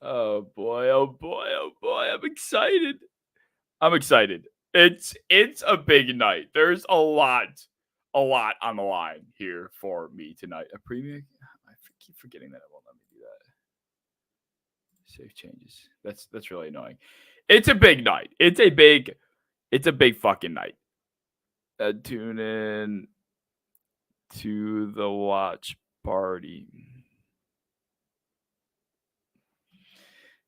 Oh boy, oh boy, oh boy. I'm excited. I'm excited. It's a big night. There's a lot on the line here for me tonight. A premium. I keep forgetting that it won't let me do that. Save changes. That's really annoying. It's a big night. It's a big fucking night. Tune in to the watch party.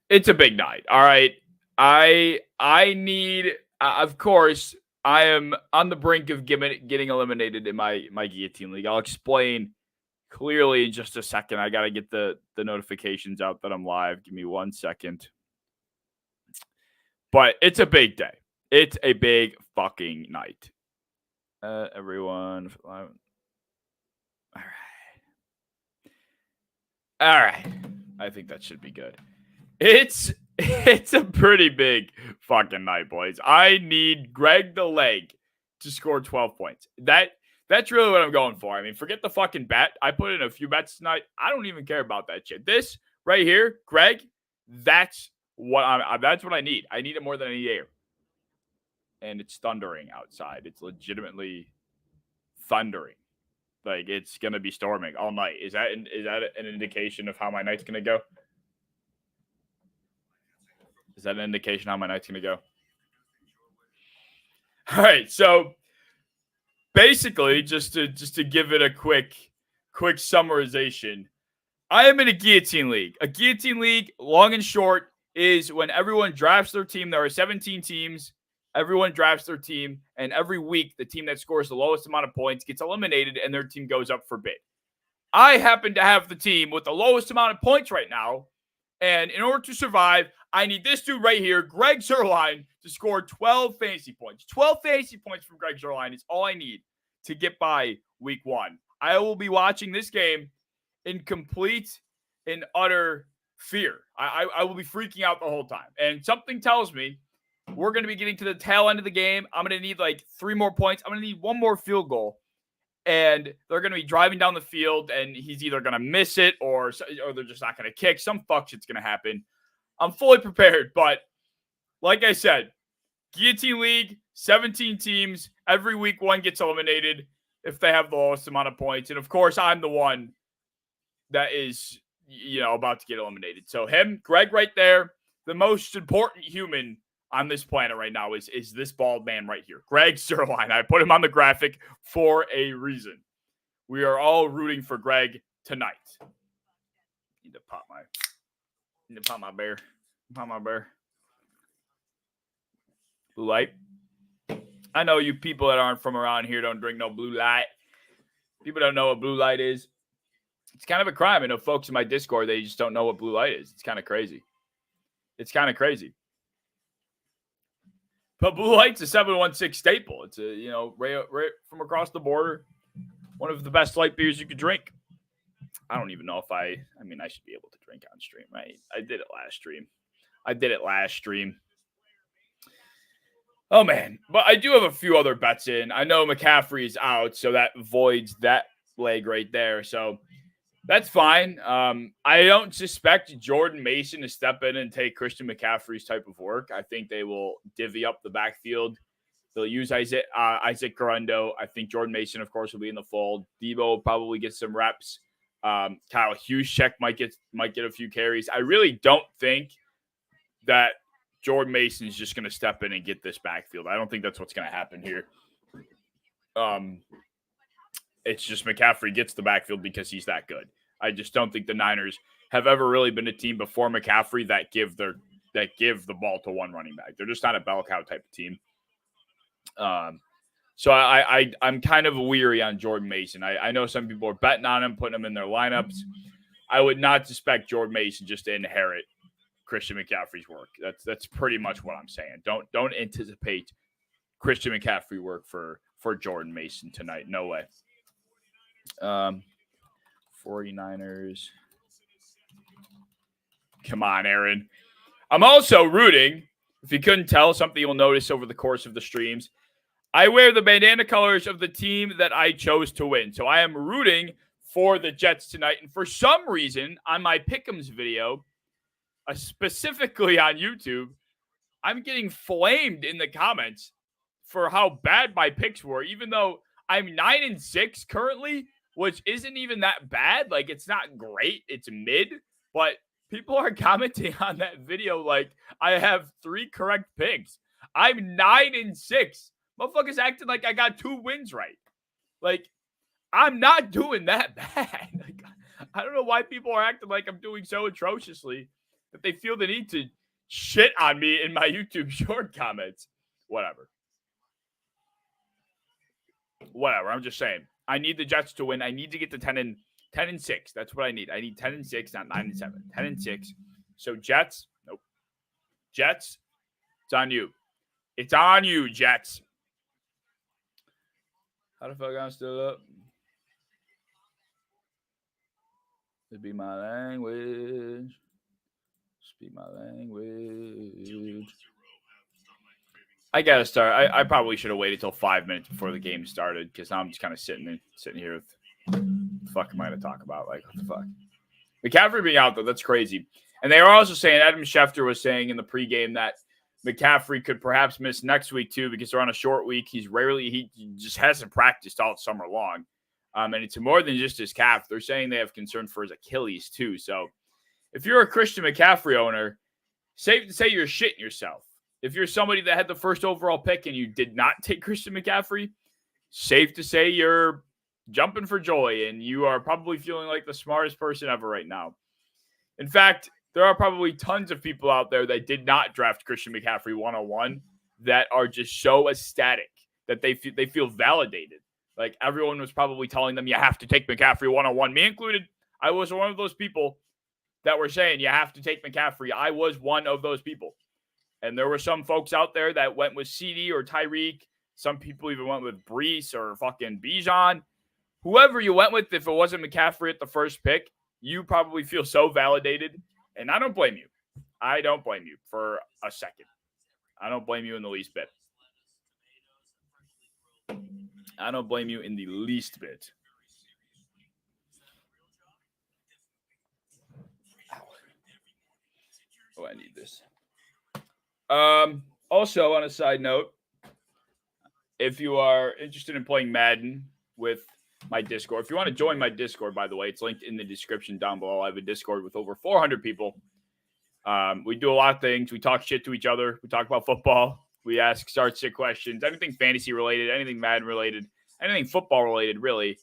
It's a big night. All right. I need of course I am on the brink of getting eliminated in my guillotine league. I'll explain clearly in just a second. I got to get the notifications out that I'm live. Give me 1 second. But it's a big day. It's a big fucking night. Everyone. All right. All right. I think that should be good. It's a pretty big fucking night, boys. I need Greg the Leg to score 12 points. That's really what I'm going for. I mean, forget the fucking bet. I put in a few bets tonight. I don't even care about that shit. This right here, Greg, that's what I need. I need it more than any air. And it's thundering outside. It's legitimately thundering. Like it's gonna be storming all night. Is that an indication of how my night's gonna go? Is that an indication how my night's going to go? All right, so basically, just to give it a quick summarization, I am in a guillotine league. A guillotine league, long and short, is when everyone drafts their team. There are 17 teams. Everyone drafts their team, and every week, the team that scores the lowest amount of points gets eliminated, and their team goes up for bid. I happen to have the team with the lowest amount of points right now, and in order to survive, I need this dude right here, Greg Zerline, to score 12 fantasy points. 12 fantasy points from Greg Zerline is all I need to get by week 1. I will be watching this game in complete and utter fear. I will be freaking out the whole time. And something tells me we're going to be getting to the tail end of the game. I'm going to need like 3 more points. I'm going to need 1 more field goal. And they're going to be driving down the field, and he's either going to miss it or they're just not going to kick. Some fuck shit's going to happen. I'm fully prepared, but like I said, guillotine league, 17 teams. Every week, one gets eliminated if they have the lowest amount of points. And, of course, I'm the one that is, about to get eliminated. So him, Greg right there, the most important human on this planet right now is this bald man right here, Greg Zerline. I put him on the graphic for a reason. We are all rooting for Greg tonight. Need to pop my bear. Pop my bear. Blue light. I know you people that aren't from around here don't drink no blue light. People don't know what blue light is. It's kind of a crime. I know folks in my Discord, they just don't know what blue light is. It's kind of crazy. But blue light's a 716 staple. It's a, right from across the border, one of the best light beers you could drink. I don't even know if I should be able to drink on stream, right? I did it last stream. Oh, man. But I do have a few other bets in. I know McCaffrey's out, so that voids that leg right there. So that's fine. I don't suspect Jordan Mason to step in and take Christian McCaffrey's type of work. I think they will divvy up the backfield. They'll use Isaac Garundo. I think Jordan Mason, of course, will be in the fold. Debo will probably get some reps. Kyle Juszczyk might get a few carries. I really don't think that Jordan Mason is just going to step in and get this backfield. I don't think that's what's going to happen here. It's just McCaffrey gets the backfield because he's that good. I just don't think the Niners have ever really been a team before McCaffrey that give the ball to one running back. They're just not a bell cow type of team. So I'm kind of weary on Jordan Mason. I know some people are betting on him, putting him in their lineups. I would not suspect Jordan Mason just to inherit Christian McCaffrey's work. That's pretty much what I'm saying. Don't anticipate Christian McCaffrey work for Jordan Mason tonight. No way. 49ers. Come on, Aaron. I'm also rooting, if you couldn't tell, something you'll notice over the course of the streams. I wear the bandana colors of the team that I chose to win. So I am rooting for the Jets tonight. And for some reason, on my Pick'ems video, specifically on YouTube, I'm getting flamed in the comments for how bad my picks were, even though I'm 9-6 currently, which isn't even that bad. Like, it's not great, it's mid, but people are commenting on that video like I have 3 correct picks. I'm 9-6. Motherfuckers acting like I got 2 wins right. Like, I'm not doing that bad. Like, I don't know why people are acting like I'm doing so atrociously that they feel the need to shit on me in my YouTube short comments. Whatever. I'm just saying. I need the Jets to win. I need to get to 10-6. That's what I need. I need 10-6, not 9-7. 10-6. So Jets, nope. Jets, it's on you. It's on you, Jets. How the fuck I'm still up? Speak my language. Speak my language. I gotta start. I probably should have waited till 5 minutes before the game started because now I'm just kind of sitting here with what the fuck am I gonna talk about? Like, what the fuck? McCaffrey being out though, that's crazy. And they were also saying, Adam Schefter was saying in the pregame that McCaffrey could perhaps miss next week too because they're on a short week. He just hasn't practiced all summer long. And it's more than just his calf. They're saying they have concern for his Achilles too. So if you're a Christian McCaffrey owner, safe to say you're shitting yourself. If you're somebody that had the first overall pick and you did not take Christian McCaffrey, safe to say you're jumping for joy and you are probably feeling like the smartest person ever right now. In fact, there are probably tons of people out there that did not draft Christian McCaffrey 101 that are just so ecstatic that they feel validated. Like, everyone was probably telling them you have to take McCaffrey 101, me included. I was one of those people that were saying you have to take McCaffrey. I was one of those people. And there were some folks out there that went with CD or Tyreek. Some people even went with Brees or fucking Bijan. Whoever you went with, if it wasn't McCaffrey at the first pick, you probably feel so validated. And I don't blame you. I don't blame you for a second. I don't blame you in the least bit. I don't blame you in the least bit. Oh, I need this. Also, on a side note, if you are interested in playing Madden with my Discord, if you want to join my Discord, by the way, it's linked in the description down below. I have a Discord with over 400 people. We do a lot of things. We talk shit to each other. We talk about football. We ask start-sit questions, anything fantasy related, anything Madden related, anything football related, really.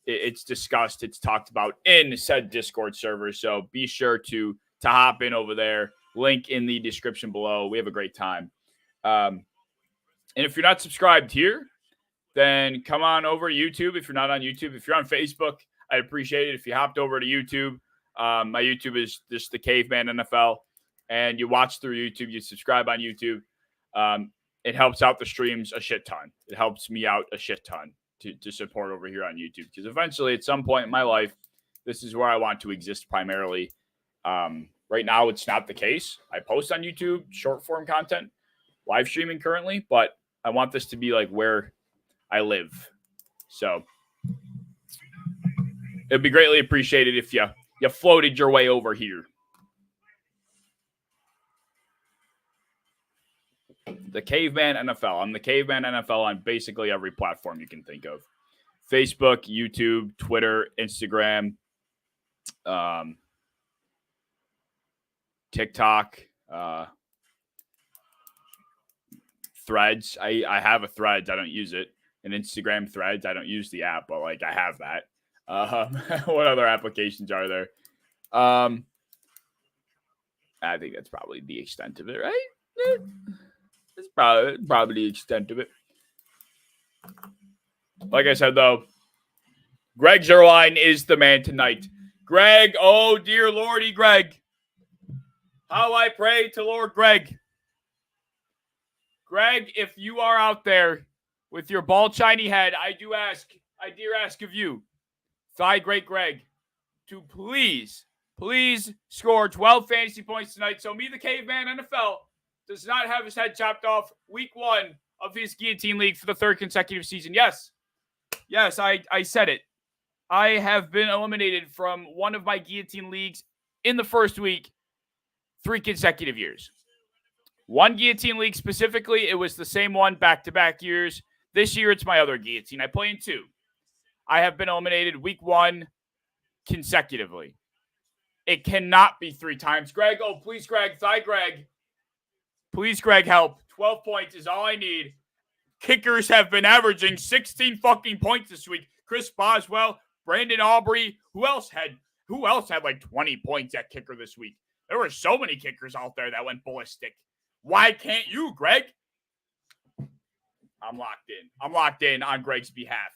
It's discussed. It's talked about in said Discord server. So be sure to hop in over there. Link in the description below. We have a great time. And if you're not subscribed here, then come on over to YouTube. If you're not on YouTube, if you're on Facebook, I'd appreciate it if you hopped over to YouTube. My YouTube is just the Caveman NFL, and you watch through YouTube. You subscribe on YouTube. It helps out the streams a shit ton. It helps me out a shit ton to support over here on YouTube, because eventually, at some point in my life, this is where I want to exist primarily. Right now, it's not the case. I post on YouTube short form content, live streaming currently, but I want this to be like where I live. So it'd be greatly appreciated if you floated your way over here. The Caveman NFL. I'm the Caveman NFL on basically every platform you can think of. Facebook, YouTube, Twitter, Instagram, TikTok, Threads. I have a Threads. I don't use it. An Instagram Threads. I don't use the app, but like I have that. What other applications are there? I think that's probably the extent of it, right? That's probably the extent of it. Like I said, though, Greg Zerline is the man tonight. Greg, oh dear Lordy, Greg. How I pray to Lord Greg. Greg, if you are out there with your bald, shiny head, I dare ask of you, Thy Great Greg, to please score 12 fantasy points tonight. So me, the Caveman NFL, does not have his head chopped off week 1 of his Guillotine League for the 3rd consecutive season. Yes, I said it. I have been eliminated from one of my Guillotine Leagues in the first week 3 consecutive years. One guillotine league specifically, it was the same one back-to-back years. This year, it's my other guillotine. I play in 2. I have been eliminated week 1 consecutively. It cannot be 3 times. Greg, oh, please, Greg. Thigh, Greg. Please, Greg, help. 12 points is all I need. Kickers have been averaging 16 fucking points this week. Chris Boswell, Brandon Aubrey. Who else had like 20 points at kicker this week? There were so many kickers out there that went ballistic. Why can't you, Greg? I'm locked in. I'm locked in on Greg's behalf.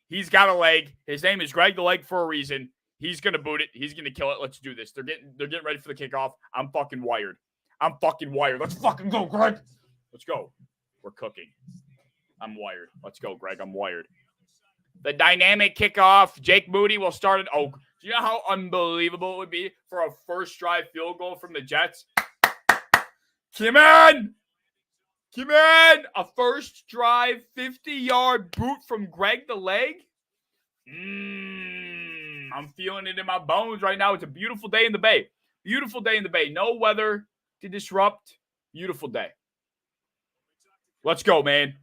He's got a leg. His name is Greg the Leg for a reason. He's going to boot it. He's going to kill it. Let's do this. They're getting ready for the kickoff. I'm fucking wired. Let's fucking go, Greg. Let's go. We're cooking. I'm wired. Let's go, Greg. I'm wired. The dynamic kickoff. Jake Moody will start it. Oh, do you know how unbelievable it would be for a first drive field goal from the Jets? Come on. A first drive 50-yard boot from Greg the Leg. I'm feeling it in my bones right now. It's a beautiful day in the Bay. Beautiful day in the Bay. No weather to disrupt. Beautiful day. Let's go, man.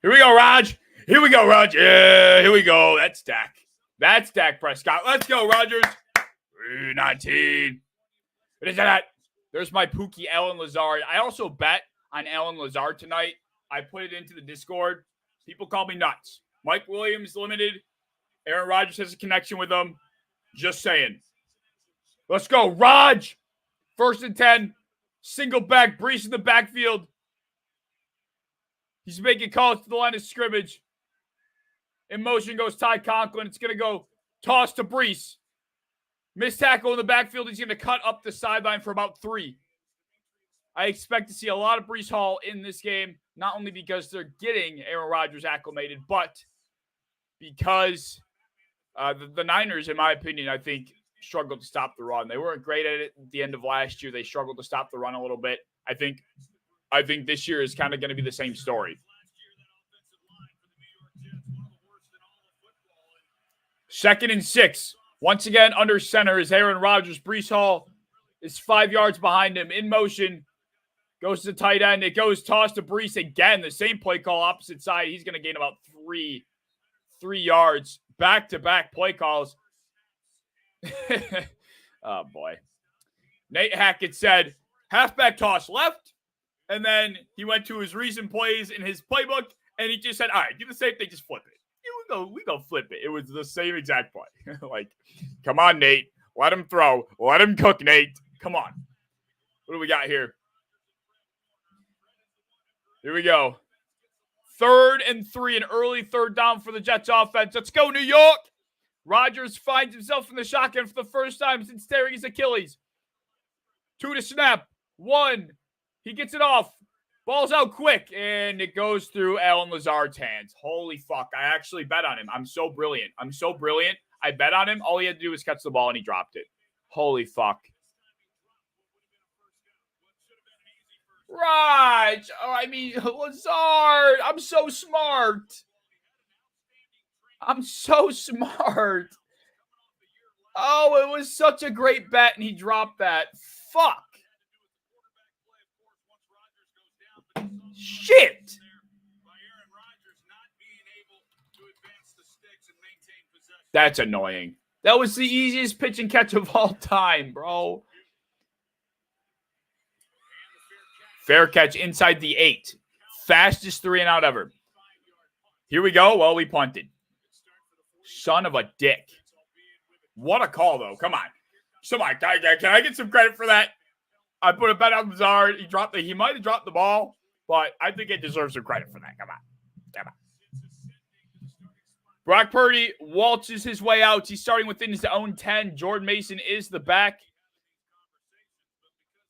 Here we go, Raj. Yeah, here we go. That's Dak Prescott. Let's go, Rodgers. 19. What is that? There's my Pookie Allen Lazard. I also bet on Allen Lazard tonight. I put it into the Discord. People call me nuts. Mike Williams limited. Aaron Rodgers has a connection with him. Just saying. Let's go, Raj. 1st and 10. Single back. Brees in the backfield. He's making calls to the line of scrimmage. In motion goes Ty Conklin. It's going to go toss to Brees. Missed tackle in the backfield. He's going to cut up the sideline for about 3. I expect to see a lot of Brees Hall in this game, not only because they're getting Aaron Rodgers acclimated, but because the Niners, in my opinion, I think, struggled to stop the run. They weren't great at it at the end of last year. They struggled to stop the run a little bit. I think this year is kind of going to be the same story. 2nd and 6. Once again, under center is Aaron Rodgers. Brees Hall is 5 yards behind him. In motion. Goes to the tight end. It goes toss to Brees again. The same play call, opposite side. He's going to gain about 3 yards. Back-to-back play calls. Oh, boy. Nate Hackett said, halfback toss left. And then he went to his recent plays in his playbook, and he just said, all right, do the same thing, just flip it. We go flip it. It was the same exact play. Like, come on, Nate. Let him throw. Let him cook, Nate. Come on. What do we got here? Here we go. 3rd and 3, an early 3rd down for the Jets offense. Let's go, New York. Rodgers finds himself in the shotgun for the first time since tearing his Achilles. 2 to snap. 1. He gets it off. Ball's out quick, and it goes through Allen Lazard's hands. Holy fuck. I actually bet on him. I'm so brilliant. I bet on him. All he had to do was catch the ball, and he dropped it. Holy fuck. Right. Oh, I mean, Lazard. I'm so smart. Oh, it was such a great bet, and he dropped that. Fuck. Shit. That's annoying. That was the easiest pitch and catch of all time, bro. Fair catch inside the 8. Fastest 3-and-out ever. Here we go. Well, we punted. Son of a dick. What a call, though. Come on. Can I get some credit for that? I put a bet on Lazard. He might have dropped the ball, but I think it deserves some credit for that. Come on. Brock Purdy waltzes his way out. He's starting within his own 10. Jordan Mason is the back.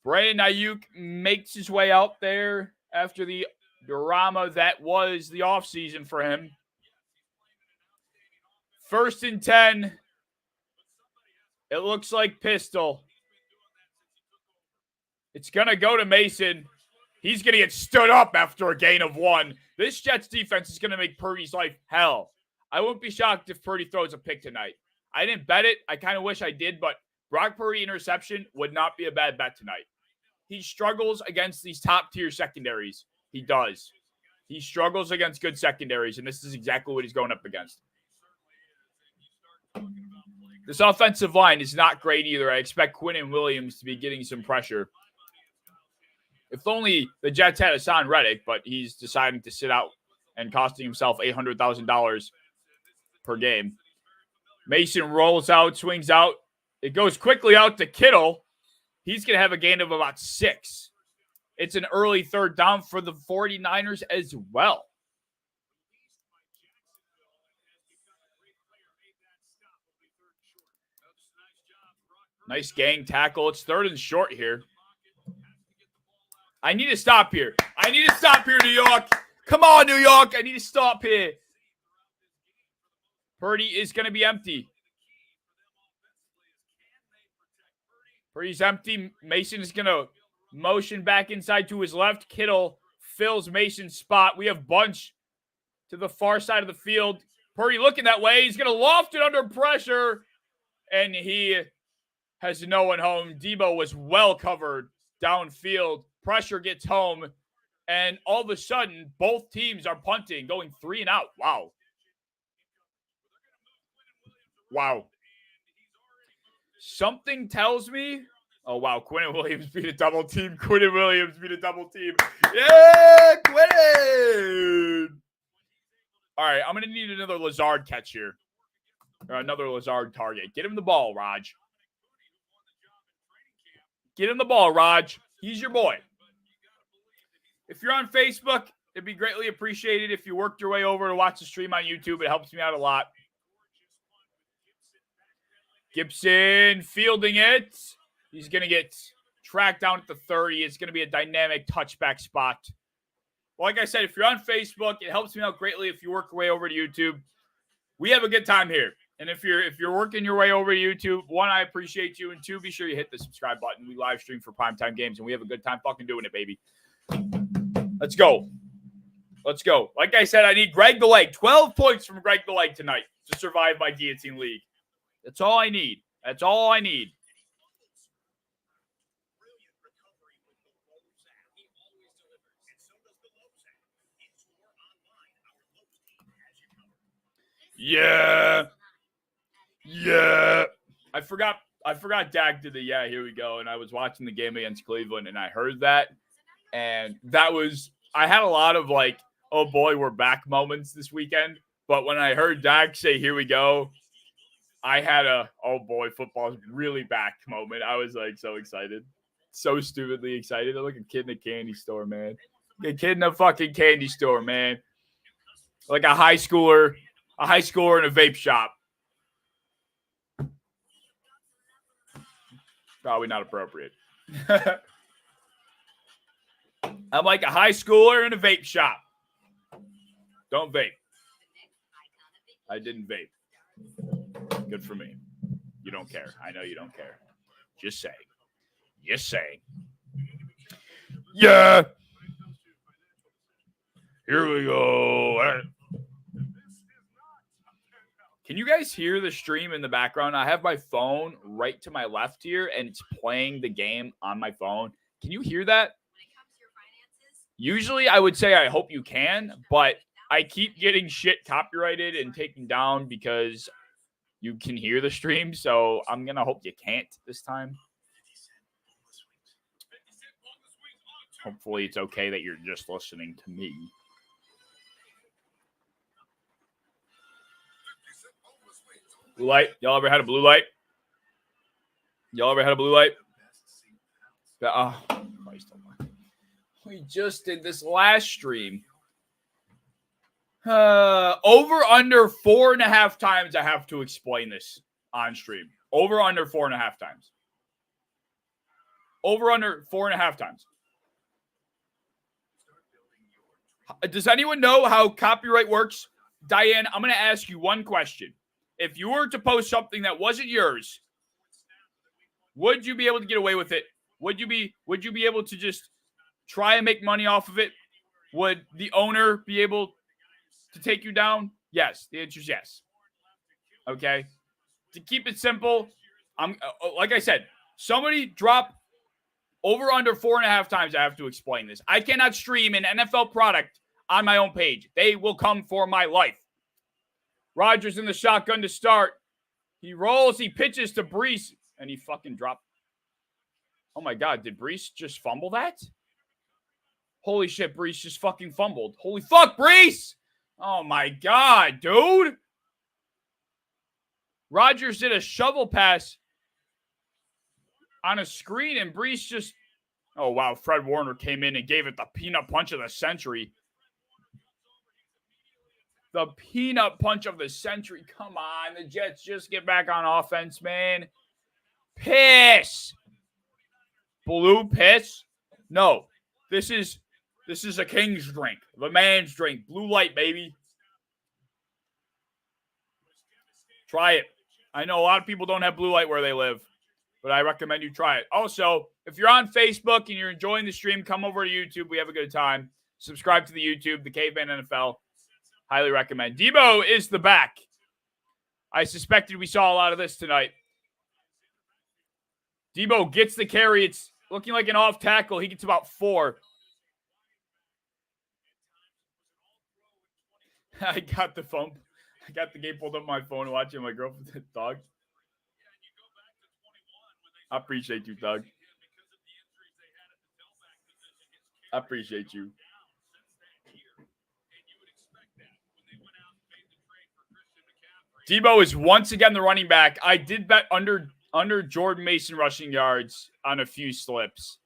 Brandon Ayuk makes his way out there after the drama that was the offseason for him. 1st and 10. It looks like pistol. It's going to go to Mason. He's going to get stood up after a gain of 1. This Jets defense is going to make Purdy's life hell. I wouldn't be shocked if Purdy throws a pick tonight. I didn't bet it. I kind of wish I did, but Brock Purdy interception would not be a bad bet tonight. He struggles against these top-tier secondaries. He does. He struggles against good secondaries, and this is exactly what he's going up against. This offensive line is not great either. I expect Quinnen Williams to be getting some pressure. If only the Jets had Hassan Reddick, but he's deciding to sit out and costing himself $800,000 per game. Mason rolls out, swings out. It goes quickly out to Kittle. He's going to have a gain of about 6. It's an early third down for the 49ers as well. Nice gang tackle. It's 3rd and short here. I need to stop here. I need to stop here, New York. Come on, New York. I need to stop here. Purdy is going to be empty. Purdy's empty. Mason is going to motion back inside to his left. Kittle fills Mason's spot. We have Bunch to the far side of the field. Purdy looking that way. He's going to loft it under pressure. And he has no one home. Debo was well covered downfield. Pressure gets home. And all of a sudden, both teams are punting, going 3 and out. Wow. Wow. Something tells me, oh, wow, Quinnen Williams beat a double team. Quinnen Williams beat a double team. Yeah, Quinnen! All right, I'm going to need another Lazard catch here. Or another Lazard target. Get him the ball, Raj. Get him the ball, Raj. He's your boy. If you're on Facebook, it'd be greatly appreciated if you worked your way over to watch the stream on YouTube. It helps me out a lot. Gibson fielding it. He's going to get tracked down at the 30. It's going to be a dynamic touchback spot. Well, like I said, if you're on Facebook, it helps me out greatly if you work your way over to YouTube. We have a good time here. And if you're working your way over to YouTube, 1, I appreciate you. And 2, be sure you hit the subscribe button. We live stream for primetime games, and we have a good time fucking doing it, baby. Let's go. Let's go. Like I said, I need Greg the Leg. 12 points from Greg the Leg tonight to survive my Guillotine League. That's all I need. That's all I need. Yeah. Yeah. I forgot Dak did the yeah, here we go. And I was watching the game against Cleveland and I heard that. And that was, I had a lot of like, oh boy, we're back moments this weekend. But when I heard Dak say, here we go, I had a, oh boy, football's really back moment. I was like so excited. So stupidly excited. I'm like a kid in a candy store, man. A kid in a fucking candy store, man. Like a high schooler in a vape shop. Probably not appropriate. I'm like a high schooler in a vape shop. Don't vape. I didn't vape. Good for me. You don't care. I know you don't care. Just saying. Just saying. Yeah. Here we go. Can you guys hear the stream in the background? I have my phone right to my left here, and it's playing the game on my phone. Can you hear that? Usually, I would say I hope you can, but I keep getting shit copyrighted and taken down because you can hear the stream, so I'm going to hope you can't this time. Hopefully, it's okay that you're just listening to me. Blue light. Y'all ever had a blue light? Y'all ever had a blue light? Oh, Christ almighty. We just did this last stream. Over under 4.5 times I have to explain this on stream. Over under 4.5 times. Over under 4.5 times. Does anyone know how copyright works? Diane, I'm going to ask you one question. If you were to post something that wasn't yours, would you be able to get away with it? Would you be able to just try and make money off of it? Would the owner be able to take you down? Yes. The answer is yes. Okay. To keep it simple, I'm like I said, somebody drop over under 4.5 times. I have to explain this. I cannot stream an NFL product on my own page. They will come for my life. Rodgers in the shotgun to start. He rolls, he pitches to Brees, and he fucking dropped. Oh my God, did Brees just fumble that? Holy shit, Brees just fucking fumbled. Holy fuck, Brees! Oh my God, dude! Rodgers did a shovel pass on a screen, and Brees just... Oh, wow, Fred Warner came in and gave it the peanut punch of the century. The peanut punch of the century. Come on, the Jets just get back on offense, man. Piss. Blue piss? No. This is a king's drink. The man's drink. Blue light, baby. Try it. I know a lot of people don't have blue light where they live, but I recommend you try it. Also, if you're on Facebook and you're enjoying the stream, come over to YouTube. We have a good time. Subscribe to the YouTube, the Caveman NFL. Highly recommend. Debo is the back. I suspected we saw a lot of this tonight. Debo gets the carry. It's looking like an off tackle. He gets about 4. I got the phone. I got the game pulled up on my phone watching my girlfriend's dog. I appreciate you, Doug. I appreciate you. Debo is once again the running back. I did bet under Jordan Mason rushing yards on a few slips.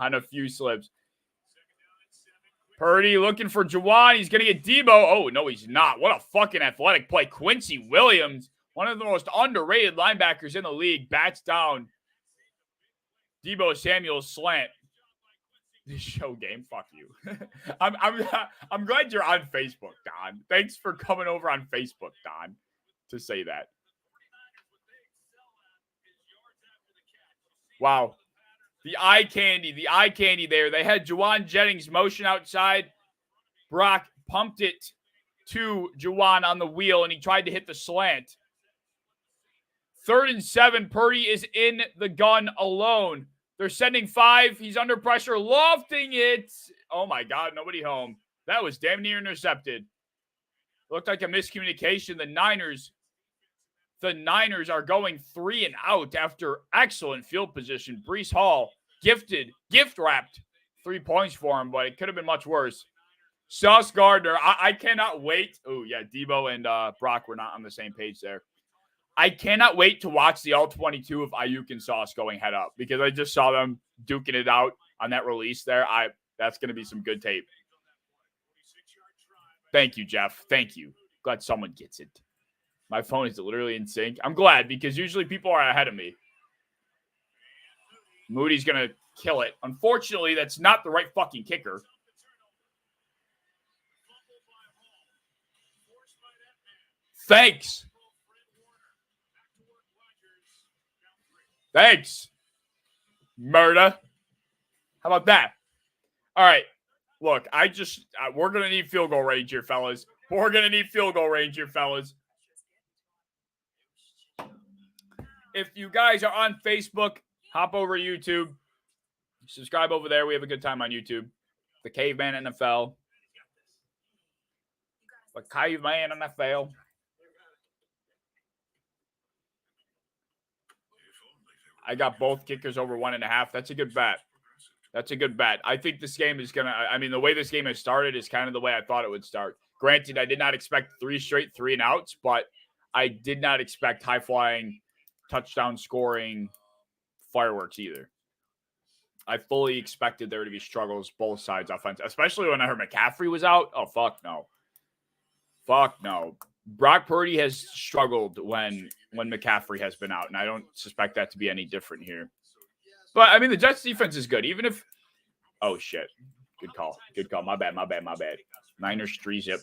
On a few slips. Purdy looking for Juwan. He's going to get Debo. Oh, no, he's not. What a fucking athletic play. Quincy Williams, one of the most underrated linebackers in the league, bats down Debo Samuel's slant. This show game, fuck you. I'm glad you're on Facebook, Don. Thanks for coming over on Facebook, Don, to say that. Wow. The eye candy there. They had Juwan Jennings motion outside. Brock pumped it to Juwan on the wheel, and he tried to hit the slant. 3rd and 7. Purdy is in the gun alone. They're sending 5. He's under pressure, lofting it. Oh, my God, nobody home. That was damn near intercepted. Looked like a miscommunication. The Niners are going 3 and out after excellent field position. Breece Hall gift-wrapped 3 points for him, but it could have been much worse. Sauce Gardner, I cannot wait. Oh, yeah, Debo and Brock were not on the same page there. I cannot wait to watch the all-22 of Ayuk and Sauce going head up because I just saw them duking it out on that release there. That's going to be some good tape. Thank you, Jeff. Thank you. Glad someone gets it. My phone is literally in sync. I'm glad because usually people are ahead of me. Moody's going to kill it. Unfortunately, that's not the right fucking kicker. Thanks. Murda. How about that? All right. Look, we're going to need field goal range here, fellas. We're going to need field goal range here, fellas. If you guys are on Facebook, hop over to YouTube. Subscribe over there. We have a good time on YouTube. The Caveman NFL. The Caveman NFL. I got both kickers over 1.5. That's a good bet. I think this game is going to, the way this game has started is kind of the way I thought it would start. Granted, I did not expect 3 straight 3-and-outs, but I did not expect high-flying, touchdown scoring fireworks either. I fully expected there to be struggles both sides offense, especially when I heard McCaffrey was out. Oh, fuck no. Brock Purdy has struggled when McCaffrey has been out, and I don't suspect that to be any different here. But, the Jets defense is good. Even if – oh, shit. Good call. My bad. Niners 3-zip.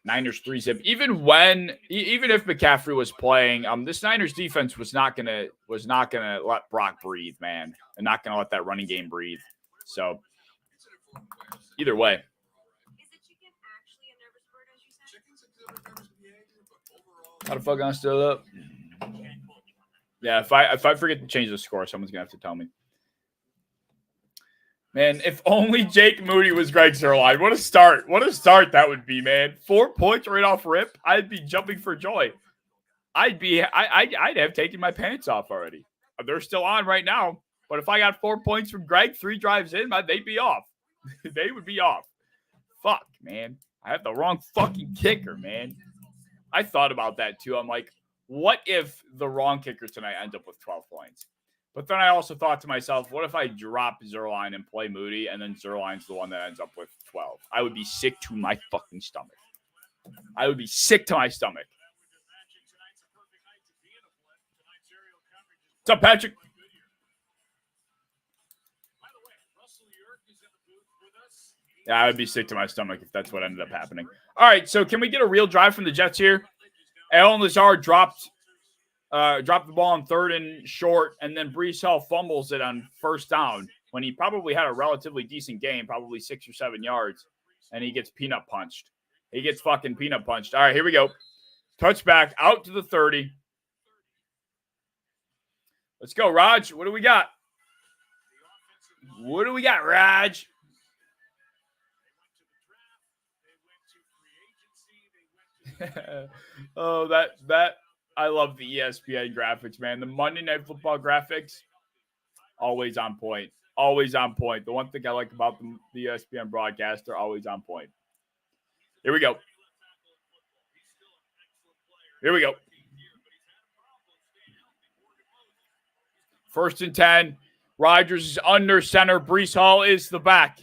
Niners 3-zip. Even if McCaffrey was playing, this Niners defense was not gonna let Brock breathe, man. And not gonna let that running game breathe. So either way. How the fuck am I still up? Yeah, if I forget to change the score, someone's gonna have to tell me. Man, if only Jake Moody was Greg Zuerlein. What a start. What a start that would be, man. 4 points right off rip. I'd be jumping for joy. I'd have taken my pants off already. They're still on right now. But if I got 4 points from Greg, 3 drives in, they'd be off. They would be off. Fuck, man. I have the wrong fucking kicker, man. I thought about that too. I'm like, what if the wrong kicker tonight ends up with 12 points? But then I also thought to myself, what if I drop Zuerlein and play Moody, and then Zuerlein's the one that ends up with 12? I would be sick to my fucking stomach. I would be sick to my stomach. What's up, Patrick? Yeah, I would be sick to my stomach if that's what ended up happening. All right, so can we get a real drive from the Jets here? Allen Lazard dropped the ball on 3rd and short, and then Breece Hall fumbles it on 1st down when he probably had a relatively decent game, probably 6 or 7 yards, and he gets peanut punched. He gets fucking peanut punched. All right, here we go. Touchback out to the 30. Let's go, Raj. What do we got? What do we got, Raj? Oh, that I love the ESPN graphics, man. The Monday Night Football graphics, always on point. Always on point. The one thing I like about the ESPN broadcast, they're always on point. Here we go. Here we go. 1st and 10. Rodgers is under center. Breece Hall is the back.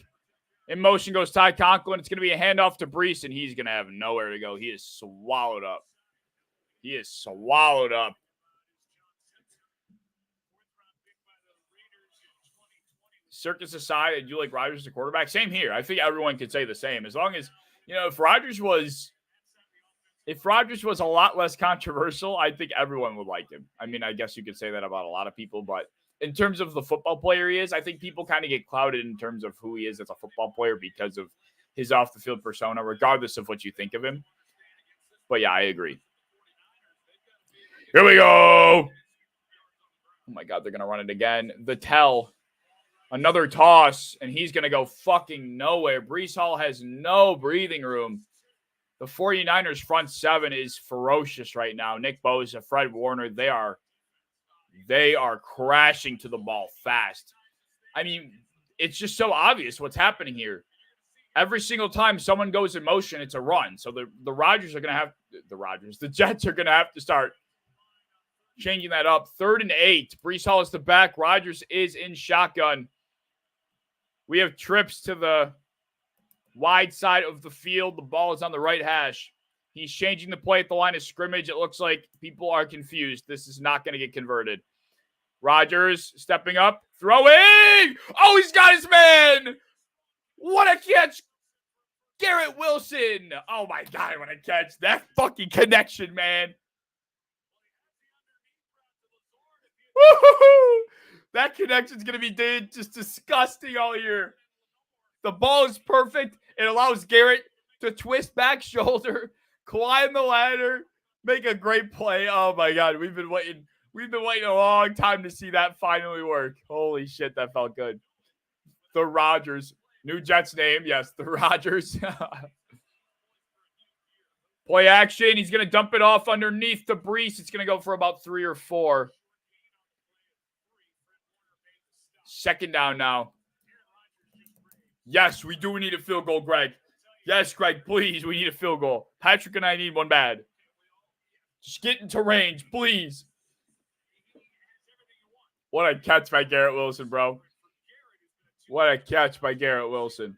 In motion goes Ty Conklin. It's going to be a handoff to Breece, and he's going to have nowhere to go. He is swallowed up. He is swallowed up. Circus aside, I do like Rodgers as a quarterback. Same here. I think everyone could say the same. As long as, if Rodgers was a lot less controversial, I think everyone would like him. I mean, I guess you could say that about a lot of people, but in terms of the football player he is, I think people kind of get clouded in terms of who he is as a football player because of his off-the-field persona, regardless of what you think of him. But yeah, I agree. Here we go. Oh my God, they're going to run it again. The tell. Another toss, and he's going to go fucking nowhere. Breece Hall has no breathing room. The 49ers front 7 is ferocious right now. Nick Bosa, Fred Warner, they are crashing to the ball fast. I mean, it's just so obvious what's happening here. Every single time someone goes in motion, it's a run. So the Jets are going to have to start changing that up. 3rd and 8. Breece Hall is the back. Rodgers is in shotgun. We have trips to the wide side of the field. The ball is on the right hash. He's changing the play at the line of scrimmage. It looks like people are confused. This is not going to get converted. Rodgers stepping up, throwing. Oh, he's got his man. What a catch. Garrett Wilson. Oh, my God, what a catch. That fucking connection, man. Woo-hoo-hoo. That connection's going to be just disgusting all year. The ball is perfect. It allows Garrett to twist back shoulder, climb the ladder, make a great play. Oh, my God. We've been waiting a long time to see that finally work. Holy shit, that felt good. The Rodgers. New Jets name. Yes, the Rodgers. Play action. He's going to dump it off underneath to Breece. It's going to go for about 3 or 4. 2nd down now. Yes, we do need a field goal, Greg. Yes, Greg, please. We need a field goal. Patrick and I need one bad. Just get into range, please. What a catch by Garrett Wilson, bro. What a catch by Garrett Wilson.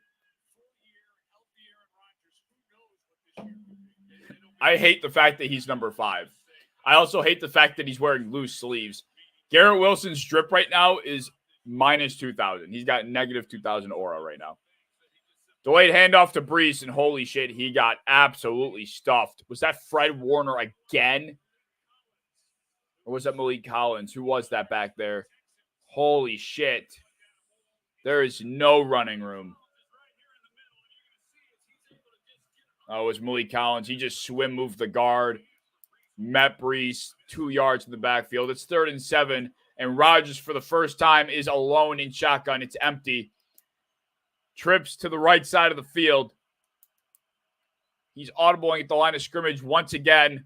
I hate the fact that he's number 5. I also hate the fact that he's wearing loose sleeves. Garrett Wilson's drip right now is minus 2,000. He's got negative 2,000 aura right now. Delayed handoff to Brees, and holy shit, he got absolutely stuffed. Was that Fred Warner again? Or was that Malik Collins? Who was that back there? Holy shit. There is no running room. Oh, it was Malik Collins. He just swim moved the guard. Met Brees 2 yards in the backfield. It's 3rd and 7. And Rodgers, for the first time, is alone in shotgun. It's empty. Trips to the right side of the field. He's audibling at the line of scrimmage once again.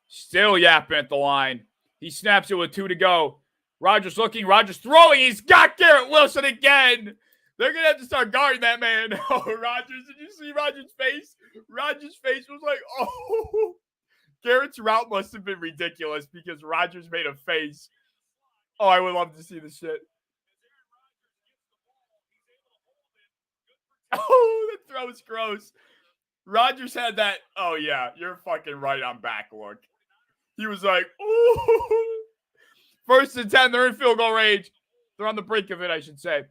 Still yapping at the line. He snaps it with 2 to go. Rodgers looking. Rodgers throwing. He's got Garrett Wilson again. They're going to have to start guarding that man. Oh, Rodgers. Did you see Rodgers' face? Rodgers' face was like, oh. Garrett's route must have been ridiculous because Rodgers made a face. Oh, I would love to see this shit. Oh, the throw is gross. Rodgers had that, oh, yeah, you're fucking right, I'm back look. He was like, ooh. 1st and 10, they're in field goal range. They're on the brink of it, I should say.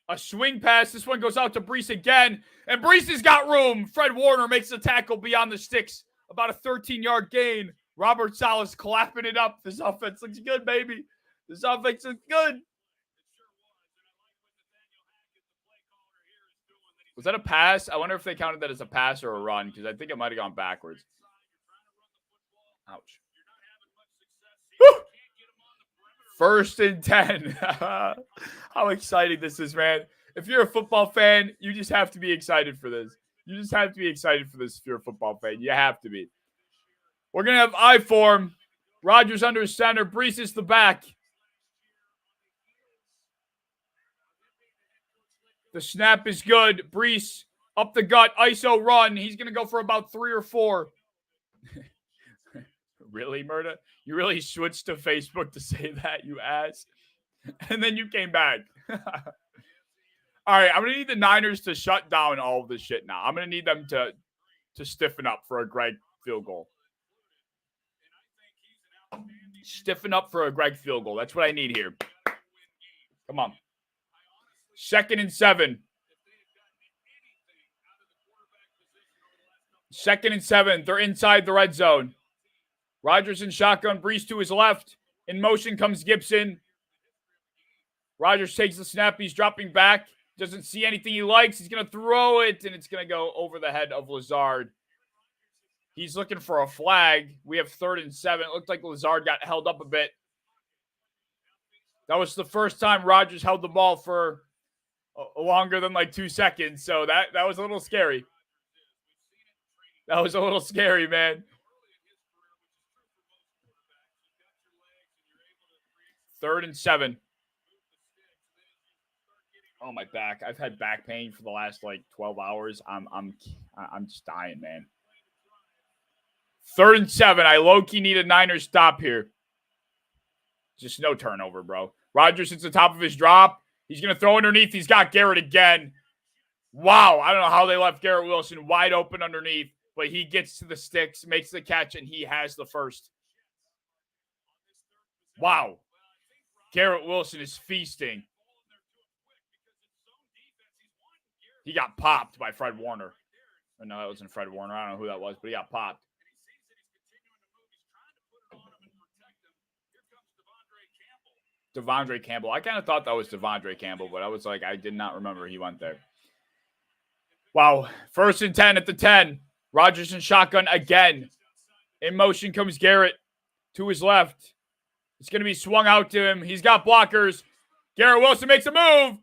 A swing pass. This one goes out to Brees again. And Brees has got room. Fred Warner makes the tackle beyond the sticks. About a 13-yard gain. Robert Saleh's clapping it up. This offense looks good, baby. This offense looks good. Was that a pass? I wonder if they counted that as a pass or a run, because I think it might have gone backwards. Ouch. Woo! 1st and 10. How exciting this is, man. If you're a football fan, you just have to be excited for this. You just have to be excited for this if you're a football fan. You have to be. We're going to have I form. Rodgers under center. Brees is the back. The snap is good. Brees up the gut. ISO run. He's going to go for about 3 or 4. Really, Murda? You really switched to Facebook to say that, you ass? And then you came back. All right, I'm going to need the Niners to shut down all of this shit now. I'm going to need them to stiffen up for a Greg field goal. Stiffen up for a Greg field goal. That's what I need here. Come on. 2nd and 7. 2nd and 7. They're inside the red zone. Rodgers in shotgun. Brees to his left. In motion comes Gibson. Rodgers takes the snap. He's dropping back. Doesn't see anything he likes. He's going to throw it, and it's going to go over the head of Lazard. He's looking for a flag. We have 3rd and 7. It looked like Lazard got held up a bit. That was the first time Rodgers held the ball for longer than like 2 seconds. So that was a little scary. That was a little scary, man. 3rd and 7. Oh, my back. I've had back pain for the last like 12 hours. I'm just dying, man. 3rd and 7. I low-key need a Niners stop here. Just no turnover, bro. Rodgers hits the top of his drop. He's going to throw underneath. He's got Garrett again. Wow. I don't know how they left Garrett Wilson wide open underneath, but he gets to the sticks, makes the catch, and he has the first. Wow. Garrett Wilson is feasting. He got popped by Fred Warner. Oh, no, that wasn't Fred Warner. I don't know who that was, but he got popped. Devondre Campbell. I kind of thought that was Devondre Campbell, but I was like, I did not remember he went there. Wow. 1st and 10 at the 10. Rodgers in shotgun again. In motion comes Garrett to his left. It's going to be swung out to him. He's got blockers. Garrett Wilson makes a move.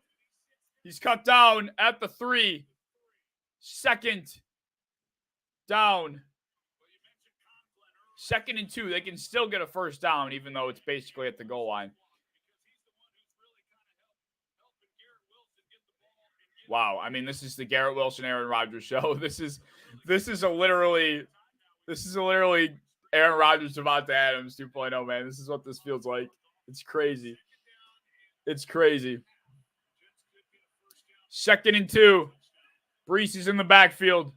He's cut down at the 3. 2nd down. 2nd and 2. They can still get a first down, even though it's basically at the goal line. Wow. I mean, this is the Garrett Wilson, Aaron Rodgers show. This is literally Aaron Rodgers, Devontae Adams 2.0, man. This is what this feels like. It's crazy. It's crazy. 2nd and 2. Brees is in the backfield.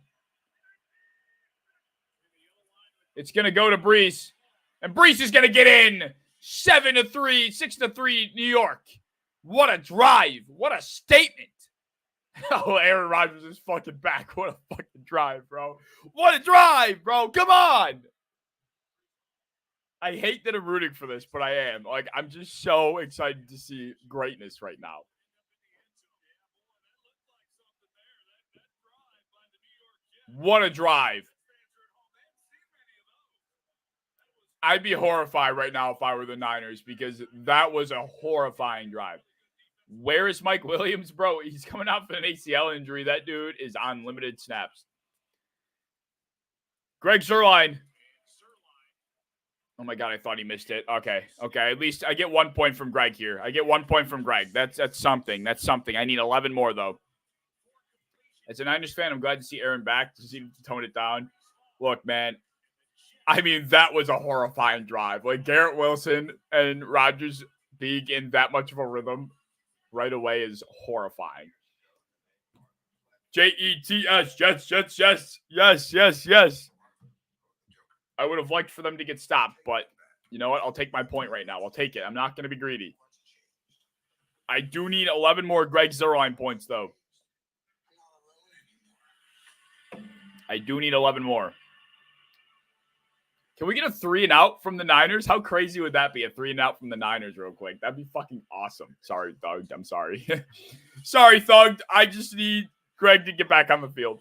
It's going to go to Brees. And Brees is going to get in. 7-3, 6-3, New York. What a drive. What a statement. Oh, Aaron Rodgers is fucking back. What a fucking drive, bro. What a drive, bro. Come on. I hate that I'm rooting for this, but I am. Like, I'm just so excited to see greatness right now. What a drive. I'd be horrified right now if I were the Niners because that was a horrifying drive. Where is Mike Williams, bro? He's coming out with an ACL injury. That dude is on limited snaps. Greg Zuerlein. Oh my God, I thought he missed it. Okay. At least I get 1 point from Greg here. I get 1 point from Greg. That's something. That's something. I need 11 more, though. As a Niners fan, I'm glad to see Aaron back to see to tone it down. Look, man. I mean, that was a horrifying drive. Like, Garrett Wilson and Rodgers being in that much of a rhythm right away is horrifying. Jets. Yes. I would have liked for them to get stopped, but you know what? I'll take my point right now. I'll take it. I'm not going to be greedy. I do need 11 more Greg Zuerlein points, though. I do need 11 more. Can we get a 3 and out from the Niners? How crazy would that be? A 3 and out from the Niners real quick. That'd be fucking awesome. Sorry, Thug. I'm sorry. Sorry, Thug. I just need Greg to get back on the field.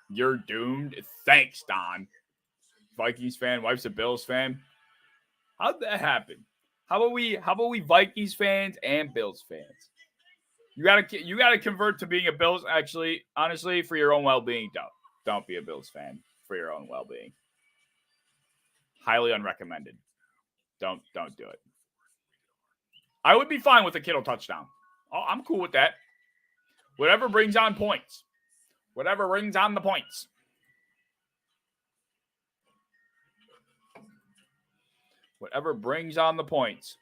You're doomed. Thanks, Don. Vikings fan, wife's a Bills fan. How'd that happen? How about we Vikings fans and Bills fans? You gotta convert to being a Bills. Actually, honestly, for your own well-being, don't be a Bills fan for your own well-being. Highly unrecommended. Don't do it. I would be fine with a Kittle touchdown. Oh, I'm cool with that. Whatever brings on points. Whatever rings on the points. Whatever brings on the points.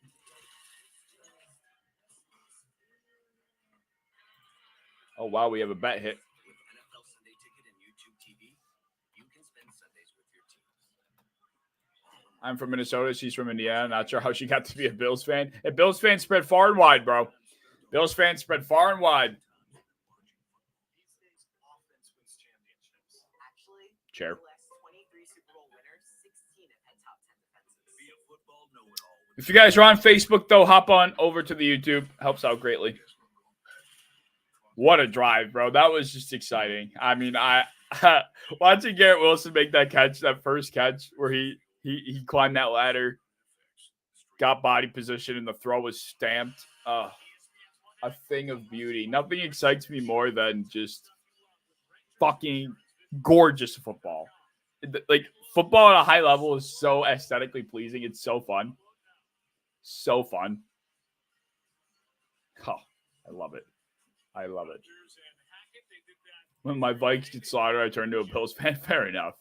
Oh, wow, we have a bet hit. I'm from Minnesota. She's from Indiana. Not sure how she got to be a Bills fan. And Bills fans spread far and wide, bro. Bills fans spread far and wide. Chair. If you guys are on Facebook, though, hop on over to the YouTube. Helps out greatly. What a drive, bro. That was just exciting. I mean, watching Garrett Wilson make that first catch where he climbed that ladder, got body position, and the throw was stamped. A thing of beauty. Nothing excites me more than just fucking gorgeous football. Like, football at a high level is so aesthetically pleasing. It's so fun. So fun. Oh, I love it. When my Vikes get slaughtered, I turn to a Bills fan. Fair enough.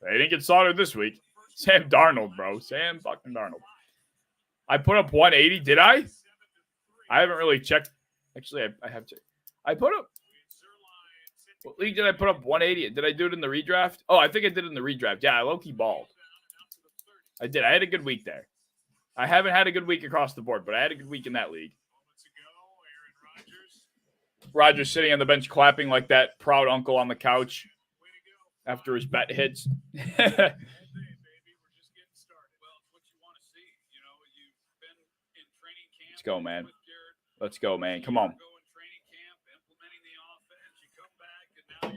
They didn't get slaughtered this week. Sam Darnold, bro. Sam fucking Darnold. I put up 180, did I? I haven't really checked. Actually, I have checked. I put up. What league did I put up 180? Did I do it in the redraft? Oh, I think I did it in the redraft. Yeah, I low-key balled. I did. I had a good week there. I haven't had a good week across the board, but I had a good week in that league. Rodgers sitting on the bench clapping like that proud uncle on the couch after his bet hits. Let's go, man. Let's go, man. Come on. All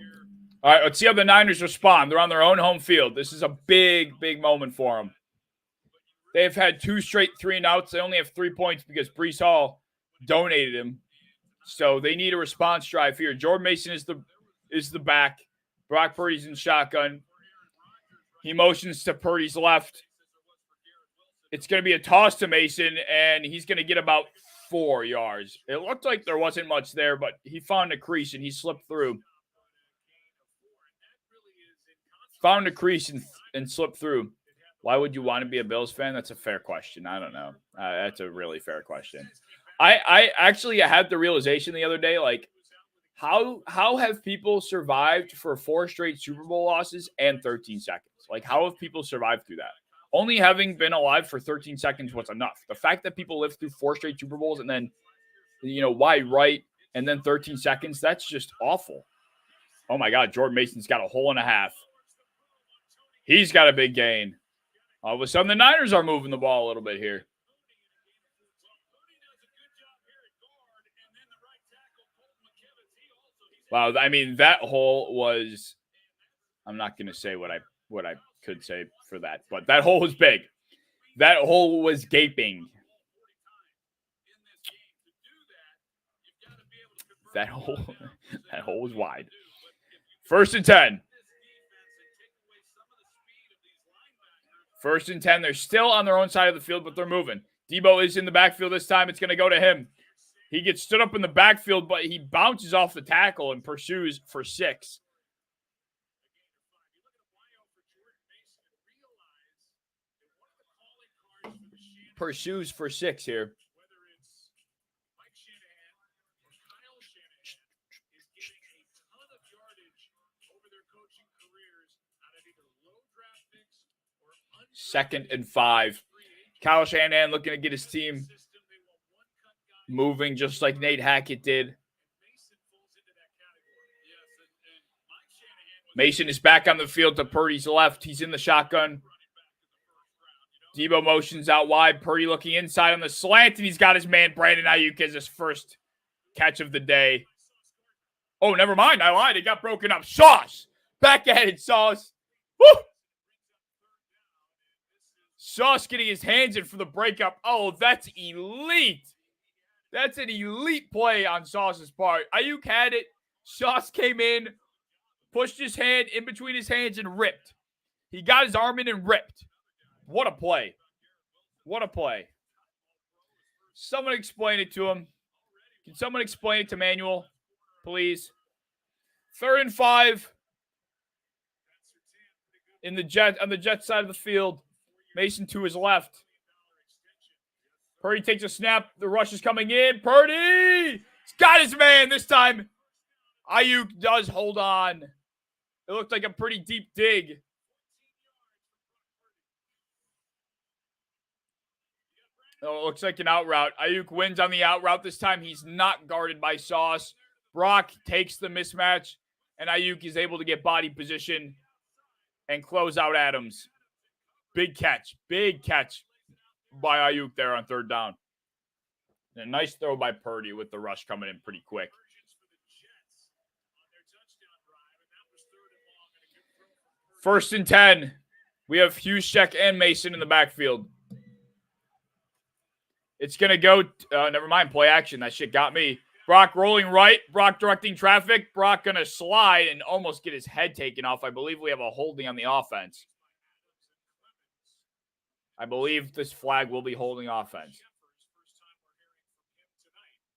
right, let's see how the Niners respond. They're on their own home field. This is a big, big moment for them. They've had 2 straight 3 and outs. They only have 3 points because Breece Hall donated him. So they need a response drive here. Jordan Mason is the back. Brock Purdy's in shotgun. He motions to Purdy's left. It's going to be a toss to Mason, and he's going to get about 4 yards. It looked like there wasn't much there, but he found a crease, and he slipped through. Found a crease and slipped through. Why would you want to be a Bills fan? That's a fair question. I don't know. That's a really fair question. I actually had the realization the other day, like, how have people survived for 4 straight Super Bowl losses and 13 seconds? Like, how have people survived through that? Only having been alive for 13 seconds was enough. The fact that people lived through 4 straight Super Bowls and then, wide right and then 13 seconds, that's just awful. Oh, my God, Jordan Mason's got a hole and a half. He's got a big gain. All of a sudden, the Niners are moving the ball a little bit here. Wow, I mean, that hole was – I'm not going to say what I could say for that, but that hole was big. That hole was gaping. That hole was wide. 1st and 10. 1st and 10. They're still on their own side of the field, but they're moving. Debo is in the backfield this time. It's going to go to him. He gets stood up in the backfield, but he bounces off the tackle and pursues for 6. Pursues for 6 here. Second and 5. Kyle Shanahan looking to get his team moving just like Nate Hackett did. Mason is back on the field to Purdy's left. He's in the shotgun. Debo motions out wide. Purdy looking inside on the slant, and he's got his man Brandon Ayuk as his first catch of the day. Oh, never mind. I lied. It got broken up. Sauce. Back at it, Sauce. Woo! Sauce getting his hands in for the breakup. Oh, that's elite. That's an elite play on Sauce's part. Ayuk had it. Sauce came in, pushed his hand in between his hands and ripped. He got his arm in and ripped. What a play. What a play. Someone explain it to him. Can someone explain it to Manuel, please? 3rd and 5 on the Jet side of the field. Mason to his left. Purdy takes a snap. The rush is coming in. Purdy! He's got his man this time. Ayuk does hold on. It looked like a pretty deep dig. Oh, it looks like an out route. Ayuk wins on the out route. This time he's not guarded by Sauce. Brock takes the mismatch, and Ayuk is able to get body position and close out Adams. Big catch by Ayuk there on 3rd down. And a nice throw by Purdy with the rush coming in pretty quick. First and 10. We have Juszczyk and Mason in the backfield. It's going to go, never mind, play action. That shit got me. Brock rolling right. Brock directing traffic. Brock going to slide and almost get his head taken off. I believe we have a holding on the offense. I believe this flag will be holding offense.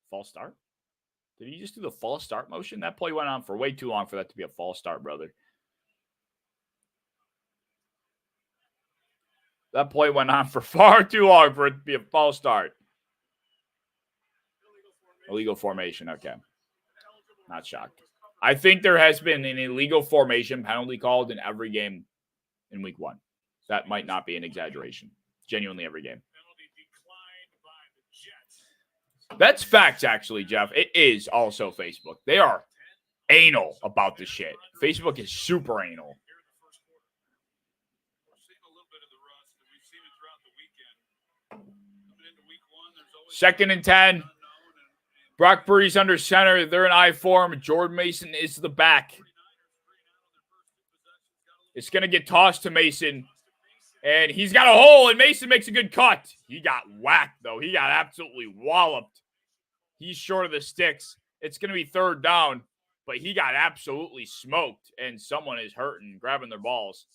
False start? Did he just do the false start motion? That play went on for way too long for that to be a false start, brother. That play went on for far too long for it to be a false start. Illegal formation, okay. Not shocked. I think there has been an illegal formation penalty called in every game in week 1. That might not be an exaggeration. Genuinely every game. That's facts, actually, Jeff. It is also Facebook. They are anal about this shit. Facebook is super anal. Second and 10. Brock Purdy's under center. They're in I form. Jordan Mason is the back. It's going to get tossed to Mason. And he's got a hole, and Mason makes a good cut. He got whacked, though. He got absolutely walloped. He's short of the sticks. It's going to be 3rd down, but he got absolutely smoked, and someone is hurting, grabbing their balls.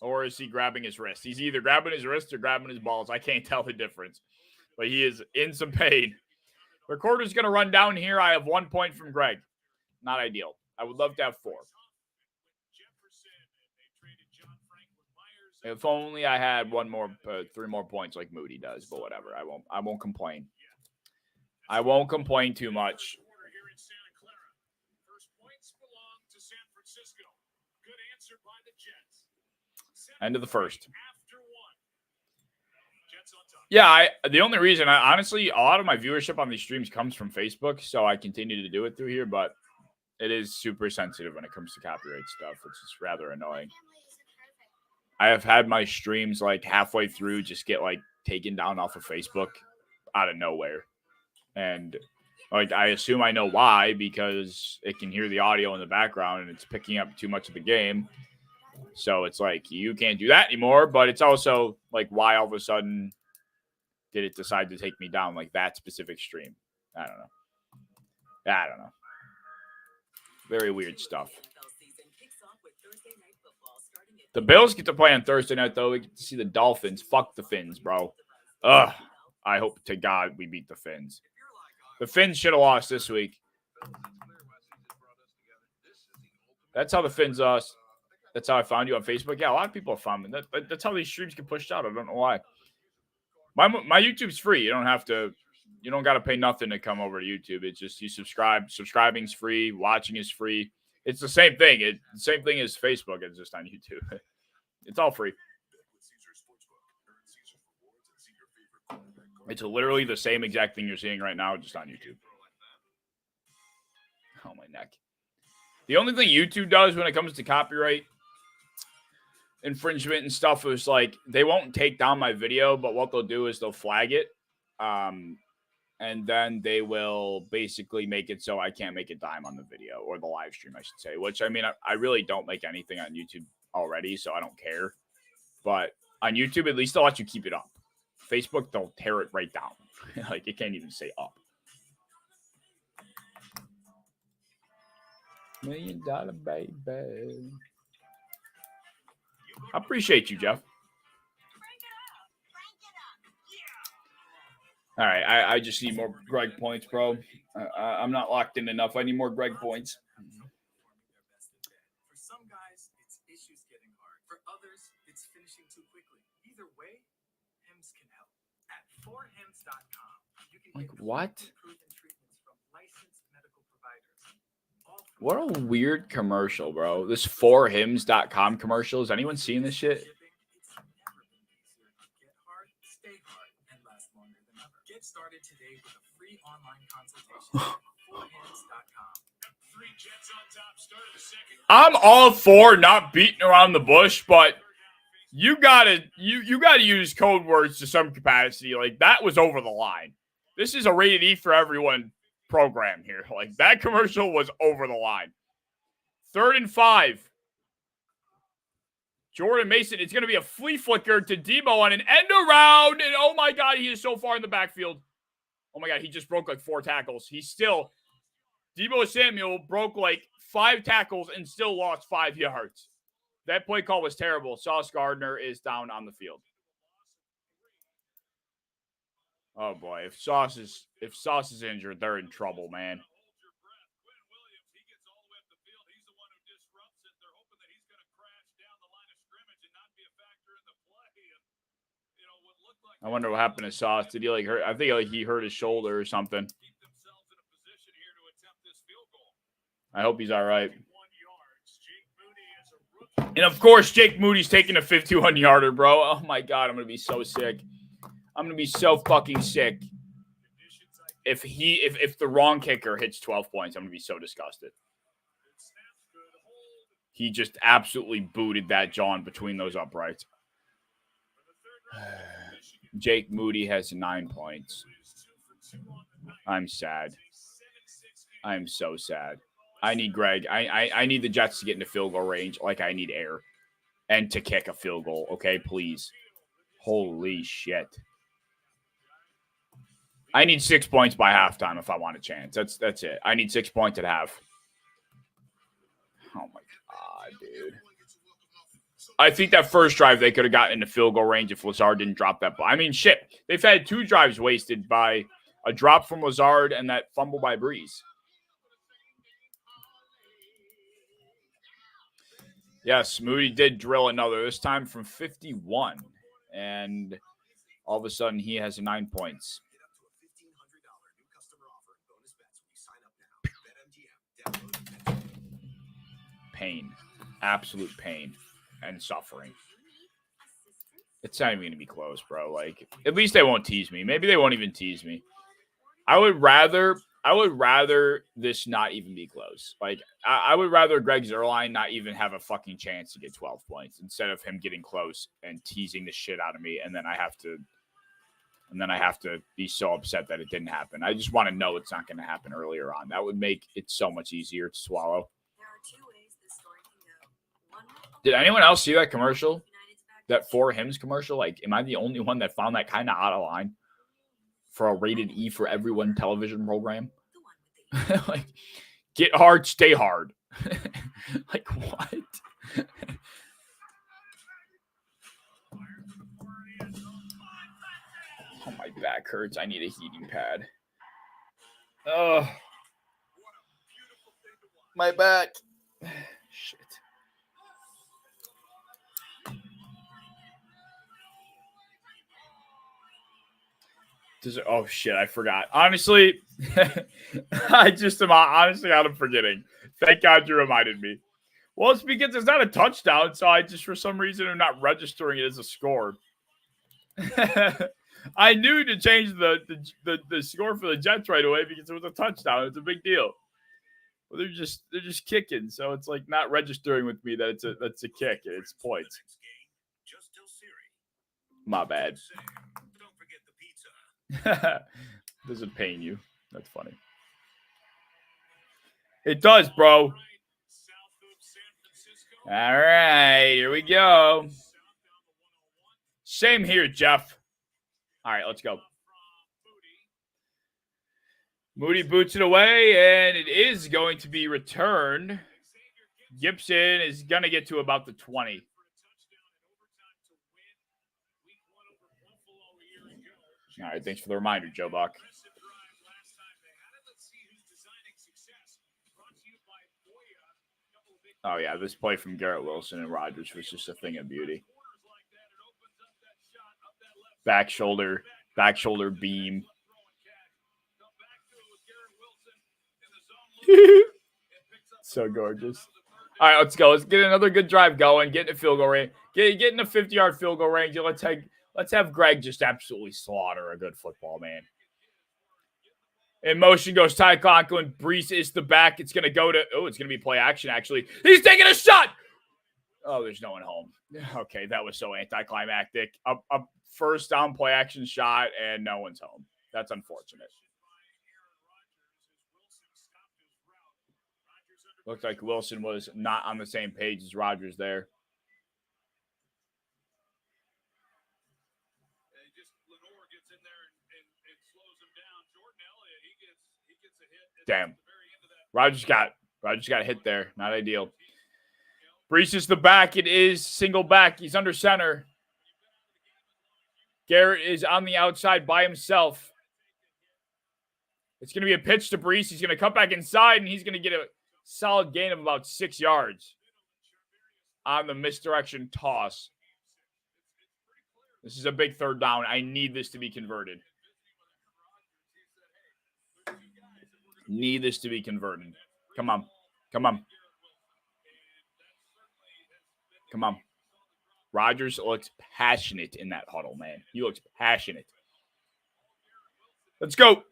Or is he grabbing his wrist? He's either grabbing his wrist or grabbing his balls. I can't tell the difference, but he is in some pain. Recorder's going to run down here. I have 1 point from Greg. Not ideal. I would love to have 4. If only I had 3 more points like Moody does, but whatever. I won't complain. I won't complain too much. End of the first. Yeah, the only reason, honestly, a lot of my viewership on these streams comes from Facebook, so I continue to do it through here, but it is super sensitive when it comes to copyright stuff, which is rather annoying. I have had my streams like halfway through just get like taken down off of Facebook out of nowhere. And like I assume I know why, because it can hear the audio in the background and it's picking up too much of the game. So it's like you can't do that anymore, but it's also like why all of a sudden did it decide to take me down like that specific stream? I don't know. Very weird stuff. The Bills get to play on Thursday night, though. We get to see the Dolphins. Fuck the Fins, bro. Ugh. I hope to God we beat the Fins. The Fins should have lost this week. That's how the Fins that's how I found you on Facebook. Yeah, a lot of people have found me. That's how these streams get pushed out. I don't know why. My YouTube's free. You don't got to pay nothing to come over to YouTube. It's just you subscribe. Subscribing's free. Watching is free. It's the same thing. It's the same thing as Facebook. It's just on YouTube. It's all free. It's literally the same exact thing you're seeing right now, just on YouTube. Oh, my neck. The only thing YouTube does when it comes to copyright infringement and stuff is like they won't take down my video, but what they'll do is they'll flag it. And then they will basically make it so I can't make a dime on the video or the live stream, I should say, which I mean, I really don't make anything on YouTube already, so I don't care. But on YouTube, at least they'll let you keep it up. Facebook, they'll tear it right down. Like it can't even say up. $1 million baby. I appreciate you, Jeff. All right, I just need more Greg points, bro. I'm not locked in enough. I need more Greg points. For some guys, it's issues getting hard. For others, it's finishing too quickly. Either way, HIMS can help. At 4hims.com, you can like get what? Proven treatments from licensed medical providers. What a weird commercial, bro. This 4hims.com commercial. Has anyone seen this shit? Get started today with a free online consultation at 4hims.com. I'm all for not beating around the bush, but you gotta use code words to some capacity. Like that was over the line. This is a rated E for everyone program here. Like that commercial was over the line. 3rd and 5. Jordan Mason, it's going to be a flea flicker to Debo on an end around. And oh my God, he is so far in the backfield. Oh my God, he just broke like 4 tackles. Debo Samuel broke like 5 tackles and still lost 5 yards. That play call was terrible. Sauce Gardner is down on the field. Oh boy, if Sauce is injured, they're in trouble, man. I wonder what happened to Sauce. Did he like hurt? I think like he hurt his shoulder or something. I hope he's all right. And of course, Jake Moody's taking a 51-yarder, bro. Oh my God, I'm gonna be so sick. I'm gonna be so fucking sick. If the wrong kicker hits 12 points, I'm gonna be so disgusted. He just absolutely booted that John between those uprights. Jake Moody has 9 points. I'm sad. I'm so sad. I need Greg. I need the Jets to get into field goal range like I need air. And to kick a field goal, okay? Please. Holy shit. I need 6 points by halftime if I want a chance. That's it. I need 6 points at half. Oh, my God, dude. I think that first drive they could have gotten into field goal range if Lazard didn't drop that ball. I mean, shit. They've had 2 drives wasted by a drop from Lazard and that fumble by Breeze. Yes, Moody did drill another, this time from 51. And all of a sudden, he has 9 points. Pain. Absolute pain. and suffering. It's not even going to be close, bro. Like, at least they won't tease me. Maybe they won't even tease me. I would rather this not even be close. Like, I would rather Greg Zuerlein not even have a fucking chance to get 12 points instead of him getting close and teasing the shit out of me, and then I have to be so upset that it didn't happen. I just want to know it's not going to happen earlier on. That would make it so much easier to swallow. There are two ways this story can go. One with Did anyone else see that commercial? That For Hims commercial? Like, am I the only one that found that kind of out of line for a rated E for everyone television program? Like, get hard, stay hard. Like, what? Oh, my back hurts. I need a heating pad. Oh, my back. Shit. Oh, shit, I forgot. Honestly, I just am honestly out of forgetting. Thank God you reminded me. Well, it's because it's not a touchdown, so I just, for some reason, am not registering it as a score. I knew to change the score for the Jets right away because it was a touchdown. It's a big deal. Well, they're just kicking, so it's like not registering with me that that's a kick. It's points. My bad. Does it pain you? That's funny. It does, bro. All right, here we go. Same here, Jeff. All right, let's go. Moody boots it away, and it is going to be returned. Gibson is going to get to about the 20. All right, thanks for the reminder, Joe Buck. Oh, yeah, this play from Garrett Wilson and Rodgers was just a thing of beauty. Back shoulder beam. So gorgeous. All right, let's go. Let's get another good drive going. Get in a field goal range. Get in a 50-yard field goal range. Let's have Greg just absolutely slaughter a good football, man. In motion goes Ty Conklin. Brees is the back. It's going to go to... Oh, it's going to be play action, actually. He's taking a shot! Oh, there's no one home. Okay, that was so anticlimactic. A first down play action shot, and no one's home. That's unfortunate. Looked like Wilson was not on the same page as Rodgers there. Damn. Rodgers got hit there. Not ideal. Brees is the back. It is single back. He's under center. Garrett is on the outside by himself. It's going to be a pitch to Brees. He's going to cut back inside, and he's going to get a solid gain of about 6 yards on the misdirection toss. This is a big third down. I need this to be converted. Need this to be converted. Come on. Come on. Come on. Rodgers looks passionate in that huddle, man. He looks passionate. Let's go.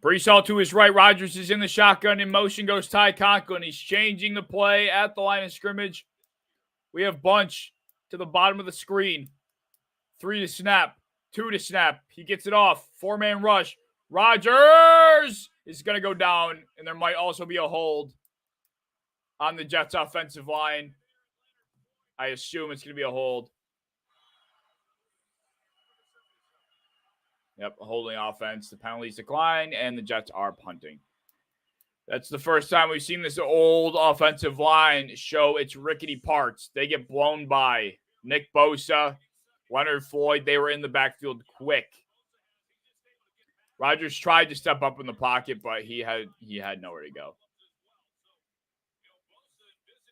Brees all to his right. Rodgers is in the shotgun. In motion goes Ty Conklin. He's changing the play at the line of scrimmage. We have Bunch to the bottom of the screen. 3 to snap. 2 to snap. He gets it off. 4-man rush. Rodgers is going to go down, and there might also be a hold on the Jets' offensive line. I assume it's going to be a hold. Yep, a holding offense. The penalties decline, and the Jets are punting. That's the first time we've seen this old offensive line show its rickety parts. They get blown by Nick Bosa, Leonard Floyd. They were in the backfield quick. Rodgers tried to step up in the pocket, but he had nowhere to go.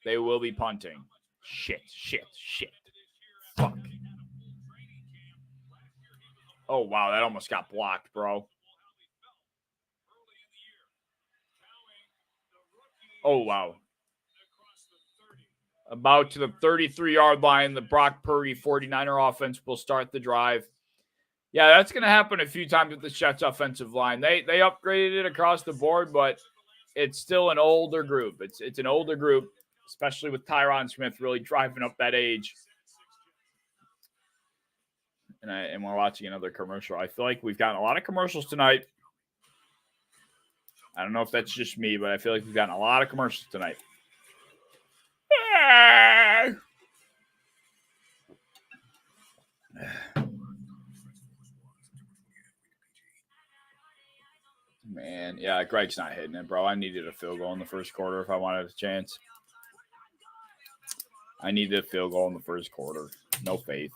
They will be punting. Shit. Fuck. Oh, wow, that almost got blocked, bro. Oh, wow. about to the 33-yard line. The Brock Purdy 49er offense will start the drive. Yeah, that's going to happen a few times with the Jets offensive line. They upgraded it across the board, but it's still an older group. It's an older group, especially with Tyron Smith really driving up that age. And we're watching another commercial. I feel like we've gotten a lot of commercials tonight. I don't know if that's just me, but I feel like we've gotten a lot of commercials tonight. Man, yeah, Greg's not hitting it, bro. I needed a field goal in the first quarter if I wanted a chance. I needed a field goal in the first quarter. No faith.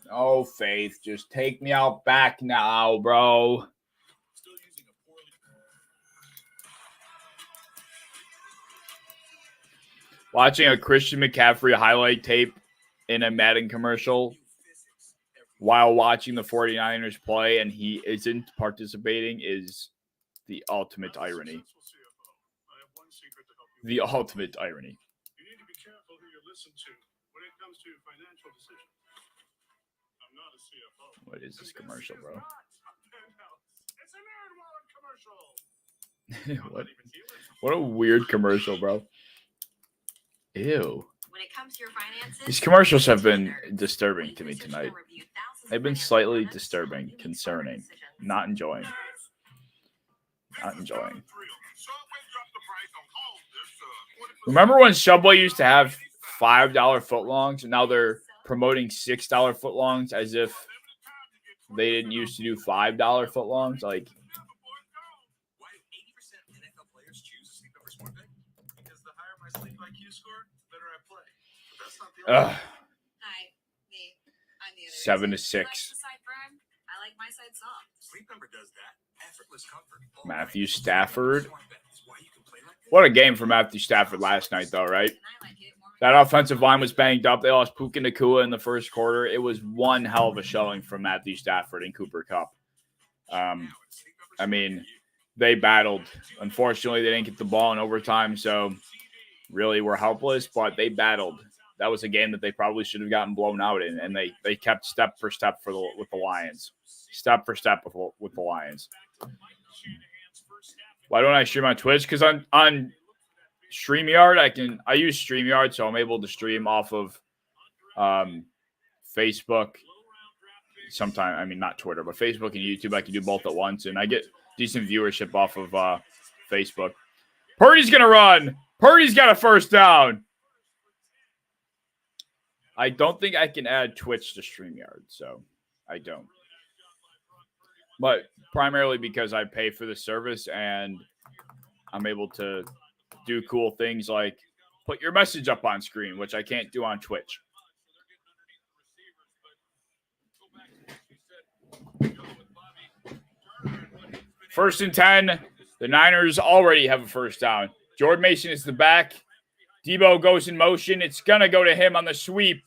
No faith. Just take me out back now, bro. Watching a Christian McCaffrey highlight tape in a Madden commercial while watching the 49ers play and he isn't participating is the ultimate irony. The ultimate irony. You need to be careful who you listen to when it comes to financial decisions. I'm not a CFO. What is this commercial, bro? It's a nerd wallet commercial. What a weird commercial, bro. Ew. When it comes to your finances, these commercials have been disturbing to me tonight. They've been slightly disturbing, concerning, not enjoying. Not enjoying. Remember when Subway used to have $5 footlongs and now they're promoting $6 footlongs as if they didn't used to do $5 footlongs? Like, Why do 80% of NFL players choose to sleep over sport bet? Because the higher my sleep IQ score, the better I play. But that's not the only Hi, me. I'm the other 7 to reason. 6. You like the side firm? I like my side soft. Sleep Number does that. Effortless comfort. Matthew Stafford. Why you can play like this? What a game for Matthew Stafford last night, though, right? And I like it more. That offensive line was banged up. They lost Puka Nacua in the first quarter. It was one hell of a showing from Matthew Stafford and Cooper Kupp. I mean, they battled. Unfortunately, they didn't get the ball in overtime, so really were helpless, but they battled. That was a game that they probably should have gotten blown out in, and they kept step for step with the Lions. Step for step with the Lions. Why don't I stream on Twitch? Because on StreamYard, I use StreamYard, so I'm able to stream off of Facebook. Sometime, I mean, not Twitter, but Facebook and YouTube. I can do both at once, and I get decent viewership off of Facebook. Purdy's going to run. Purdy's got a first down. I don't think I can add Twitch to StreamYard, so I don't. But primarily because I pay for the service and I'm able to do cool things like put your message up on screen, which I can't do on Twitch. First and 10. The Niners already have a first down. Jordan Mason is the back. Debo goes in motion. It's going to go to him on the sweep.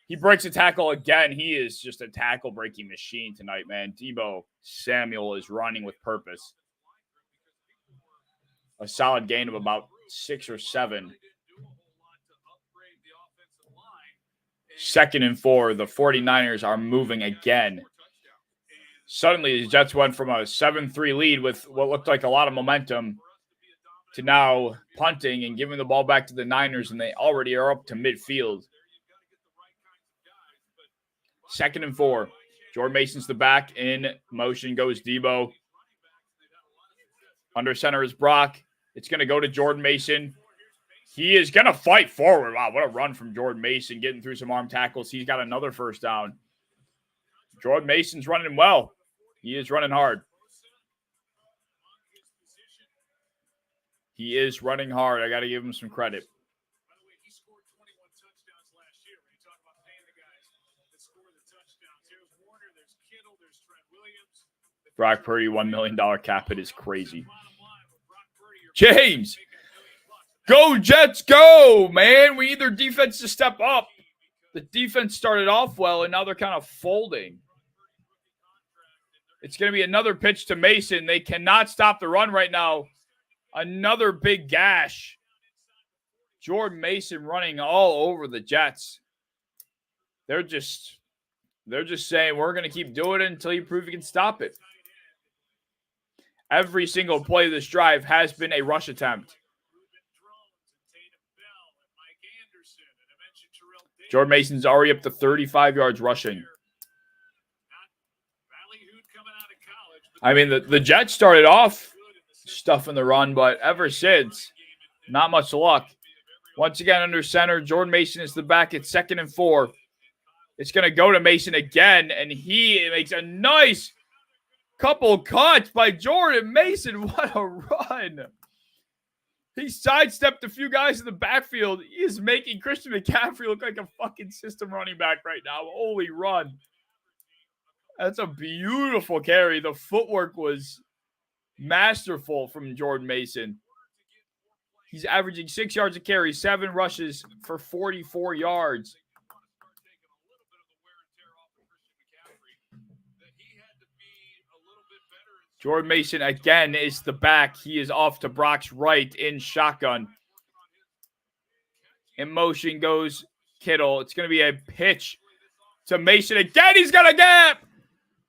He breaks a tackle again. He is just a tackle-breaking machine tonight, man. Debo Samuel is running with purpose. A solid gain of about 6 or 7. 2nd and 4. The 49ers are moving again. Suddenly, the Jets went from a 7-3 lead with what looked like a lot of momentum to now punting and giving the ball back to the Niners, and they already are up to midfield. 2nd and 4. Jordan Mason's the back. In motion goes Debo. Under center is Brock. It's going to go to Jordan Mason. He is going to fight forward. Wow, what a run from Jordan Mason, getting through some arm tackles. He's got another first down. Jordan Mason's running well. He is running hard. He is running hard. I got to give him some credit. By the way, he scored 21 touchdowns last year. When you talk about paying the guys that score the touchdowns, there's Warner, there's Kittle, there's Trent Williams. Brock Purdy, $1 million cap hit is crazy. James, go Jets, go, man. We need their defense to step up. The defense started off well, and now they're kind of folding. It's going to be another pitch to Mason. They cannot stop the run right now. Another big gash Jordan Mason running all over the Jets. They're just saying, we're going to keep doing it until you prove you can stop it. Every single play of this drive has been a rush attempt. Jordan Mason's already up to 35 yards rushing. I mean, the Jets started off stuffing the run, but ever since, not much luck. Once again, under center, Jordan Mason is the back at 2nd and 4. It's going to go to Mason again, and he makes a nice couple cuts by Jordan Mason. What a run. He sidestepped a few guys in the backfield. He is making Christian McCaffrey look like a fucking system running back right now. Holy run. That's a beautiful carry. The footwork was masterful from Jordan Mason. He's averaging 6 yards a carry, 7 rushes for 44 yards. Jordan Mason again is the back. He is off to Brock's right in shotgun. In motion goes Kittle. It's going to be a pitch to Mason again. He's got a gap.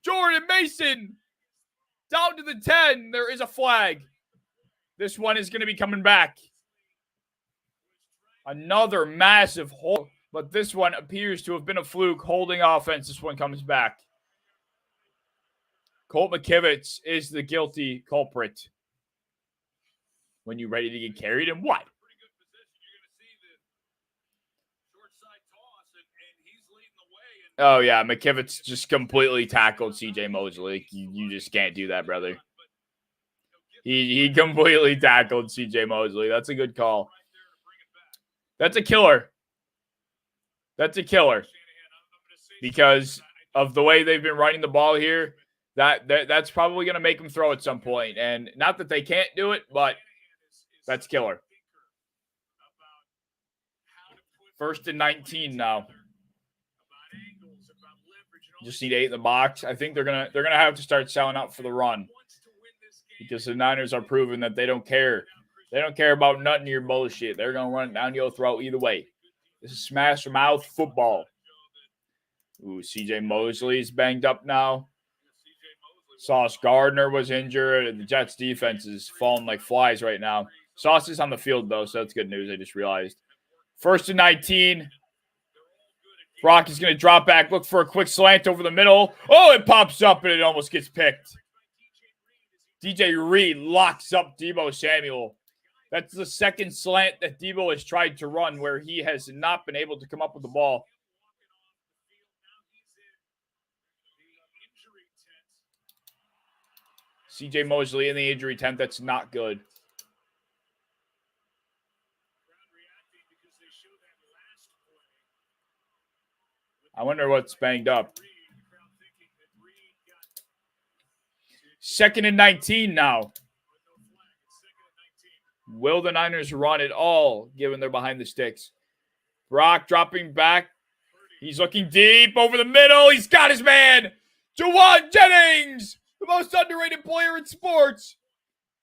Jordan Mason down to the 10. There is a flag. This one is going to be coming back. Another massive hole, but this one appears to have been a fluke. Holding offense. This one comes back. Colt McKivitz is the guilty culprit. When you ready to get carried and what? Oh, yeah. McKivitz just completely tackled C.J. Mosley. You just can't do that, brother. He completely tackled C.J. Mosley. That's a good call. That's a killer. That's a killer. Because of the way they've been running the ball here, that's probably going to make them throw at some point. And not that they can't do it, but that's killer. 1st and 19 now. Just need 8 in the box. I think they're gonna have to start selling out for the run, because the Niners are proving that they don't care. They don't care about nothing of your bullshit. They're gonna run it down your throat either way. This is smash mouth football. Ooh, C.J. Mosley's banged up now. Sauce Gardner was injured. The Jets' defense is falling like flies right now. Sauce is on the field, though, so that's good news. I just realized. 1st and 19. Brock is going to drop back, look for a quick slant over the middle. Oh, it pops up, and it almost gets picked. DJ Reed locks up Deebo Samuel. That's the second slant that Deebo has tried to run where he has not been able to come up with the ball. C.J. Mosley in the injury tent. That's not good. I wonder what's banged up. 2nd and 19 now. Will the Niners run it all, given they're behind the sticks? Brock dropping back. He's looking deep over the middle. He's got his man. Juwan Jennings, the most underrated player in sports.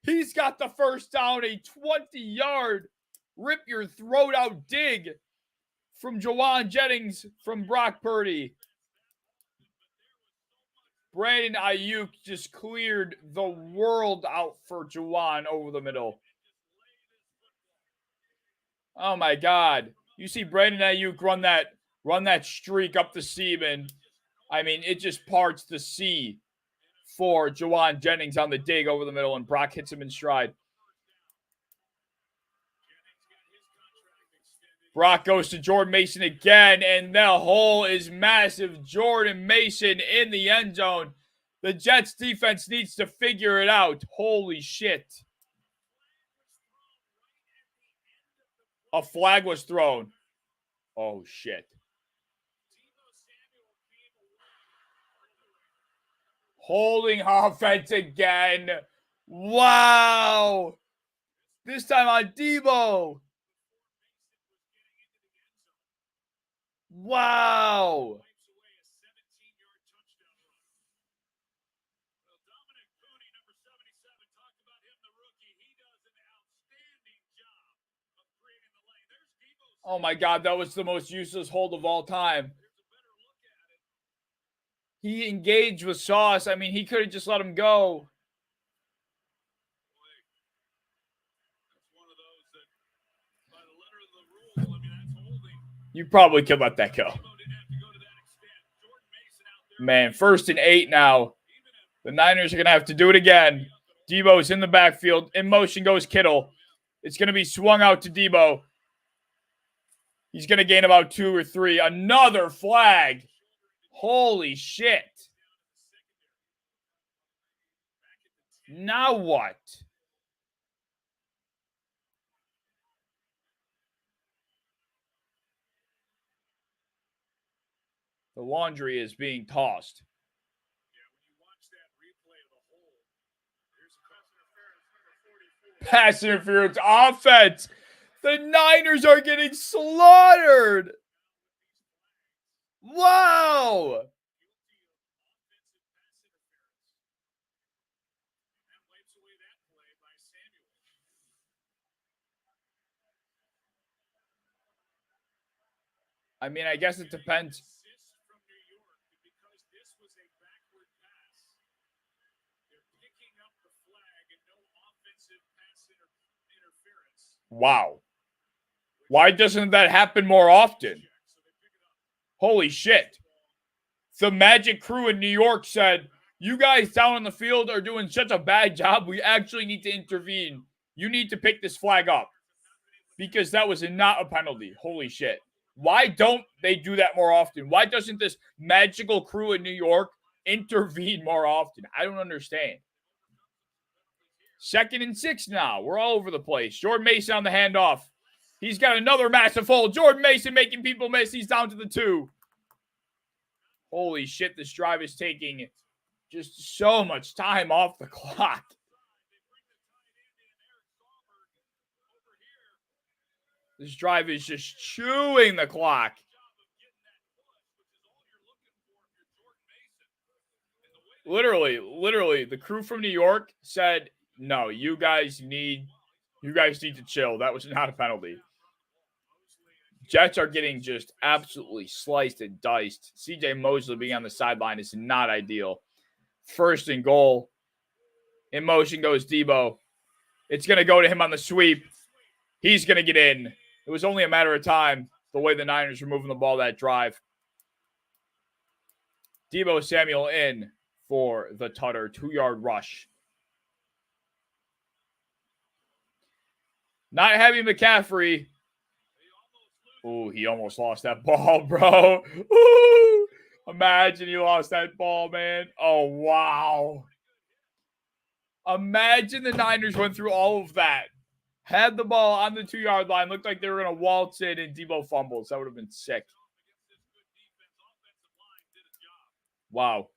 He's got the first down, a 20-yard rip your throat out dig from Juwan Jennings from Brock Purdy. Brandon Ayuk just cleared the world out for Juwan over the middle. Oh my God. You see Brandon Ayuk run that streak up the seam, and I mean, it just parts the sea for Juwan Jennings on the dig over the middle, and Brock hits him in stride. Brock goes to Jordan Mason again, and the hole is massive. Jordan Mason in the end zone. The Jets defense needs to figure it out. Holy shit. A flag was thrown. Oh, shit. Holding offense again. Wow. This time on Deebo. Wow. Oh my God, that was the most useless hold of all time. He engaged with Sauce. I mean, he could have just let him go. You probably could let that go. Man, 1st and 8 now. The Niners are going to have to do it again. Debo's in the backfield. In motion goes Kittle. It's going to be swung out to Debo. He's going to gain about 2 or 3. Another flag. Holy shit. Now what? The laundry is being tossed. Pass interference offense. The Niners are getting slaughtered. Wow. I mean, I guess it depends. Wow. Why doesn't that happen more often? Holy shit. The Magic Crew in New York said, you guys down on the field are doing such a bad job. We actually need to intervene. You need to pick this flag up. Because that was not a penalty. Holy shit. Why don't they do that more often? Why doesn't this magical crew in New York intervene more often? I don't understand. 2nd and 6 now. We're all over the place. Jordan Mason on the handoff. He's got another massive hole. Jordan Mason making people miss. He's down to the 2. Holy shit, this drive is taking just so much time off the clock. This drive is just chewing the clock. Literally, the crew from New York said, no, you guys need to chill. That was not a penalty. Jets are getting just absolutely sliced and diced. CJ Mosley being on the sideline is not ideal. 1st and goal. In motion goes Debo. It's going to go to him on the sweep. He's going to get in. It was only a matter of time the way the Niners were moving the ball that drive. Debo Samuel in for the Tutter 2-yard rush. Not having McCaffrey. Ooh, he almost lost that ball, bro. Ooh, imagine he lost that ball, man. Oh, wow. Imagine the Niners went through all of that. Had the ball on the 2-yard line. Looked like they were going to waltz in and Debo fumbles. That would have been sick. Wow.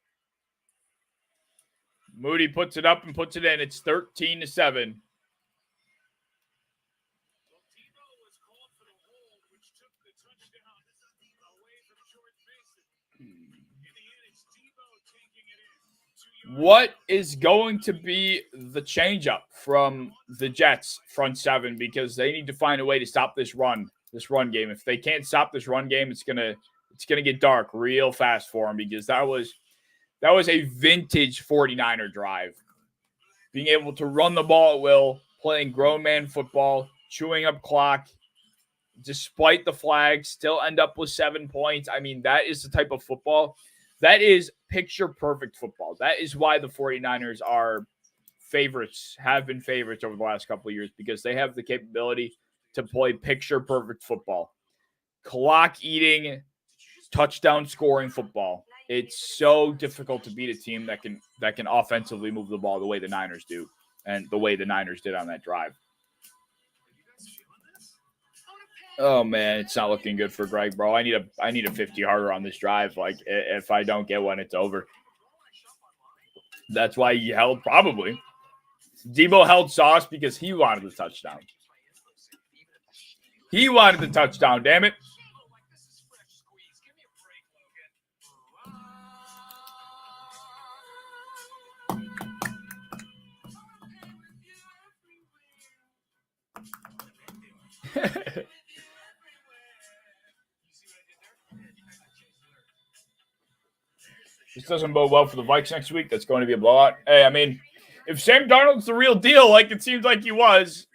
Moody puts it up and puts it in. It's 13-7. What is going to be the changeup from the Jets front 7? Because they need to find a way to stop this run game. If they can't stop this run game, it's gonna get dark real fast for them, because that was a vintage 49er drive. Being able to run the ball at will, playing grown man football, chewing up clock, despite the flag, still end up with 7 points. I mean, that is the type of football. That is picture-perfect football. That is why the 49ers are favorites, have been favorites over the last couple of years, because they have the capability to play picture-perfect football. Clock-eating, touchdown-scoring football. It's so difficult to beat a team that can offensively move the ball the way the Niners do, and the way the Niners did on that drive. Oh man, it's not looking good for Greg, bro. I need a 50-yarder on this drive. Like, if I don't get one, it's over. That's why he held, probably. Debo held Sauce because he wanted the touchdown. He wanted the touchdown, damn it. This doesn't bode well for the Vikes next week. That's going to be a blowout. Hey, I mean, if Sam Darnold's the real deal, like it seems like he was,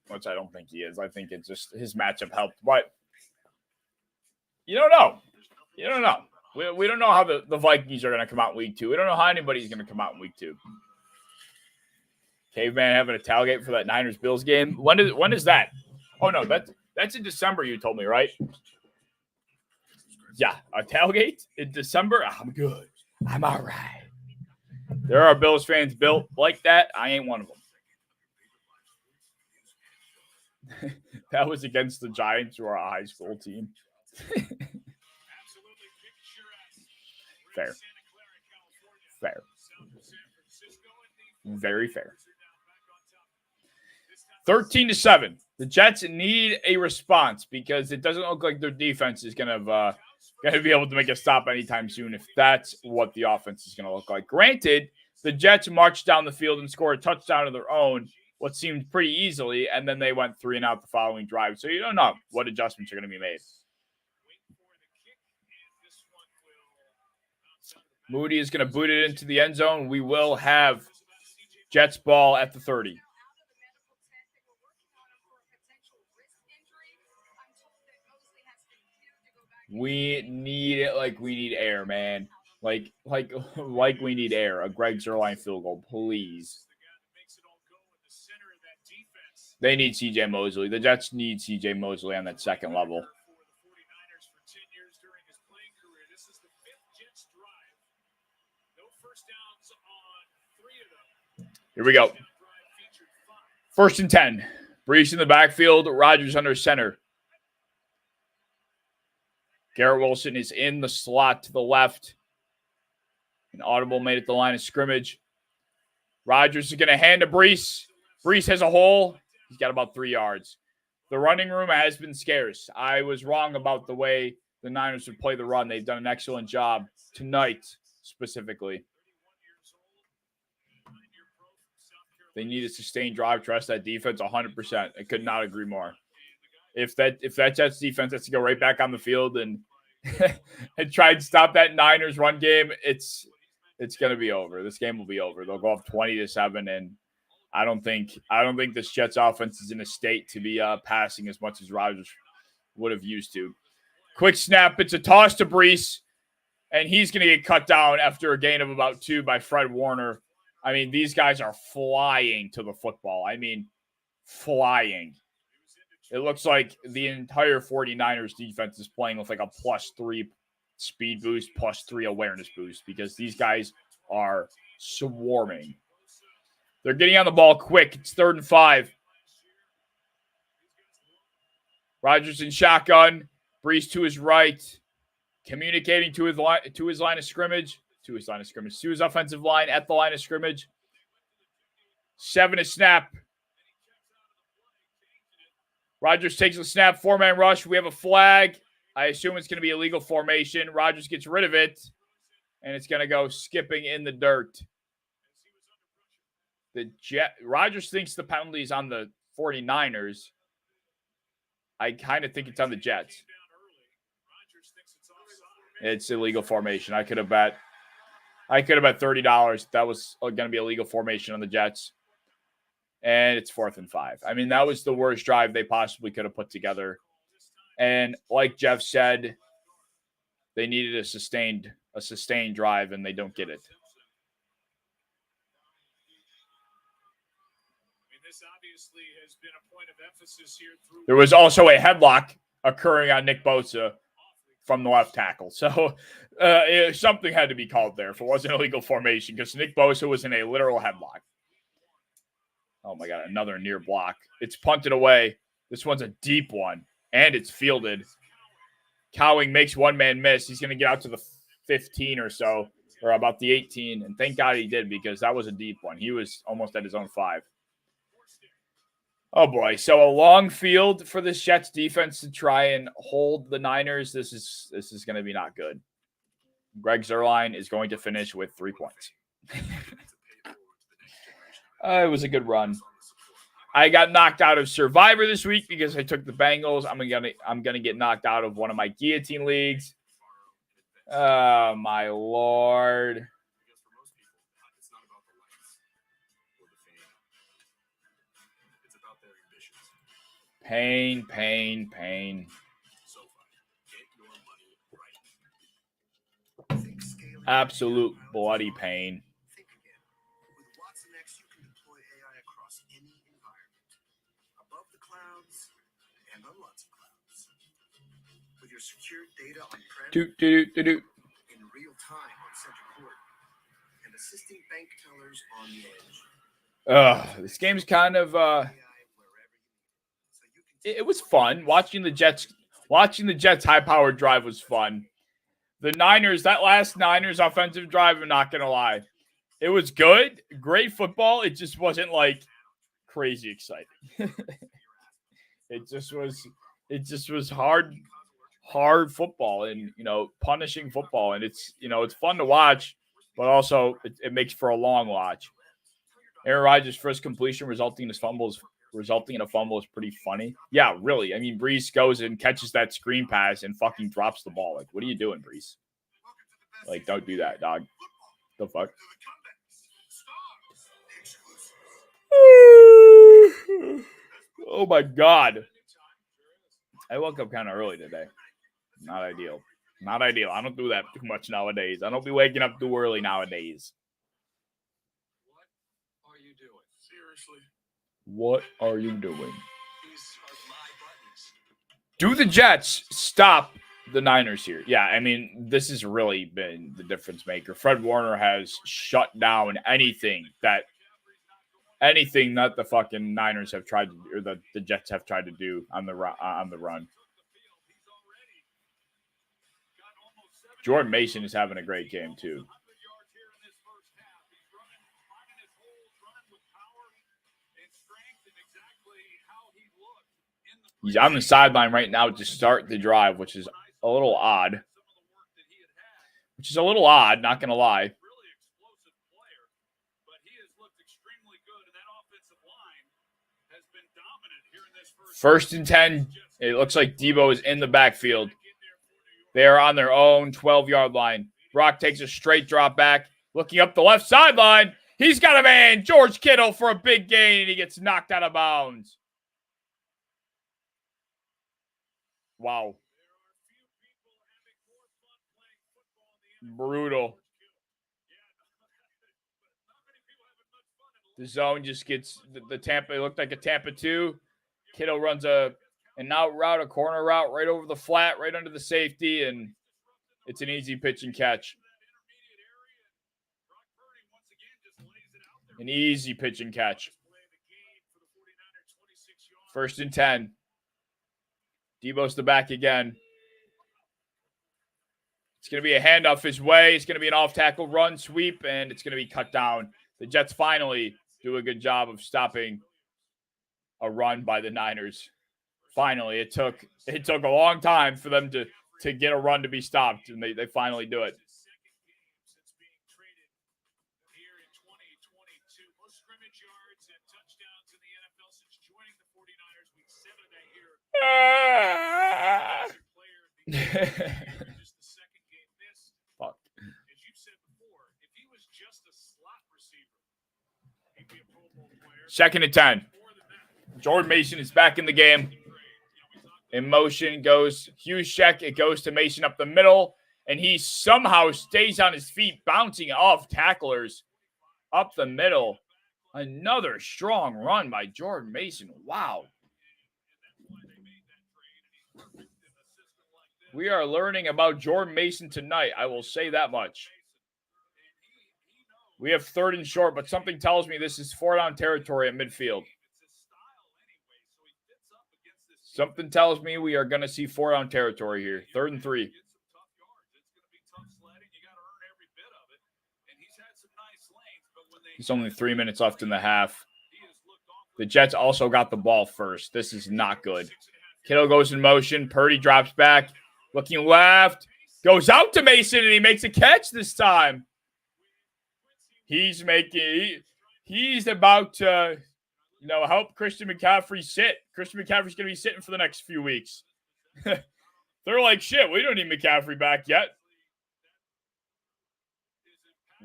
which I don't think he is. I think it's just his matchup helped. But you don't know. You don't know. We don't know how the Vikings are going to come out in week 2. We don't know how anybody's going to come out in week 2. Caveman having a tailgate for that Niners-Bills game. When is that? Oh, no, that's in December, you told me, right? Yeah, a tailgate in December? I'm good. I'm all right. There are Bills fans built like that. I ain't one of them. That was against the Giants, who are a high school team. Fair. Fair. Very fair. 13-7. The Jets need a response because it doesn't look like their defense is going to be able to make a stop anytime soon if that's what the offense is going to look like. Granted, the Jets marched down the field and scored a touchdown of their own, what seemed pretty easily, and then they went 3-and-out the following drive. So you don't know what adjustments are going to be made. Moody is going to boot it into the end zone. We will have Jets ball at the 30. We need it like we need air, man. Like we need air. A Greg Zuerlein field goal, please. They need C.J. Mosley. The Jets need C.J. Mosley on that second level. Here we go. 1st and 10. Brees in the backfield. Rodgers under center. Garrett Wilson is in the slot to the left. An audible made at the line of scrimmage. Rodgers is going to hand to Brees. Brees has a hole. He's got about 3 yards. The running room has been scarce. I was wrong about the way the Niners would play the run. They've done an excellent job tonight, specifically. They need a sustained drive. Trust that defense 100%. I could not agree more. If that Jets defense has to go right back on the field and and try and stop that Niners run game, it's going to be over. This game will be over. They'll go up 20-7, and I don't think this Jets offense is in a state to be passing as much as Rodgers would have used to. Quick snap. It's a toss to Brees, and he's going to get cut down after a gain of about 2 by Fred Warner. I mean, these guys are flying to the football. I mean, flying. It looks like the entire 49ers defense is playing with like a +3 speed boost, +3 awareness boost because these guys are swarming. They're getting on the ball quick. It's 3rd and 5. Rodgers in shotgun. Brees to his right. Communicating to his line of scrimmage. To his offensive line at the line of scrimmage. 7 to snap. Rodgers takes the snap, 4-man rush. We have a flag. I assume it's going to be illegal formation. Rodgers gets rid of it, and it's going to go skipping in the dirt. Rodgers thinks the penalty is on the 49ers. I kind of think it's on the Jets. It's illegal formation. I could have bet $30 that was going to be illegal formation on the Jets. And it's 4th and 5. I mean, that was the worst drive they possibly could have put together. And like Jeff said, they needed a sustained drive, and they don't get it. There was also a headlock occurring on Nick Bosa from the left tackle. So something had to be called there if it wasn't illegal formation because Nick Bosa was in a literal headlock. Oh, my God, another near block. It's punted away. This one's a deep one, and it's fielded. Cowing makes one man miss. He's going to get out to the 15 or so, or about the 18, and thank God he did because that was a deep one. He was almost at his own 5. Oh, boy. So a long field for this Jets defense to try and hold the Niners. This is going to be not good. Greg Zuerlein is going to finish with 3 points. It was a good run. I got knocked out of Survivor this week because I took the Bengals. I'm gonna get knocked out of one of my guillotine leagues. Oh, my Lord. Because for most people, it's not about the lights or the fame. It's about their ambitions. Pain, pain, pain. SoFi, get your money right. Think scaling Absolute AI bloody pilots. pain. Think again. With Watson X, you can deploy AI across any environment, above the clouds and on lots of clouds. With your secured data on-prem, Doot, doot, doot, doot. in real time on center court, and assisting bank tellers on the edge. This game's kind of AI wherever you need it. So you can it was fun. Watching the Jets high-powered drive was fun. The Niners, that last Niners offensive drive, I'm not gonna lie. It was good, great football. It just wasn't like crazy exciting. It just was hard football and punishing football. And it's fun to watch, but also it makes for a long watch. Aaron Rodgers' first completion resulting in a fumble is pretty funny. Yeah, really. I mean, Brees goes and catches that screen pass and fucking drops the ball. Like, what are you doing, Brees? Like, don't do that, dog. The fuck? Oh my God. I woke up kind of early today. Not ideal. Not ideal. I don't do that too much nowadays. I don't be waking up too early nowadays. What are you doing? Seriously? What are you doing? These are my buttons. Do the Jets stop the Niners here? Yeah, I mean, this has really been the difference maker. Fred Warner has shut down anything that the fucking Niners have tried to do, or the Jets have tried to do on the run. Jordan Mason is having a great game too. He's on the sideline right now to start the drive, which is a little odd. Not going to lie. First and 10. It looks like Debo is in the backfield. They are on their own 12-yard line. Brock takes a straight drop back, looking up the left sideline. He's got a man, George Kittle, for a big gain, and he gets knocked out of bounds. Wow. Brutal. The zone just gets the Tampa. It looked like a Tampa 2. Kittle runs an out route, a corner route, right over the flat, right under the safety, and it's an easy pitch and catch. An easy pitch and catch. First and 10. Debo's the back again. It's going to be a handoff his way. It's going to be an off-tackle run, sweep, and it's going to be cut down. The Jets finally do a good job of stopping a run by the Niners. Finally, it took a long time for them to get a run to be stopped, and they finally do it. Fuck. Second and 10. Jordan Mason is back in the game. In motion goes Juszczyk. It goes to Mason up the middle, and he somehow stays on his feet, bouncing off tacklers up the middle. Another strong run by Jordan Mason. Wow. We are learning about Jordan Mason tonight. I will say that much. We have third and short, but something tells me this is 4-down territory at midfield. Something tells me we are going to see 4-down territory here. 3rd and 3. It's only 3 minutes left in the half. The Jets also got the ball first. This is not good. Kittle goes in motion. Purdy drops back. Looking left. Goes out to Mason, and he makes a catch this time. He's about to, help Christian McCaffrey sit. Christian McCaffrey's going to be sitting for the next few weeks. They're like, shit, we don't need McCaffrey back yet.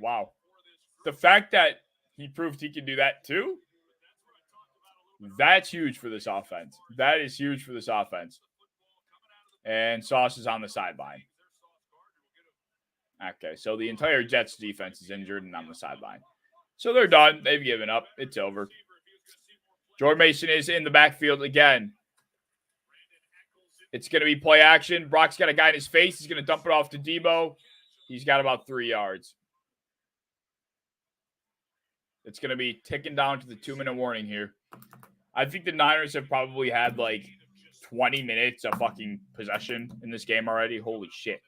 Wow. The fact that he proved he can do that too, that's huge for this offense. That is huge for this offense. And Sauce is on the sideline. Okay, so the entire Jets defense is injured and on the sideline. So they're done. They've given up. It's over. Jordan Mason is in the backfield again. It's going to be play action. Brock's got a guy in his face. He's going to dump it off to Debo. He's got about 3 yards. It's going to be ticking down to the 2-minute warning here. I think the Niners have probably had like 20 minutes of fucking possession in this game already. Holy shit.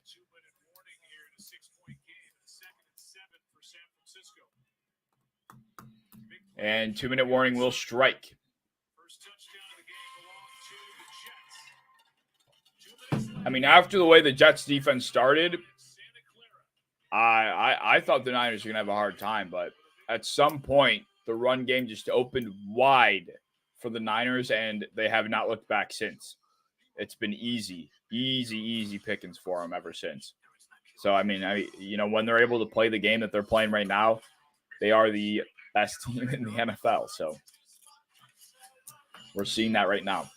And 2-minute warning will strike. I mean, after the way the Jets defense started, I thought the Niners were going to have a hard time, but at some point, the run game just opened wide for the Niners, and they have not looked back since. It's been easy pickings for them ever since. So, I mean, when they're able to play the game that they're playing right now, they are the best team in the NFL. So, we're seeing that right now.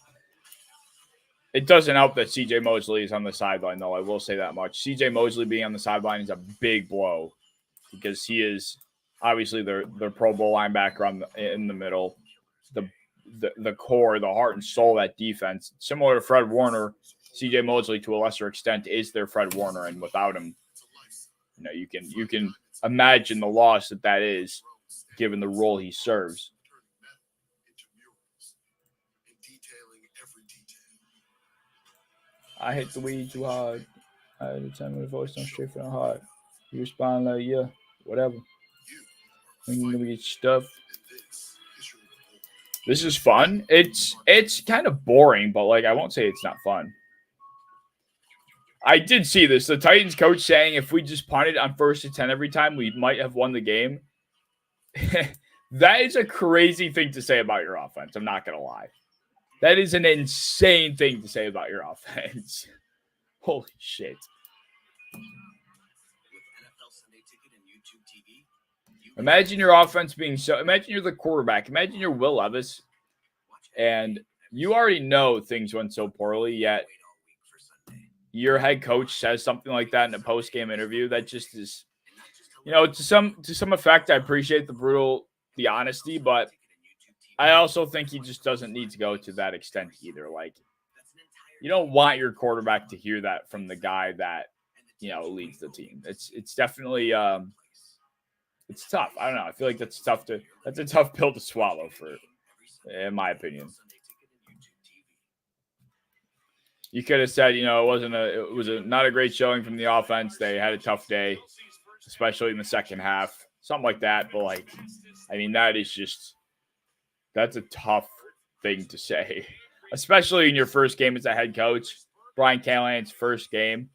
It doesn't help that C.J. Mosley is on the sideline, though. I will say that much. C.J. Mosley being on the sideline is a big blow because he is obviously their Pro Bowl linebacker in the middle, the core, the heart and soul of that defense. Similar to Fred Warner, C.J. Mosley to a lesser extent is their Fred Warner, and without him, you can imagine the loss that is, given the role he serves. I hit the weed too hard. I had to tell me the voice don't straight from the heart. You respond like, yeah, whatever. When you gonna get stuff. This is fun. It's kind of boring, but I won't say it's not fun. I did see this. The Titans coach saying if we just punted on 1st and 10 every time, we might have won the game. That is a crazy thing to say about your offense. I'm not gonna lie. That is an insane thing to say about your offense. Holy shit. Imagine your offense being imagine you're the quarterback. Imagine you're Will Levis, and you already know things went so poorly, yet your head coach says something like that in a post-game interview. That just is, to some effect, I appreciate the honesty, but I also think he just doesn't need to go to that extent either. You don't want your quarterback to hear that from the guy that, leads the team. It's definitely it's tough. I don't know. I feel like that's a tough pill to swallow in my opinion. You could have said, it was not a great showing from the offense. They had a tough day, especially in the second half, something like that. But that's a tough thing to say, especially in your first game as a head coach. Brian Callahan's first game.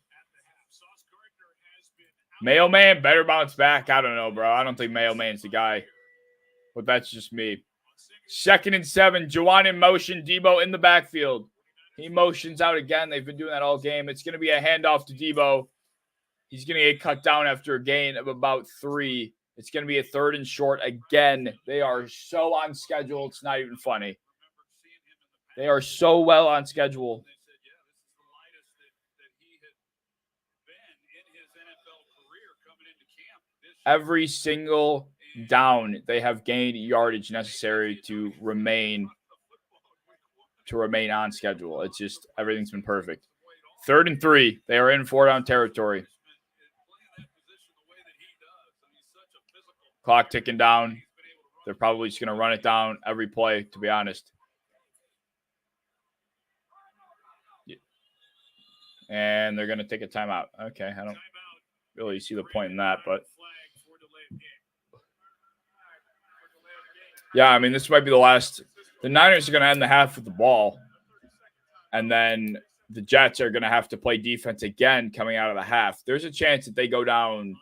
Mayo Man better bounce back. I don't know, bro. I don't think Mayo Man's the guy, but that's just me. 2nd and 7. Juwan in motion. Debo in the backfield. He motions out again. They've been doing that all game. It's going to be a handoff to Debo. He's going to get cut down after a gain of about 3. It's going to be a 3rd and short again. They are so on schedule. It's not even funny. They are so well on schedule. Every single down, they have gained yardage necessary to remain on schedule. It's just everything's been perfect. 3rd and 3. They are in 4-down territory. Clock ticking down. They're probably just going to run it down every play, to be honest. And they're going to take a timeout. Okay, I don't really see the point in that, but yeah, this might be the last. The Niners are going to end the half with the ball, and then the Jets are going to have to play defense again coming out of the half. There's a chance that they go down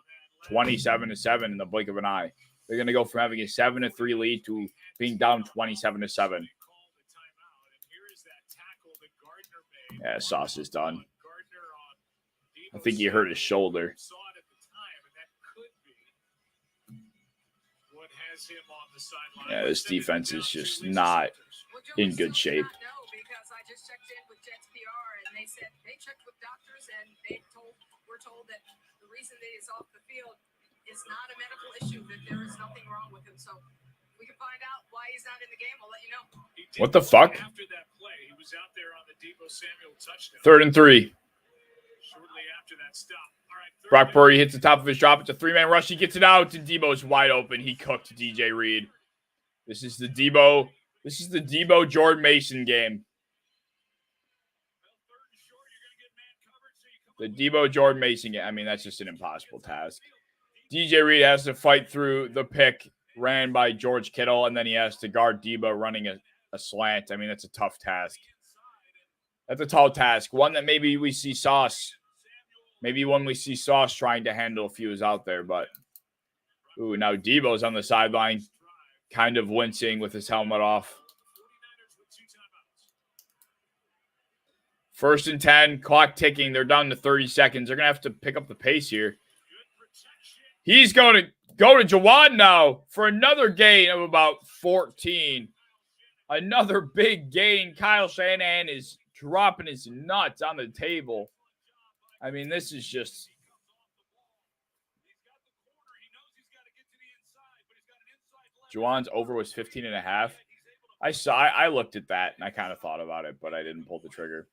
27-7 in the blink of an eye. They're going to go from having a 7-3 lead to being down 27-7. Yeah, Sauce is done. I think he hurt his shoulder. has him on the sideline. Yeah, this defense is just not in good shape. No, because I just checked in with Jets PR and they said they checked with doctors and we're told that the reason that he's off the field is not a medical issue, that there is nothing wrong with him. So we can find out why he's not in the game. I'll let you know. What the fuck? After that play, he was out there on the Deebo Samuel touchdown. 3rd and 3. Shortly after that stop. All right, Brock Purdy hits the top of his drop. It's a 3-man rush. He gets it out, and Debo's wide open. He cooked DJ Reed. This is the Debo Jordan Mason game. The Debo Jordan Mason game. I mean, that's just an impossible task. DJ Reed has to fight through the pick ran by George Kittle, and then he has to guard Debo running a slant. I mean, that's a tough task. That's a tall task. One that maybe we see Sauce. Maybe when we see Sauce trying to handle a few is out there, but now Debo's on the sideline, kind of wincing with his helmet off. 1st and 10, clock ticking. They're down to 30 seconds. They're going to have to pick up the pace here. He's going to go to Jawad now for another gain of about 14. Another big gain. Kyle Shanahan is dropping his nuts on the table. I mean, this is just... Juwan's over was 15.5. I looked at that and I kind of thought about it, but I didn't pull the trigger.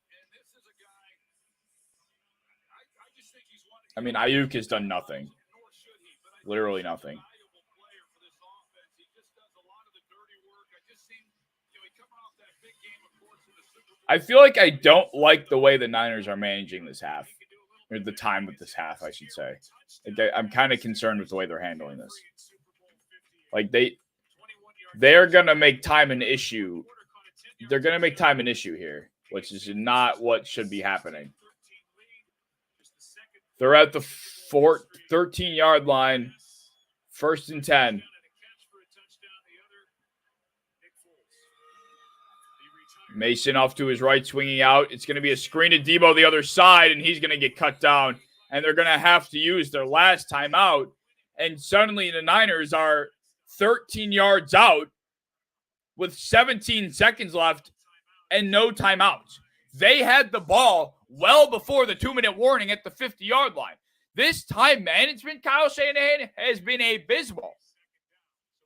I mean, Ayuk has done nothing. Literally nothing. I feel like I don't like the way the Niners are managing this half. Or the time with this half, I should say. I'm kind of concerned with the way they're handling this. Like, they're going to make time an issue. They're going to make time an issue here, which is not what should be happening. They're at the 13-yard line, 1st and 10. Mason off to his right, swinging out. It's going to be a screen to Debo the other side, and he's going to get cut down. And they're going to have to use their last timeout. And suddenly the Niners are 13 yards out with 17 seconds left and no timeouts. They had the ball well before the 2-minute warning at the 50-yard line. This time management, Kyle Shanahan, has been abysmal.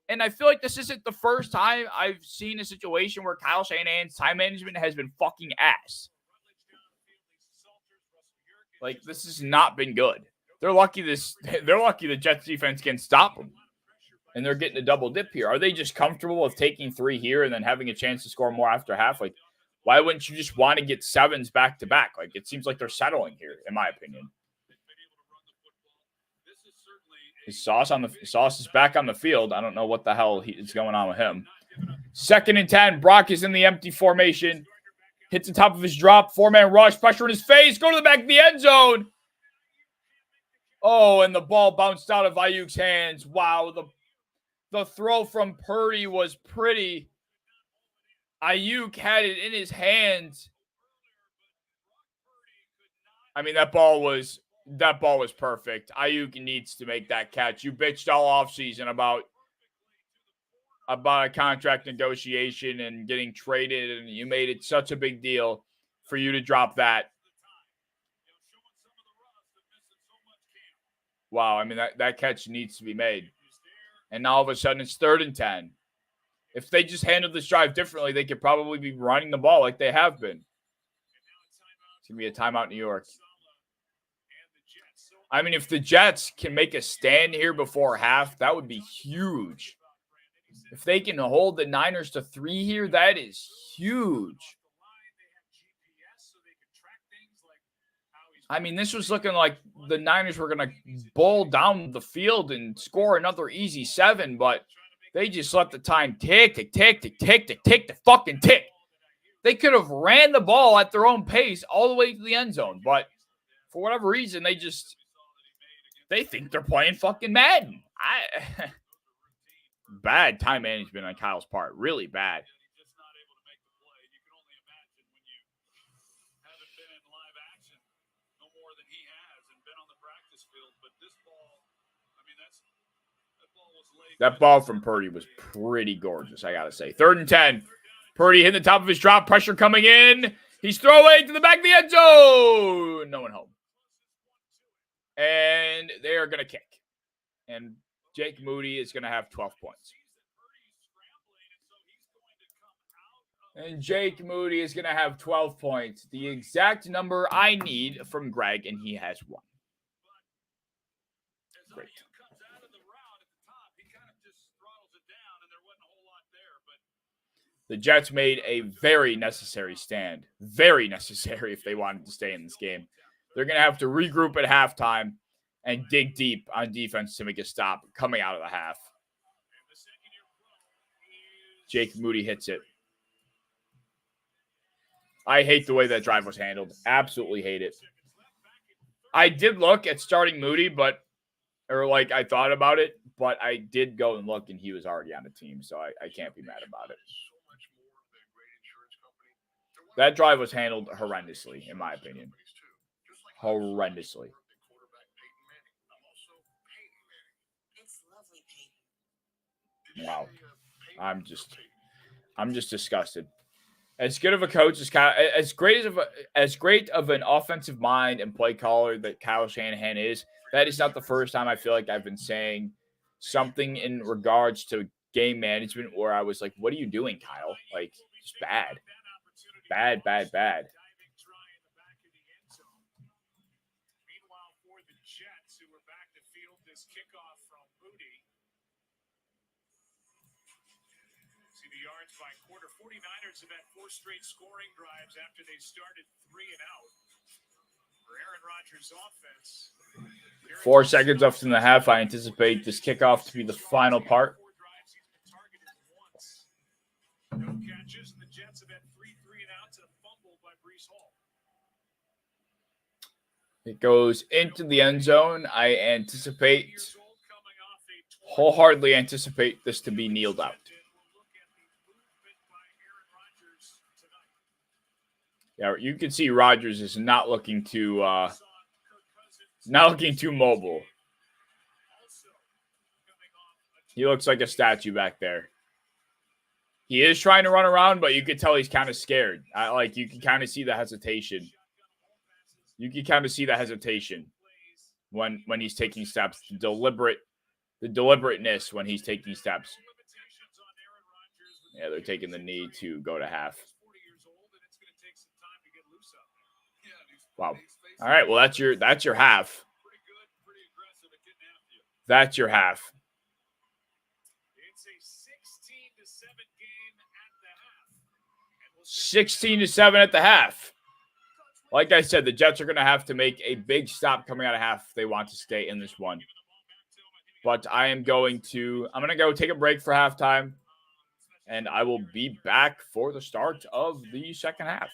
And I feel like this isn't the first time I've seen a situation where Kyle Shanahan's time management has been fucking ass. Like, this has not been good. They're lucky the Jets defense can stop them. And they're getting a double dip here. Are they just comfortable with taking 3 here and then having a chance to score more after half? Like, why wouldn't you just want to get 7s back to back? Like, it seems like they're settling here, in my opinion. Sauce is back on the field. I don't know what the hell is going on with him. 2nd and 10. Brock is in the empty formation. Hits the top of his drop. 4-man rush. Pressure in his face. Go to the back of the end zone. Oh, and the ball bounced out of Ayuk's hands. Wow. The throw from Purdy was pretty. Ayuk had it in his hands. I mean, that ball was perfect. Ayuk needs to make that catch. You bitched all offseason about a contract negotiation and getting traded, and you made it such a big deal for you to drop that. Wow, I mean, that catch needs to be made. And now all of a sudden it's 3rd and 10. If they just handled this drive differently, they could probably be running the ball like they have been. It's going to be a timeout, New York. I mean, if the Jets can make a stand here before half, that would be huge. If they can hold the Niners to 3 here, that is huge. I mean, this was looking like the Niners were going to bowl down the field and score another easy 7, but they just let the time tick, the fucking tick. They could have ran the ball at their own pace all the way to the end zone, but for whatever reason, they think they're playing fucking Madden. Bad time management on Kyle's part. Really bad. That ball from Purdy was pretty gorgeous, I got to say. 3rd and 10. Purdy hitting the top of his drop. Pressure coming in. He's throwing to the back of the end zone. No one home. And they are going to kick. And Jake Moody is going to have 12 points. And Jake Moody is going to have 12 points. The exact number I need from Greg, and he has 1. Great. The Jets made a very necessary stand. Very necessary if they wanted to stay in this game. They're going to have to regroup at halftime and dig deep on defense to make a stop coming out of the half. Jake Moody hits it. I hate the way that drive was handled. Absolutely hate it. I did look at starting Moody, I thought about it, but I did go and look, and he was already on the team, so I can't be mad about it. That drive was handled horrendously, in my opinion. Horrendously. It's lovely, Peyton. Wow. I'm just disgusted. As good of a coach as great of an offensive mind and play caller that Kyle Shanahan is, that is not the first time I feel like I've been saying something in regards to game management where I was like, what are you doing, Kyle? Like, just bad. Bad. Meanwhile, for the Jets, who were back to field this kickoff from Moody. See the yards by quarter. 49ers have had 4 straight scoring drives after they started 3 and out. For Aaron Rodgers' offense. 4 seconds left in the half. I anticipate this kickoff to be the final part. 4 drives, he's been targeted once. No catches, and the Jets have had 3 and outs and a fumble by Breece Hall. It goes into the end zone. I wholeheartedly anticipate this to be kneeled out. Yeah, you can see Rodgers is not looking too mobile. He looks like a statue back there. He is trying to run around, but you can tell he's kind of scared. You can kind of see the hesitation. You can kind of see the hesitation when he's taking steps. The deliberateness when he's taking steps. Yeah, they're taking the knee to go to half. Wow. All right. Well, that's your half. That's your half. It's a 16-7 game at the half. 16-7 at the half. Like I said, the Jets are going to have to make a big stop coming out of half if they want to stay in this one. But I'm going to go take a break for halftime, and I will be back for the start of the second half.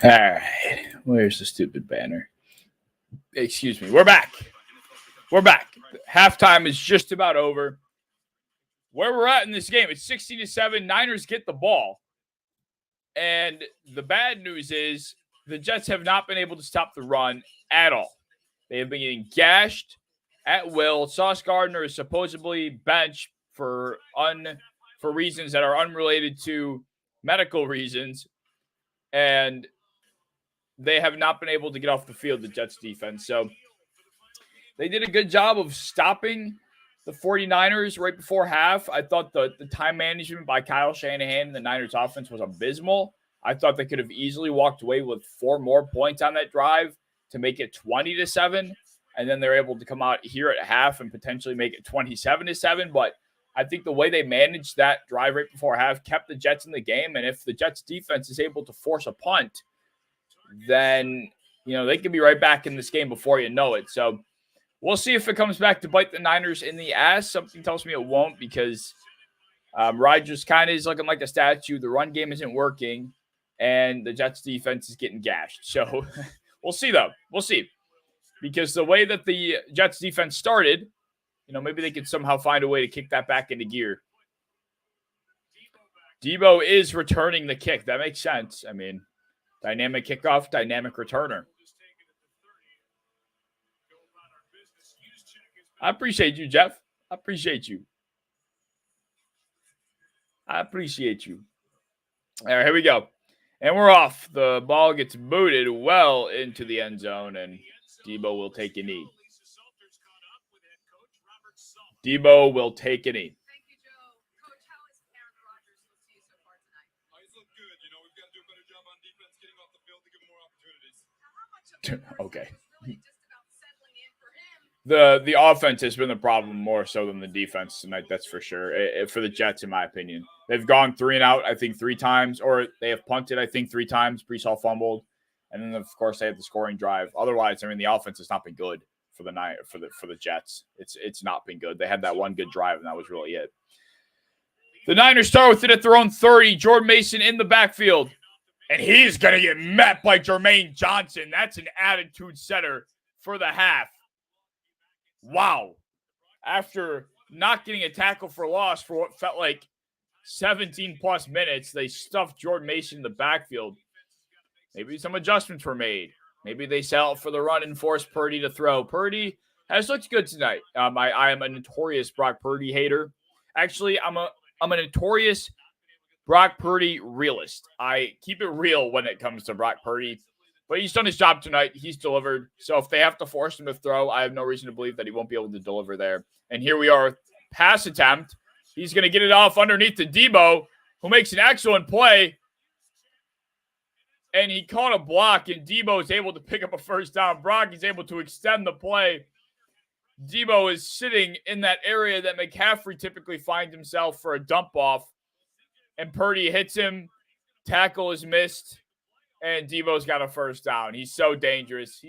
All right. Where's the stupid banner? Excuse me. We're back. We're back. Halftime is just about over. Where we're at in this game, it's 16-7. Niners get the ball. And the bad news is the Jets have not been able to stop the run at all. They have been getting gashed at will. Sauce Gardner is supposedly benched for reasons that are unrelated to medical reasons. And they have not been able to get off the field, the Jets defense. So they did a good job of stopping the 49ers right before half. I thought the time management by Kyle Shanahan and the Niners offense was abysmal. I thought they could have easily walked away with 4 more points on that drive to make it 20-7. And then they're able to come out here at half and potentially make it 27-7. But I think the way they managed that drive right before half kept the Jets in the game. And if the Jets defense is able to force a punt, then, they can be right back in this game before you know it. So we'll see if it comes back to bite the Niners in the ass. Something tells me it won't, because Rodgers kind of is looking like a statue. The run game isn't working, and the Jets defense is getting gashed. So we'll see, though. We'll see. Because the way that the Jets defense started, maybe they could somehow find a way to kick that back into gear. Debo is returning the kick. That makes sense. I mean, dynamic kickoff, dynamic returner. I appreciate you, Jeff. I appreciate you. All right, here we go. And we're off. The ball gets booted well into the end zone, and Debo will take a knee. Debo will take a knee. Thank you, Joe. Coach, how is Aaron Rodgers looked to you so far tonight? He's looked good. We've got to do a better job on defense, getting off the field to give him more opportunities. Now, how much of the first Okay. half was really just about settling in for him? The offense has been the problem more so than the defense tonight, that's for sure. For the Jets, in my opinion. They've gone 3 and out, I think, 3 times, or they have punted, I think, 3 times. Brees Hall fumbled. And then, of course, they have the scoring drive. Otherwise, the offense has not been good for the Jets. It's not been good. They had that one good drive, and that was really it. The Niners start with it at their own 30. Jordan Mason in the backfield. And he's going to get met by Jermaine Johnson. That's an attitude setter for the half. Wow. After not getting a tackle for loss for what felt like 17-plus minutes, they stuffed Jordan Mason in the backfield. Maybe some adjustments were made. Maybe they sell for the run and force Purdy to throw. Purdy has looked good tonight. I am a notorious Brock Purdy hater. Actually, I'm a notorious Brock Purdy realist. I keep it real when it comes to Brock Purdy. But he's done his job tonight. He's delivered. So if they have to force him to throw, I have no reason to believe that he won't be able to deliver there. And here we are, pass attempt. He's going to get it off underneath to Debo, who makes an excellent play. And he caught a block, and Debo is able to pick up a first down. Brock is able to extend the play. Debo is sitting in that area that McCaffrey typically finds himself for a dump off. And Purdy hits him. Tackle is missed. And Debo's got a first down. He's so dangerous.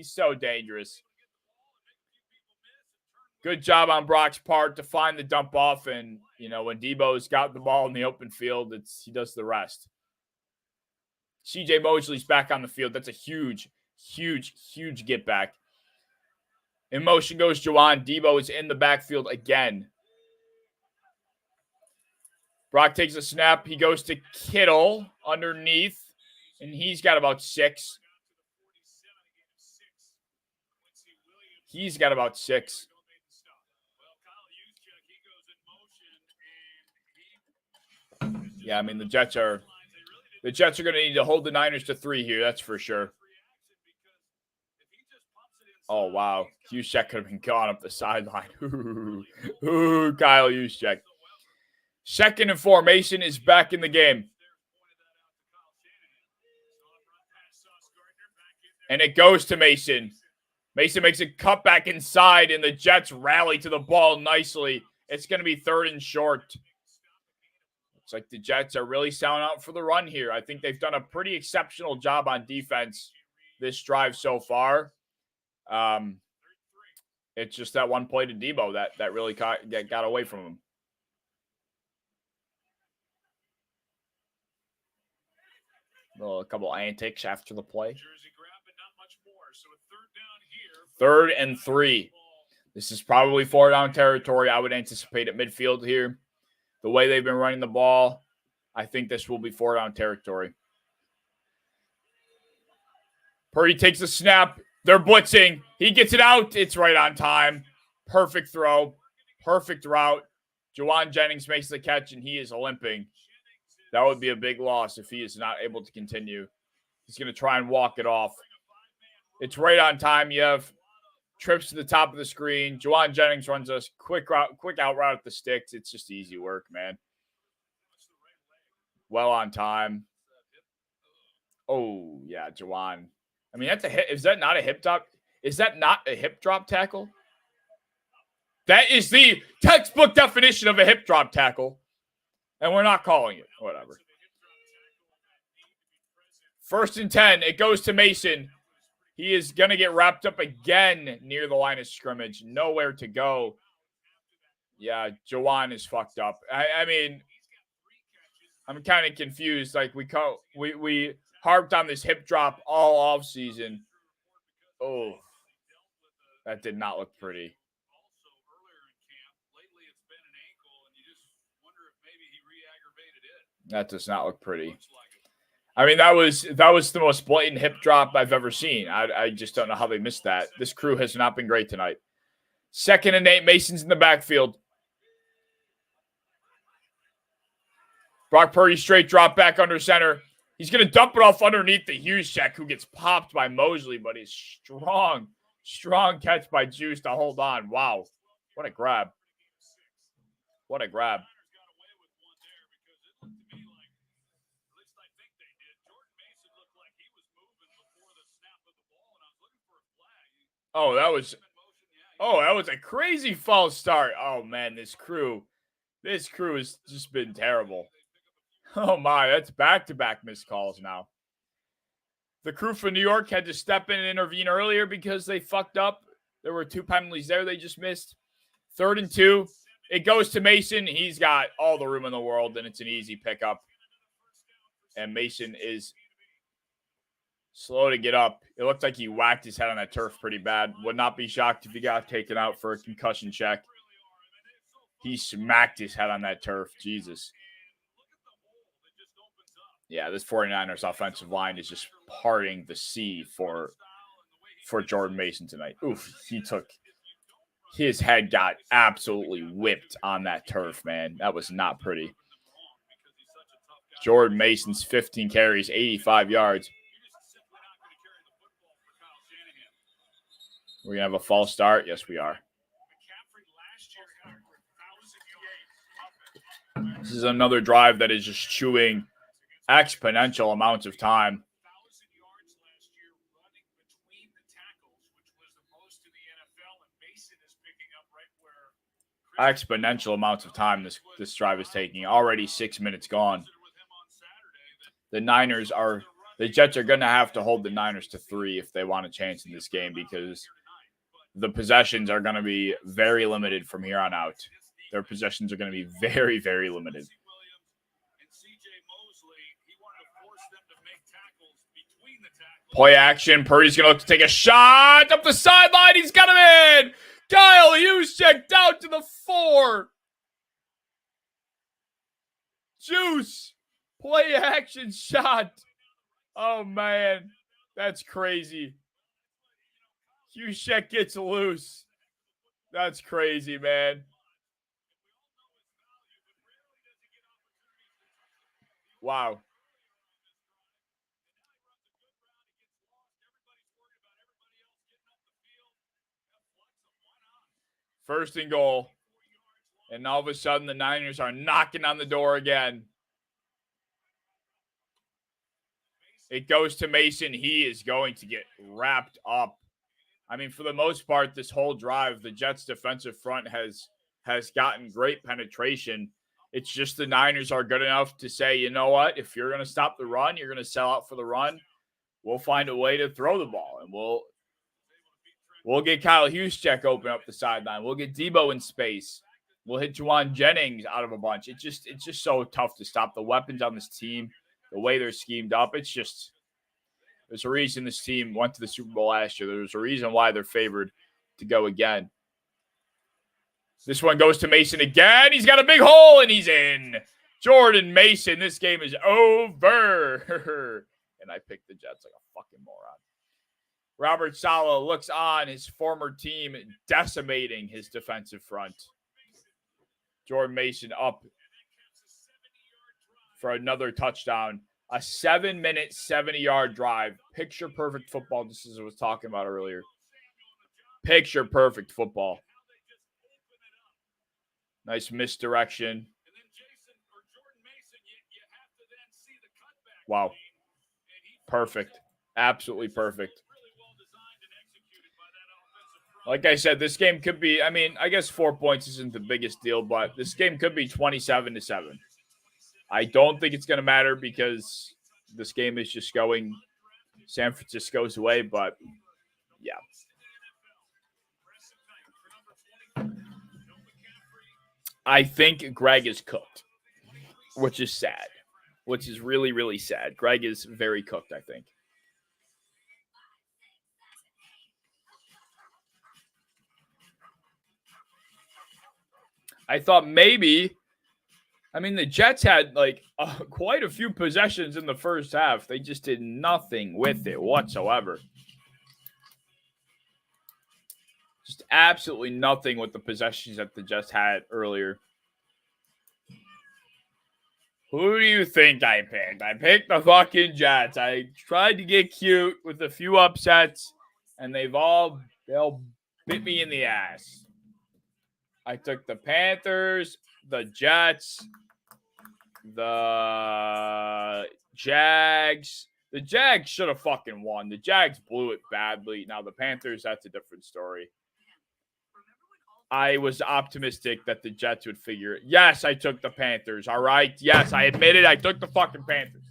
Good job on Brock's part to find the dump off. And, when Debo's got the ball in the open field, he does the rest. C.J. Mosley's back on the field. That's a huge get back. In motion goes Juwan. Debo is in the backfield again. Brock takes a snap. He goes to Kittle underneath, and he's got about 6. Yeah, the Jets are going to need to hold the Niners to 3 here. That's for sure. Oh, wow. Juszczyk could have been gone up the sideline. Ooh, Kyle Juszczyk. 2nd and 4. Mason is back in the game. And it goes to Mason. Mason makes a cut back inside, and the Jets rally to the ball nicely. It's going to be 3rd and short. Looks like the Jets are really selling out for the run here. I think they've done a pretty exceptional job on defense this drive so far. It's just that one play to Debo that really got away from him. A couple antics after the play. Jersey grab, but not much more. So a third down here. 3rd and 3. This is probably 4-down territory. I would anticipate at midfield here. The way they've been running the ball, I think this will be 4-down territory. Purdy takes the snap. They're blitzing. He gets it out. It's right on time. Perfect throw. Perfect route. Juwan Jennings makes the catch, and he is limping. That would be a big loss if he is not able to continue. He's going to try and walk it off. It's right on time. You have trips to the top of the screen. Juwan Jennings runs a quick out route at the sticks. It's just easy work, man. Well on time. Oh, yeah, Juwan. I mean, that's a hip. Is that not a hip drop? Is that not a hip drop tackle? That is the textbook definition of a hip drop tackle. And we're not calling it. Whatever. 1st and 10. It goes to Mason. He is going to get wrapped up again near the line of scrimmage. Nowhere to go. Yeah, Juwan is fucked up. I mean, I'm kind of confused. Like, we harped on this hip drop all offseason. Oh, that did not look pretty. That does not look pretty. I mean, that was the most blatant hip drop I've ever seen. I just don't know how they missed that. This crew has not been great tonight. 2nd and 8. Mason's in the backfield. Brock Purdy straight drop back under center. He's going to dump it off underneath the Juszczyk, who gets popped by Mosley, but he's strong catch by Juice to hold on. Wow. What a grab. What a grab. Oh, that was a crazy false start. Oh, man, this crew has just been terrible. Oh, my, that's back-to-back missed calls now. The crew from New York had to step in and intervene earlier because they fucked up. There were 2 penalties there they just missed. 3rd and 2. It goes to Mason. He's got all the room in the world, and it's an easy pickup. And Mason is slow to get up. It looked like he whacked his head on that turf pretty bad. Would not be shocked if he got taken out for a concussion check. He smacked his head on that turf. Jesus. Yeah, this 49ers offensive line is just parting the sea for Jordan Mason tonight. Oof, his head got absolutely whipped on that turf, man. That was not pretty. Jordan Mason's 15 carries, 85 yards. We're going to have a false start? Yes, we are. This is another drive that is just chewing exponential amounts of time. Exponential amounts of time this drive is taking. Already 6 minutes gone. The Jets are going to have to hold the Niners to 3 if they want a chance in this game, because the possessions are going to be very limited from here on out. Their possessions are going to be very, very limited. Play action. Purdy's going to look to take a shot up the sideline. He's got him in. Kyle Juszczyk down to the 4. Juice. Play action shot. Oh, man. That's crazy. Juszczyk gets loose. That's crazy, man. Wow. First and goal. And all of a sudden, the Niners are knocking on the door again. It goes to Mason. He is going to get wrapped up. I mean, for the most part, this whole drive, the Jets' defensive front has gotten great penetration. It's just the Niners are good enough to say, you know what? If you're going to stop the run, you're going to sell out for the run. We'll find a way to throw the ball, and we'll get Kyle Juszczyk open up the sideline. We'll get Debo in space. We'll hit Juwan Jennings out of a bunch. It's just so tough to stop. The weapons on this team the way they're schemed up. It's just, there's a reason this team went to the Super Bowl last year. There's a reason why they're favored to go again. This one goes to Mason again. He's got a big hole, and he's in. Jordan Mason, this game is over. And I picked the Jets like a fucking moron. Robert Saleh looks on, his former team decimating his defensive front. Jordan Mason up for another touchdown. A 7-minute, 70-yard drive. Picture perfect football, just as I was talking about earlier. Picture perfect football. Nice misdirection. Wow. Perfect. Absolutely perfect. Like I said, this game could be, I mean, I guess 4 points isn't the biggest deal, but this game could be 27-7. I don't think it's going to matter because this game is just going San Francisco's way, but yeah. I think Greg is cooked, which is sad, which is really, really sad. Greg is very cooked, I think. I thought maybe, I mean, the Jets had like quite a few possessions in the first half. They just did nothing with it whatsoever. Just absolutely nothing with the possessions that the Jets had earlier. Who do you think I picked? I picked the fucking Jets. I tried to get cute with a few upsets, and they'll bit me in the ass. I took the Panthers, the Jets, the Jags. The Jags should have fucking won. The Jags blew it badly. Now the Panthers, that's a different story. I was optimistic that the Jets would figure it. Yes, I took the Panthers. All right. Yes, I admit it. I took the fucking Panthers.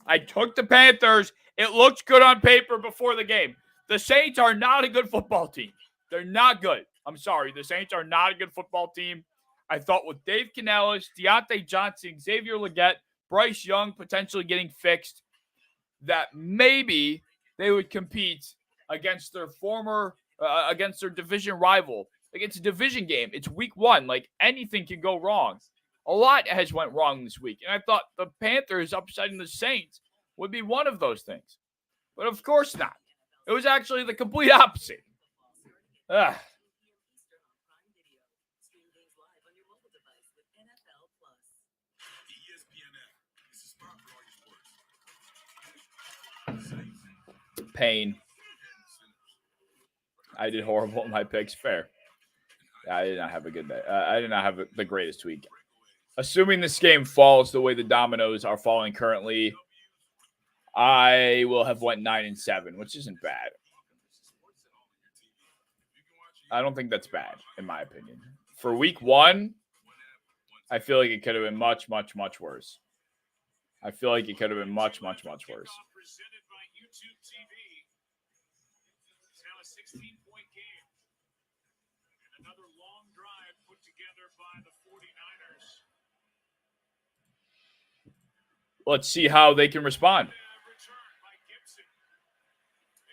I took the Panthers. It looked good on paper before the game. The Saints are not a good football team. They're not good. I'm sorry. The Saints are not a good football team. I thought with Dave Canellis, Deontay Johnson, Xavier Legette, Bryce Young potentially getting fixed, that maybe they would compete against their against their division rival. Like, it's a division game. It's week 1. Like, anything can go wrong. A lot has went wrong this week. And I thought the Panthers upsetting the Saints would be one of those things. But of course not. It was actually the complete opposite. Ugh. Pain. I did horrible in my picks. Fair. I did not have a good day. I did not have the greatest week. Assuming this game falls the way the dominoes are falling currently, I will have went 9-7, which isn't bad. I don't think that's bad, in my opinion. For week 1, I feel like it could have been much, much, much worse. I feel like it could have been much, much, much worse. Presented by YouTube TV. It's now a 16-point game. And another long drive put together by the 49ers. Let's see how they can respond. Return by Gibson.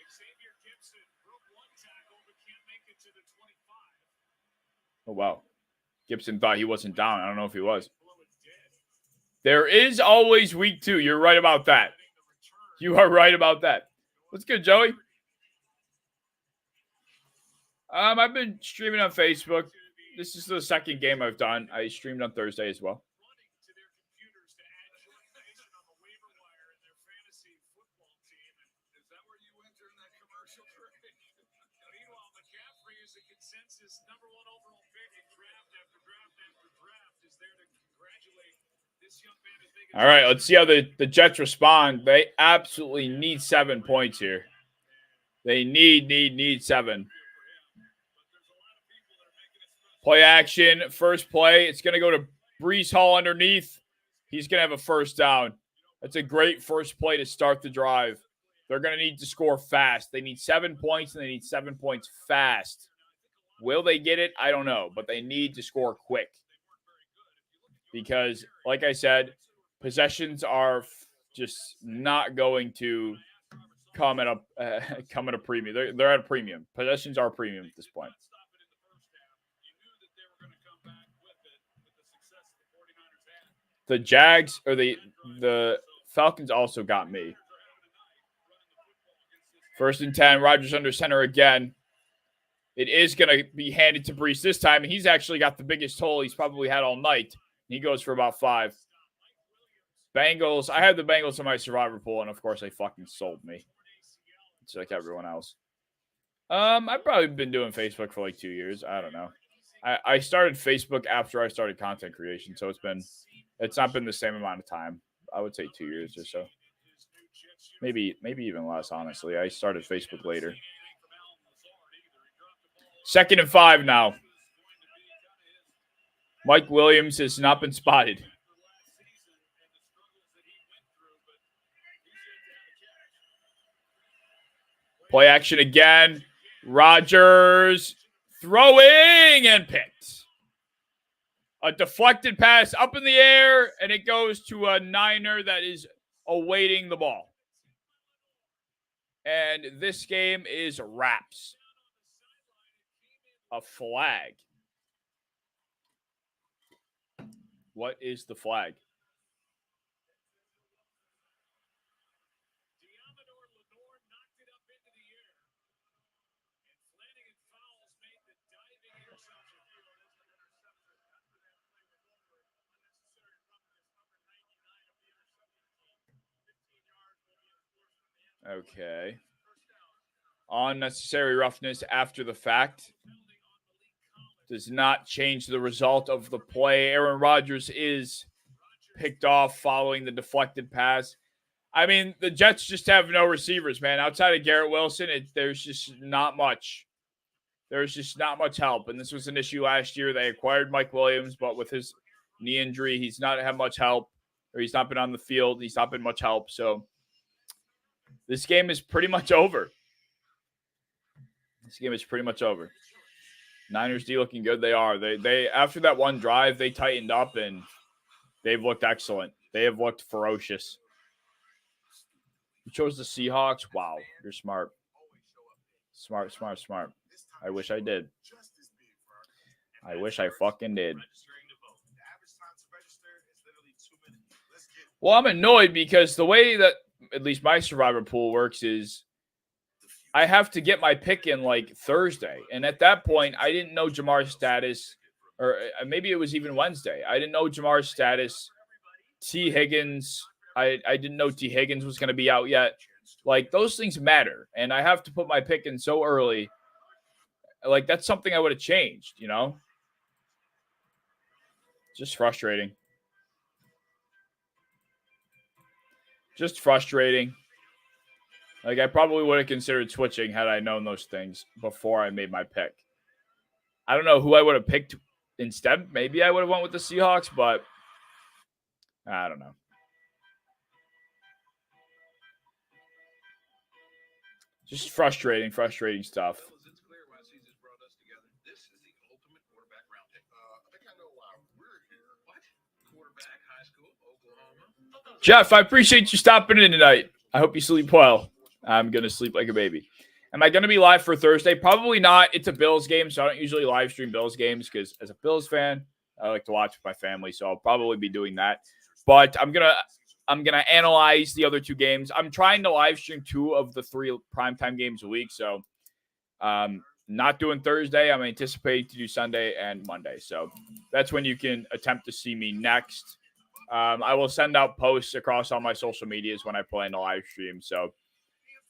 Xavier Gibson broke one tackle but can't make it to the 25. Oh, wow. Gibson thought he wasn't down. I don't know if he was. There is always week 2. You're right about that. You are right about that. What's good, Joey? I've been streaming on Facebook. This is the second game I've done. I streamed on Thursday as well. Number 1 overall pick in draft after draft after draft is there to congratulate this young man as they get. All right, let's see how the Jets respond. They absolutely need 7 points here. They need 7. Play action, first play. It's going to go to Breece Hall underneath. He's going to have a first down. That's a great first play to start the drive. They're going to need to score fast. They need 7 points, and they need 7 points fast. Will they get it? I don't know, but they need to score quick. Because, like I said, Possessions are just not going to come at a premium. They're at a premium. Possessions are premium at this point. The Jags or the Falcons also got me. 1st and 10. Rodgers under center again. It is going to be handed to Brees this time. And he's actually got the biggest hole he's probably had all night. He goes for about 5. Bengals. I had the Bengals in my survivor pool, and of course they fucking sold me. It's like everyone else. I've probably been doing Facebook for like 2 years. I don't know. I started Facebook after I started content creation, so it's not been the same amount of time. I would say 2 years or so. Maybe even less, honestly. I started Facebook later. 2nd and 5 now. Mike Williams has not been spotted. Play action again. Rodgers throwing and picked. A deflected pass up in the air, and it goes to a Niner that is awaiting the ball. And this game is wraps. A flag. What is the flag? Okay. Unnecessary roughness after the fact does not change the result of the play. Aaron Rodgers is picked off following the deflected pass. I mean, the Jets just have no receivers, man. Outside of Garrett Wilson, there's just not much. There's just not much help. And this was an issue last year. They acquired Mike Williams, but with his knee injury, he's not had much help, or he's not been on the field. He's not been much help. So this game is pretty much over. This game is pretty much over. Niners D looking good. They are. They after that one drive, they tightened up and they've looked excellent. They have looked ferocious. You chose the Seahawks? Wow, you're smart. Smart. I wish I did. I wish I fucking did. Well, I'm annoyed because the way that at least my survivor pool works is I have to get my pick in like Thursday. And at that point, I didn't know Jamar's status, or maybe it was even Wednesday. I didn't know Jamar's status. T. Higgins, I didn't know T. Higgins was going to be out yet. Like, those things matter. And I have to put my pick in so early. Like, that's something I would have changed, you know? Just frustrating. Just frustrating. Like, I probably would have considered switching had I known those things before I made my pick. I don't know who I would have picked instead. Maybe I would have went with the Seahawks, but I don't know. Just frustrating stuff. Jeff, I appreciate you stopping in tonight. I hope you sleep well. I'm going to sleep like a baby. Am I going to be live for Thursday? Probably not. It's a Bills game, so I don't usually live stream Bills games because as a Bills fan, I like to watch with my family, so I'll probably be doing that. But I'm gonna analyze the other 2 games. I'm trying to live stream 2 of the 3 primetime games a week, so not doing Thursday. I'm anticipating to do Sunday and Monday, so that's when you can attempt to see me next. I will send out posts across all my social medias when I plan to live stream. So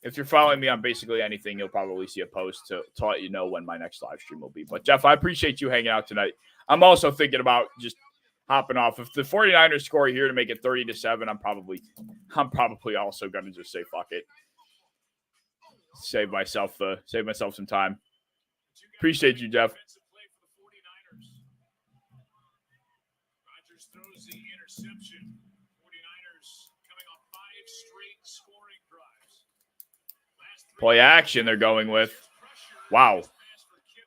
if you're following me on basically anything, you'll probably see a post to let you know when my next live stream will be. But Jeff, I appreciate you hanging out tonight. I'm also thinking about just hopping off. If the 49ers score here to make it 30-7, I'm probably also going to just say fuck it. Save myself some time. Appreciate you, Jeff. Rodgers throws the interception. 49ers coming off 5 straight scoring drives. Play action they're going with. Wow.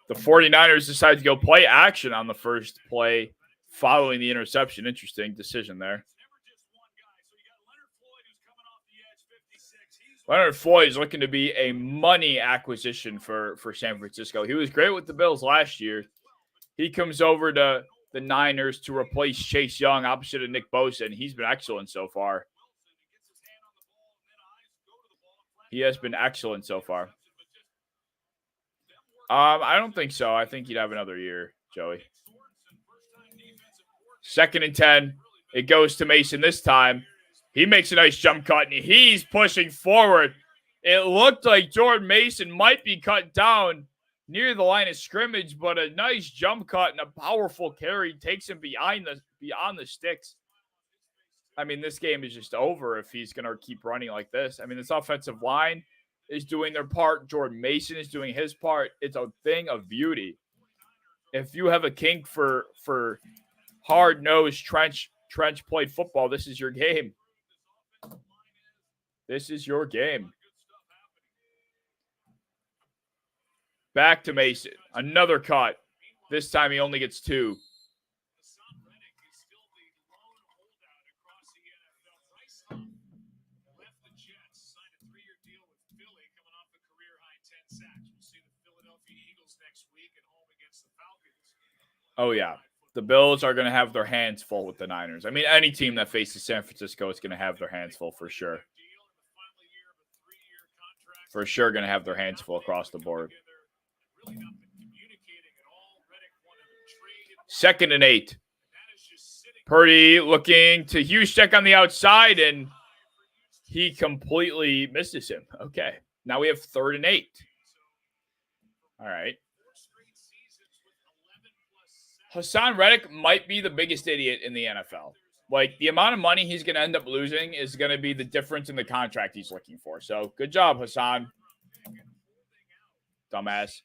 The 49ers decide to go play action on the first play following the interception. Interesting decision there. Leonard Floyd is looking to be a money acquisition for San Francisco. He was great with the Bills last year. He comes over to the Niners to replace Chase Young opposite of Nick Bosa, and he's been excellent so far. He has been excellent so far. I don't think so. I think he'd have another year, Joey. 2nd and 10. It goes to Mason this time. He makes a nice jump cut, and he's pushing forward. It looked like Jordan Mason might be cut down near the line of scrimmage, but a nice jump cut and a powerful carry takes him beyond the sticks. I mean, this game is just over if he's going to keep running like this. I mean, this offensive line is doing their part. Jordan Mason is doing his part. It's a thing of beauty. If you have a kink for hard-nosed trench played football, this is your game. This is your game. Back to Mason. Another cut. This time he only gets 2. Left the Jets, signed a 3-year deal with Philly, coming off a career-high 10 sacks. We'll see the Philadelphia Eagles next week at home against the Falcons. Oh, yeah. The Bills are going to have their hands full with the Niners. I mean, any team that faces San Francisco is going to have their hands full for sure. For sure going to have their hands full across the board. 2nd and 8. Purdy looking to Juszczyk on the outside, and he completely misses him. Okay. Now we have 3rd and 8. All right. Hassan Reddick might be the biggest idiot in the NFL. Like, the amount of money he's going to end up losing is going to be the difference in the contract he's looking for. So, good job, Hassan. Dumbass.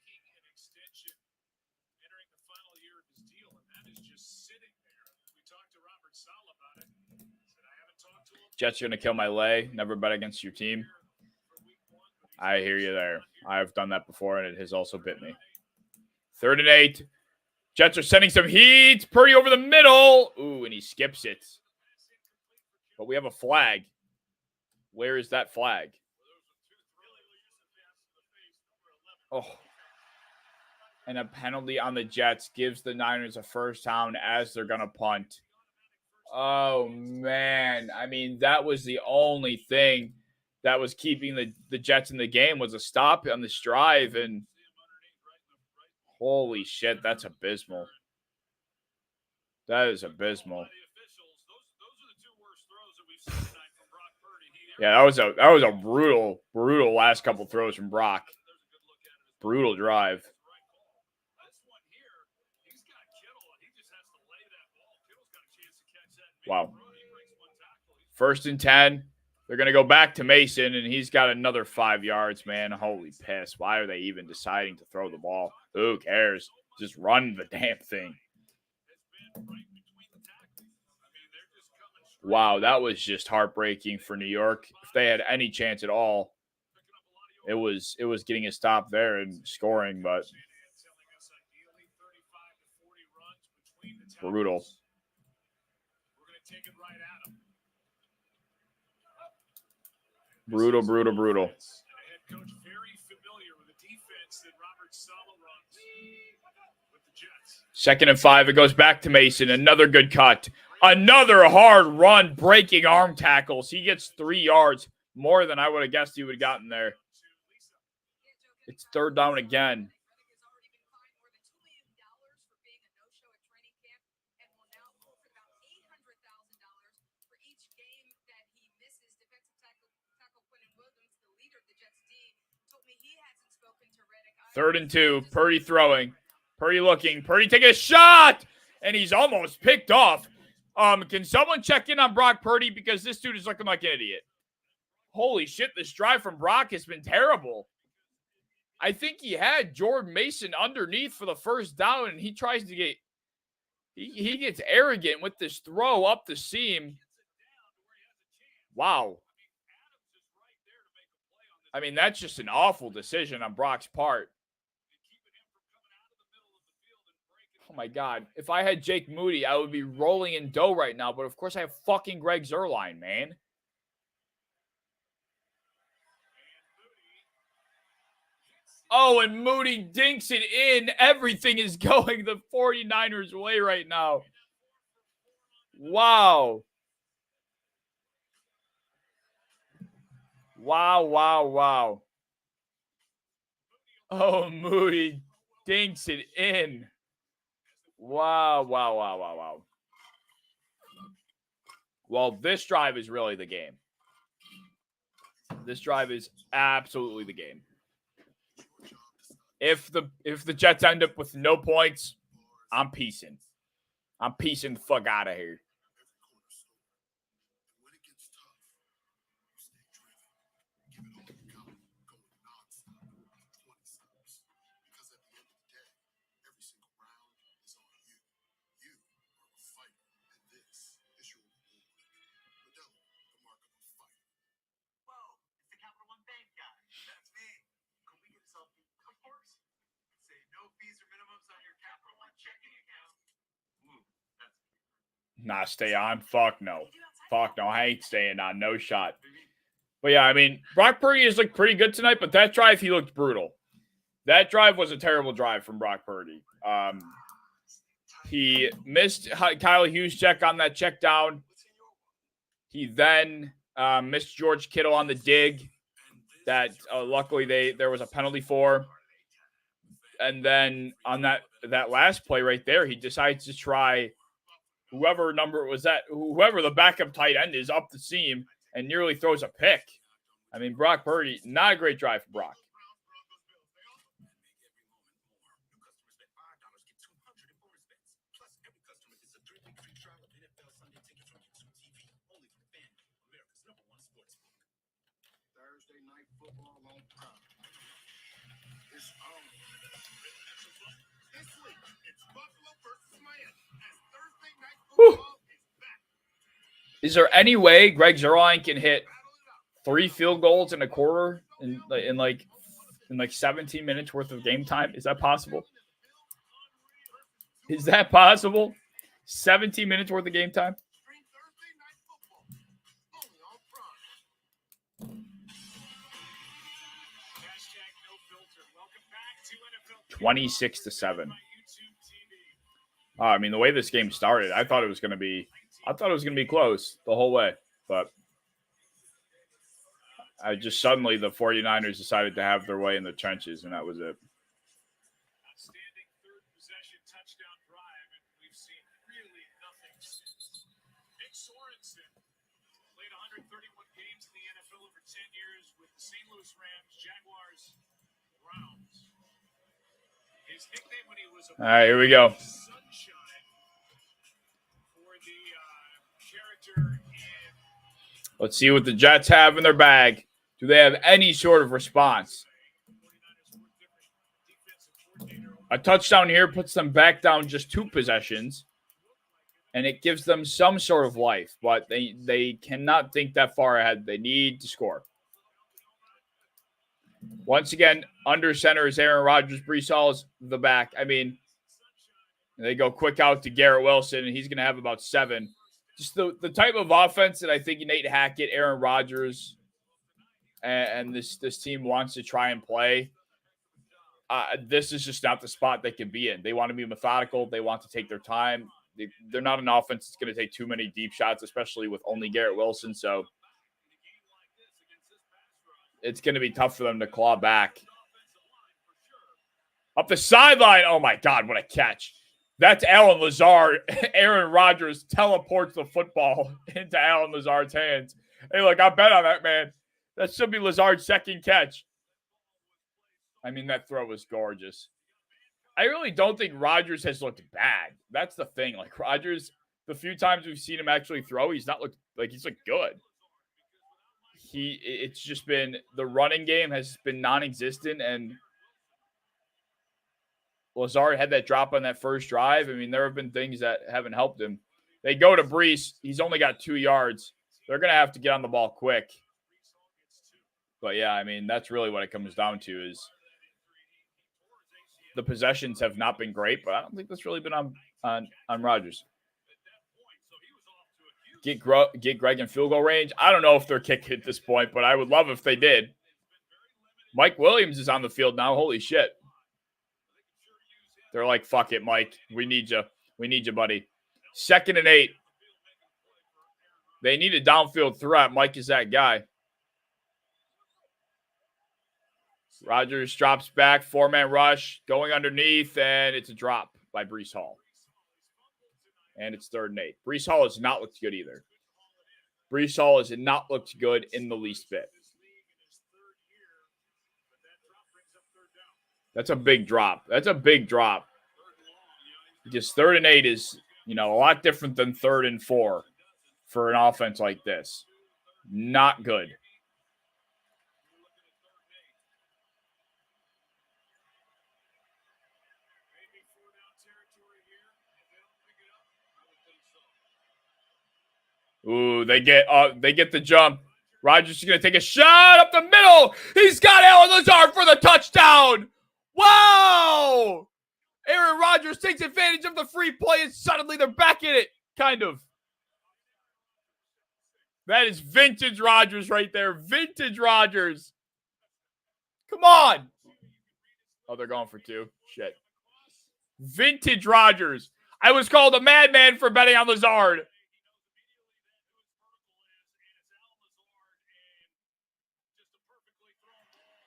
Jets are going to kill my lay. Never bet against your team. I hear you there. I've done that before, and it has also bit me. 3rd and 8. Jets are sending some heat. Purdy over the middle. Ooh, and he skips it. But we have a flag. Where is that flag? Oh. And a penalty on the Jets gives the Niners a first down as they're going to punt. Oh, man. I mean, that was the only thing that was keeping the Jets in the game was a stop on this drive. And holy shit, that's abysmal. That is abysmal. Yeah, that was a brutal last couple throws from Brock. Brutal drive. Wow. 1st and 10. They're going to go back to Mason, and he's got another 5 yards, man. Holy piss. Why are they even deciding to throw the ball? Who cares? Just run the damn thing. Wow, that was just heartbreaking for New York. If they had any chance at all, it was getting a stop there and scoring, but brutal. Brutal. Second and 5. It goes back to Mason. Another good cut. Another hard run, breaking arm tackles. He gets 3 yards, more than I would have guessed he would have gotten there. It's 3rd down again. Third and 2. Purdy throwing. Purdy looking. Purdy taking a shot, and he's almost picked off. Can someone check in on Brock Purdy because this dude is looking like an idiot? Holy shit, this drive from Brock has been terrible. I think he had Jordan Mason underneath for the first down, and he tries to get he gets arrogant with this throw up the seam. Wow. I mean, that's just an awful decision on Brock's part. Oh, my God. If I had Jake Moody, I would be rolling in dough right now. But, of course, I have fucking Greg Zuerlein, man. Oh, and Moody dinks it in. Everything is going the 49ers' way right now. Wow. Wow. Oh, Moody dinks it in. Wow. Well, this drive is really the game. This drive is absolutely the game. If the Jets end up with no points, I'm peacing. I'm peacing the fuck out of here. When it gets tough, you stay driven. Give it all you got, going non-stop, 20 stops. Because at the end of the day, every single round is on you. You are a fighter, and this is your reward. Modelo, the mark of a fighter. Whoa, it's the Capital One Bank guy. That's me. Could we get a selfie? Of course. Say no fees or minimums on your Capital One checking account. Ooh, that's Nah, stay on. Fuck no. I ain't staying on. No shot. But yeah, I mean, Brock Purdy has looked pretty good tonight, but that drive, he looked brutal. That drive was a terrible drive from Brock Purdy. He missed Kyle Juszczyk on that check down. He then missed George Kittle on the dig that luckily there was a penalty for. And then on that last play right there, he decides to try whoever the backup tight end is up the seam and nearly throws a pick. I mean, Brock Purdy, not a great drive for Brock. Thursday night football on Prime. It's on. This week, it's Buffalo versus Miami as Thursday night football is back. Is there any way Greg Zuerlein can hit 3 field goals in a quarter in like 17 minutes worth of game time? Is that possible? 17 minutes worth of game time? Stream Thursday night football only on Prime. Hashtag no filter. Welcome back to NFL 26-7. by YouTube TV. I mean, the way this game started, I thought it was going to be close the whole way, but suddenly the 49ers decided to have their way in the trenches, and that was it. Outstanding third possession touchdown drive, and we've seen really nothing since. Nick Sorensen played 131 games in the NFL over 10 years with the St. Louis Rams, Jaguars, Browns. His nickname when he was a All right, here we go. Sunshine for the character in Let's see what the Jets have in their bag. Do they have any sort of response? A touchdown here puts them back down just 2 possessions, and it gives them some sort of life, but they cannot think that far ahead. They need to score. Once again, under center is Aaron Rodgers. Breece Hall's the back. I mean, they go quick out to Garrett Wilson, and he's going to have about 7. Just the type of offense that I think Nate Hackett, Aaron Rodgers, and this team wants to try and play. This is just not the spot they can be in. They want to be methodical. They want to take their time. They're not an offense that's going to take too many deep shots, especially with only Garrett Wilson. So it's going to be tough for them to claw back. Up the sideline. Oh, my God, what a catch. That's Alan Lazard. Aaron Rodgers teleports the football into Alan Lazard's hands. Hey, look, I bet on that, man. That should be Lazard's second catch. I mean, that throw was gorgeous. I really don't think Rodgers has looked bad. That's the thing. Like, Rodgers, the few times we've seen him actually throw, he's not looked like he's looked good. It's just been, the running game has been non-existent, and Lazard had that drop on that first drive. I mean, there have been things that haven't helped him. They go to Breece. He's only got 2 yards. They're going to have to get on the ball quick. But, yeah, I mean, that's really what it comes down to is the possessions have not been great, but I don't think that's really been on Rodgers. Get Greg in field goal range. I don't know if they're kicking at this point, but I would love if they did. Mike Williams is on the field now. Holy shit. They're like, fuck it, Mike. We need you. We need you, buddy. 2nd and 8. They need a downfield threat. Mike is that guy. Rodgers drops back. 4-man rush. Going underneath, and it's a drop by Breece Hall. And it's 3rd and 8. Breece Hall has not looked good either. Breece Hall has not looked good in the least bit. That's a big drop. That's a big drop. Because 3rd and 8 is, a lot different than 3rd and 4 for an offense like this. Not good. Ooh, they get the jump. Rodgers is going to take a shot up the middle. He's got Allen Lazard for the touchdown. Wow! Aaron Rodgers takes advantage of the free play, and suddenly they're back in it. Kind of. That is vintage Rodgers right there. Vintage Rodgers. Come on. Oh, they're going for 2. Shit. Vintage Rodgers. I was called a madman for betting on Lazard.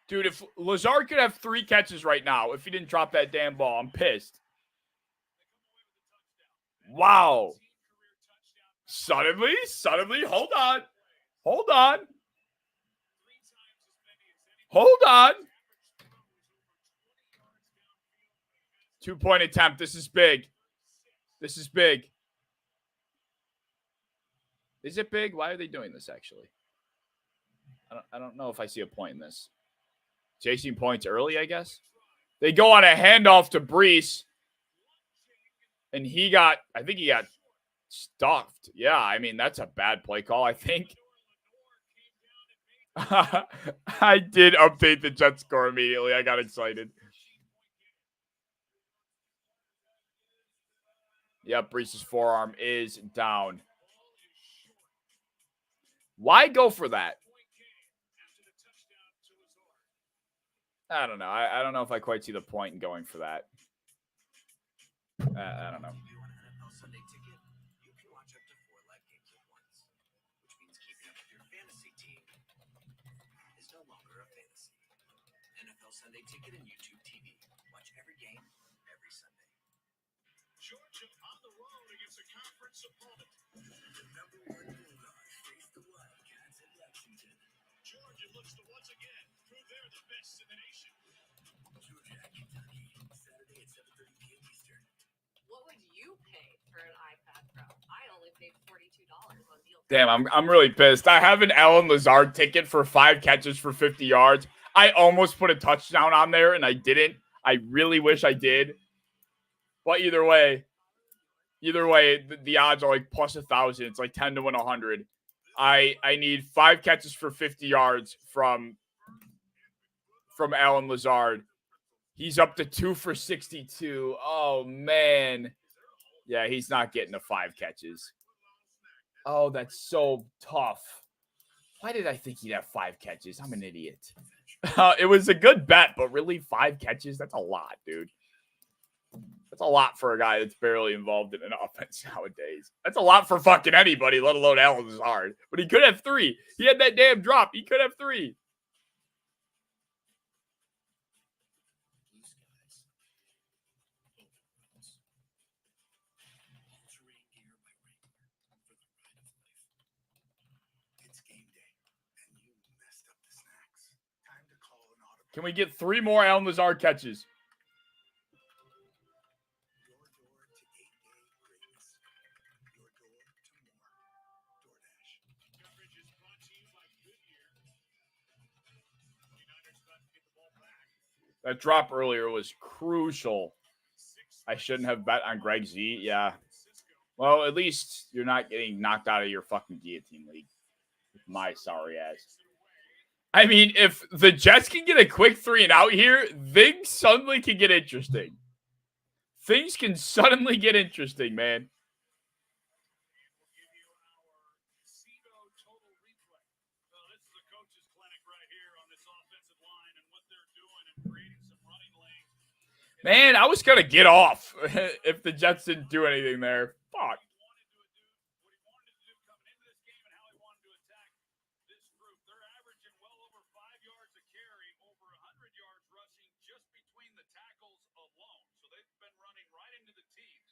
Dude, if Lazard could have 3 catches right now, if he didn't drop that damn ball, I'm pissed. Wow. Suddenly, hold on. 2-point attempt. This is big. Is it big? Why are they doing this, actually? I don't know if I see a point in this. Chasing points early, I guess. They go on a handoff to Breece. And I think he got stuffed. Yeah, I mean, that's a bad play call, I think. I did update the Jets score immediately. I got excited. Yep, Breece's forearm is down. Why go for that? I don't know. I don't know if I quite see the point in going for that. I don't know. Sunday ticket, you can watch up to 4 live games at once, which means keeping up with your fantasy team is no longer a fantasy. NFL Sunday ticket and YouTube TV. Watch every game, every Sunday. Georgia on the road against a conference opponent. The number 1 Bulldogs face the Wildcats in Lexington. Georgia looks to once again prove they're the best in the nation. Georgia at Kentucky, Saturday at 7:30 p.m. Eastern. What would you pay for an iPad Pro? I only paid $42 on deal. Damn, I'm really pissed. I have an Allen Lazard ticket for 5 catches for 50 yards. I almost put a touchdown on there, and I didn't. I really wish I did. But either way, the odds are like plus 1,000. It's like 10 to win 100. I need 5 catches for 50 yards from Allen Lazard. He's up to 2 for 62. Oh, man. Yeah, he's not getting the 5 catches. Oh, that's so tough. Why did I think he'd have 5 catches? I'm an idiot. It was a good bet, but really 5 catches? That's a lot, dude. That's a lot for a guy that's barely involved in an offense nowadays. That's a lot for fucking anybody, let alone Allen Lazard. But he could have 3. He had that damn drop. He could have 3. Blue skies, open roads, all-terrain gear by Wrangler for the ride of life. It's game day, and you messed up the snacks. Time to call an audible. Can we get 3 more Allen Lazard catches? Your door to game day greatness. Your door to more. DoorDash. Coverage is brought to you by Goodyear. 49ers about to get the ball back. That drop earlier was crucial. I shouldn't have bet on Greg Z. Yeah. Well, at least you're not getting knocked out of your fucking guillotine league. My sorry ass. I mean, if the Jets can get a quick 3 and out here, things suddenly can get interesting. Things can suddenly get interesting, man. We'll give you our CEVO total replay. Well, this is a coach's clinic right here on this offensive line and what they're doing and creating some running lanes. Man, I was going to get off if the Jets didn't do anything there. Fuck. What he wanted to do coming into this game and how he wanted to attack this group. They're averaging well over 5 yards a carry, over 100 yards rushing just between the tackles alone. So they've been running right into the teeth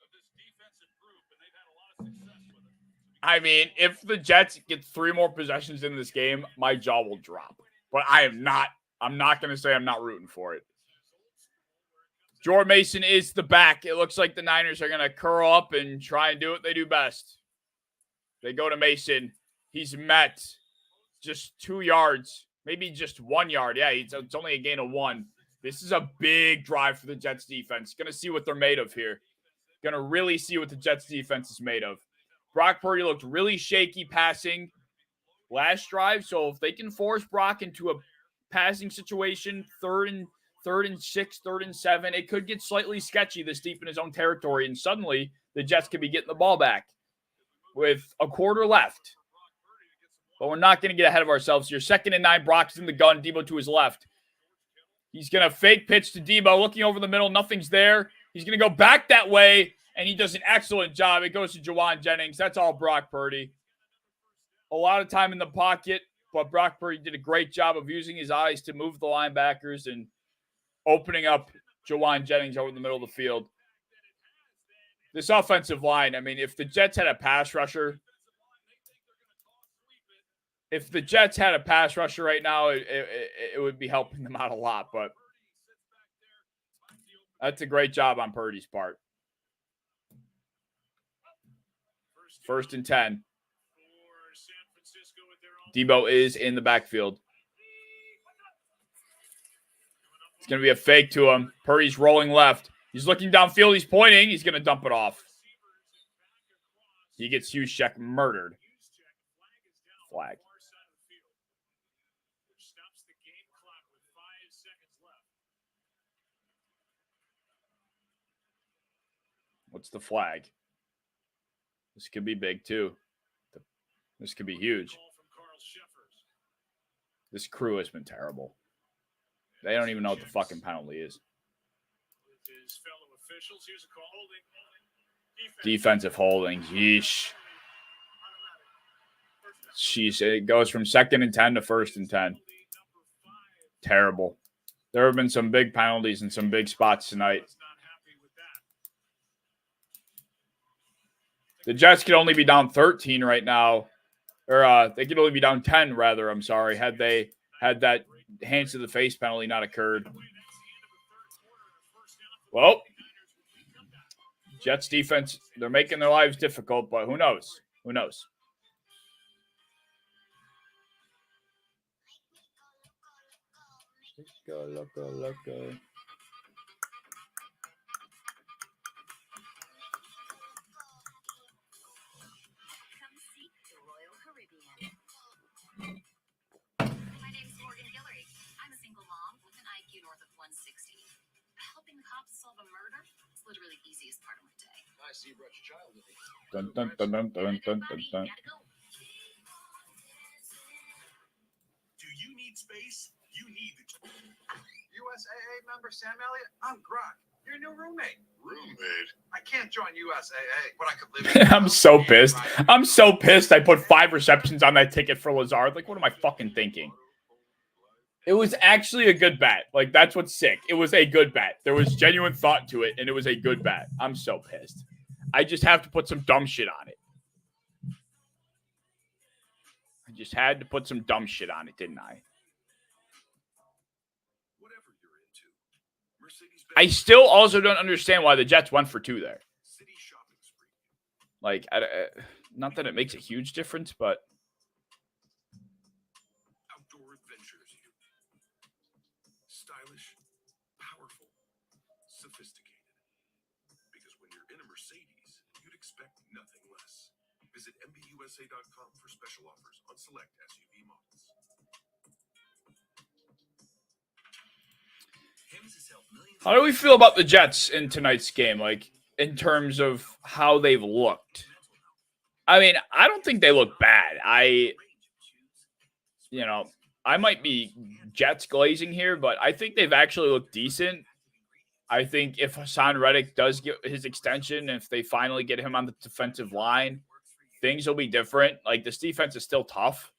of this defensive group, and they've had a lot of success with it. I mean, if the Jets get 3 more possessions in this game, my jaw will drop. But I'm not going to say I'm not rooting for it. Jordan Mason is the back. It looks like the Niners are going to curl up and try and do what they do best. They go to Mason. He's met just 2 yards, maybe just 1 yard. Yeah, it's only a gain of 1. This is a big drive for the Jets defense. Going to see what they're made of here. Going to really see what the Jets defense is made of. Brock Purdy looked really shaky passing last drive. So if they can force Brock into a passing situation, third and 6, 3rd and 7, it could get slightly sketchy this deep in his own territory. And suddenly the Jets could be getting the ball back with a quarter left. But we're not going to get ahead of ourselves here. 2nd and 9, Brock's in the gun. Debo to his left. He's going to fake pitch to Debo, looking over the middle. Nothing's there. He's going to go back that way, and he does an excellent job. It goes to Juwan Jennings. That's all Brock Purdy. A lot of time in the pocket, but Brock Purdy did a great job of using his eyes to move the linebackers and opening up Juwan Jennings over the middle of the field. This offensive line, I mean, if the Jets had a pass rusher, right now, it would be helping them out a lot, but that's a great job on Purdy's part. 1st and 10. Debo is in the backfield. It's going to be a fake to him. Purdy's rolling left. He's looking downfield. He's pointing. He's going to dump it off. He gets Juszczyk murdered. Flag. What's the flag? This could be big, too. This could be huge. This crew has been terrible. They don't even know what the fucking penalty is. Defensive holding. Yeesh. Jeez, it goes from 2nd and 10 to 1st and 10. Terrible. There have been some big penalties in some big spots tonight. The Jets could only be down 13 right now. Or they could only be down 10, rather, I'm sorry, had that hands to the face penalty not occurred. Well, Jets defense, they're making their lives difficult, but who knows? Who knows? Loco. Helping the cops solve a murder is literally the easiest part of my day. I see you brought your child with you. Dun, dun, dun, dun, dun, dun, dun, dun. Do you need space? You need the USAA member Sam Elliott. I'm Grok, your new roommate. Roommate? I can't join USAA, but I could live in I'm so pissed. I'm so pissed I put 5 receptions on that ticket for Lazard. Like, what am I fucking thinking? It was actually a good bet. Like, that's what's sick. It was a good bet. There was genuine thought to it, and it was a good bet. I'm so pissed. I just have to put some dumb shit on it. I just had to put some dumb shit on it, didn't I? Whatever you're into. Mercedes-Benz I still also don't understand why the Jets went for 2 there. City shopping spree. Like, not that it makes a huge difference, but Outdoor adventures. Stylish, powerful, sophisticated. Because when you're in a Mercedes, you'd expect nothing less. Visit MBUSA.com for special offers on select SUV models. how do we feel about the Jets in tonight's game? Like, in terms of how they've looked? I mean, I don't think they look bad. I I might be Jets glazing here, but I think they've actually looked decent. I think if Hassan Reddick does get his extension, if they finally get him on the defensive line, things will be different. Like, this defense is still tough.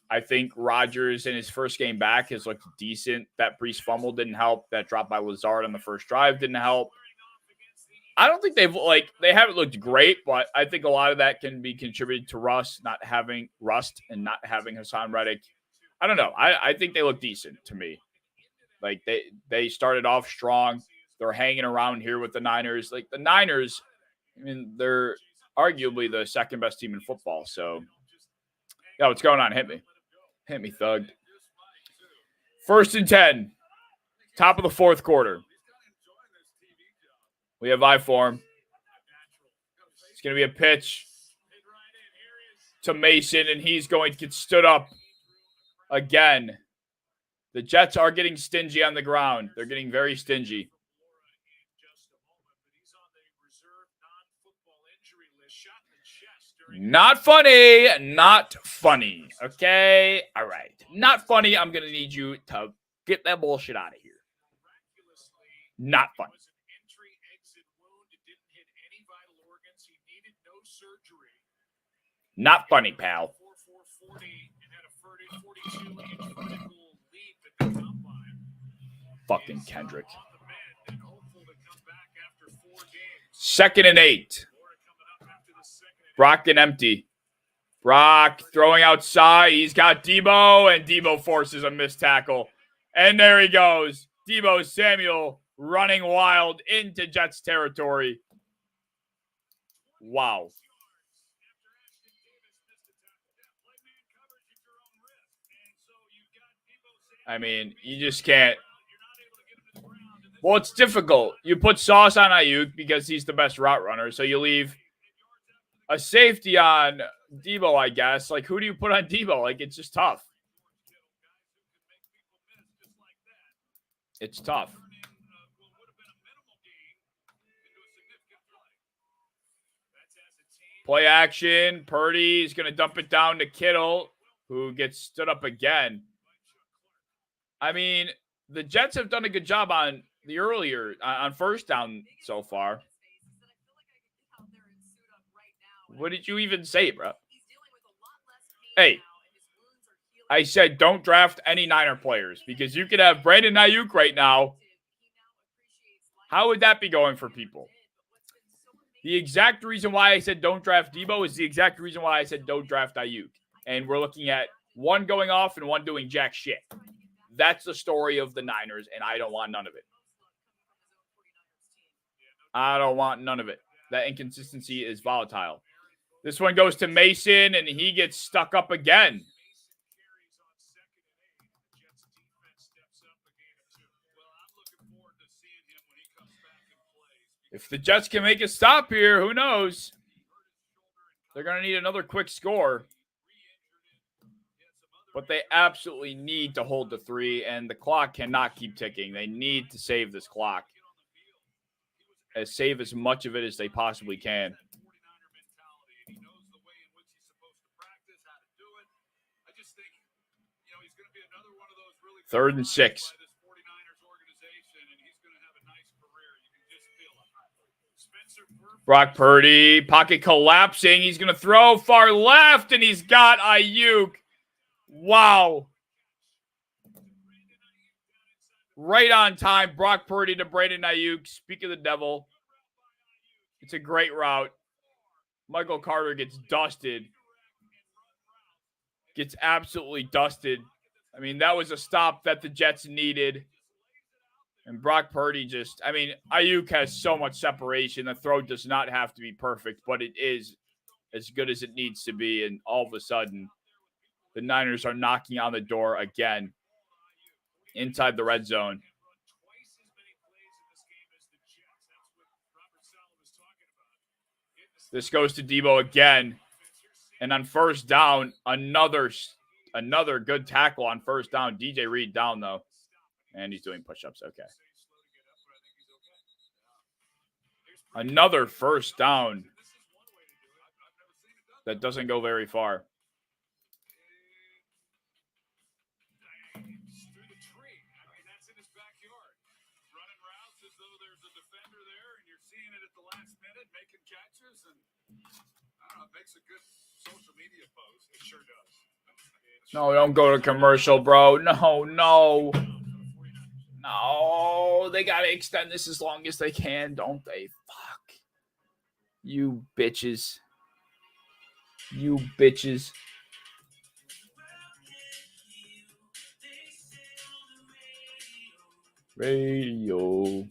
I think Rodgers in his first game back has looked decent. That Brees fumble didn't help. That drop by Lazard on the first drive didn't help. I don't think they haven't looked great, but I think a lot of that can be contributed to Rust and not having Hassan Reddick. I don't know. I think they look decent to me. Like, they started off strong. They're hanging around here with the Niners. Like, the Niners, I mean, they're arguably the second best team in football. So, yeah, what's going on? Hit me. Hit me, thug. 1st and 10. Top of the 4th quarter. We have I form. It's going to be a pitch to Mason, and he's going to get stood up again. The Jets are getting stingy on the ground. They're getting very stingy. Not funny. Not funny. Okay? All right. Not funny. I'm going to need you to get that bullshit out of here. Not funny. Not funny, pal. Fucking Kendrick. 2nd and 8. Brock and empty. Brock throwing outside. He's got Debo, and Debo forces a missed tackle. And there he goes. Debo Samuel running wild into Jets territory. Wow. I mean, you just can't. Well, it's difficult. You put Sauce on Ayuk because he's the best route runner, so you leave a safety on Debo, I guess. Like, who do you put on Debo? Like, it's just tough. It's tough. Play action. Purdy's going to dump it down to Kittle, who gets stood up again. I mean, the Jets have done a good job on the earlier, on 1st down so far. What did you even say, bro? Hey, I said don't draft any Niner players because you could have Brandon Ayuk right now. How would that be going for people? The exact reason why I said don't draft Debo is the exact reason why I said don't draft Ayuk. And we're looking at one going off and one doing jack shit. That's the story of the Niners, and I don't want none of it. I don't want none of it. That inconsistency is volatile. This one goes to Mason, and he gets stuck up again. If the Jets can make a stop here, who knows? They're going to need another quick score. But they absolutely need to hold the 3, and the clock cannot keep ticking. They need to save this clock. Save as much of it as they possibly can. 3rd and 6. Brock Purdy, pocket collapsing. He's going to throw far left, and he's got Ayuk. Wow. Right on time. Brock Purdy to Brandon Ayuk. Speak of the devil. It's a great route. Michael Carter gets dusted. Gets absolutely dusted. I mean, that was a stop that the Jets needed. And Brock Purdy just, I mean, Ayuk has so much separation. The throw does not have to be perfect, but it is as good as it needs to be. And all of a sudden, the Niners are knocking on the door again inside the red zone. This goes to Debo again. And on 1st down, another good tackle on 1st down. DJ Reed down, though. And he's doing push-ups. Okay. Another 1st down that doesn't go very far. don't know, it makes a good social media post. It sure does. No, don't go to commercial, bro. No. No, they gotta extend this as long as they can, don't they? Fuck. You bitches. You bitches. Radio.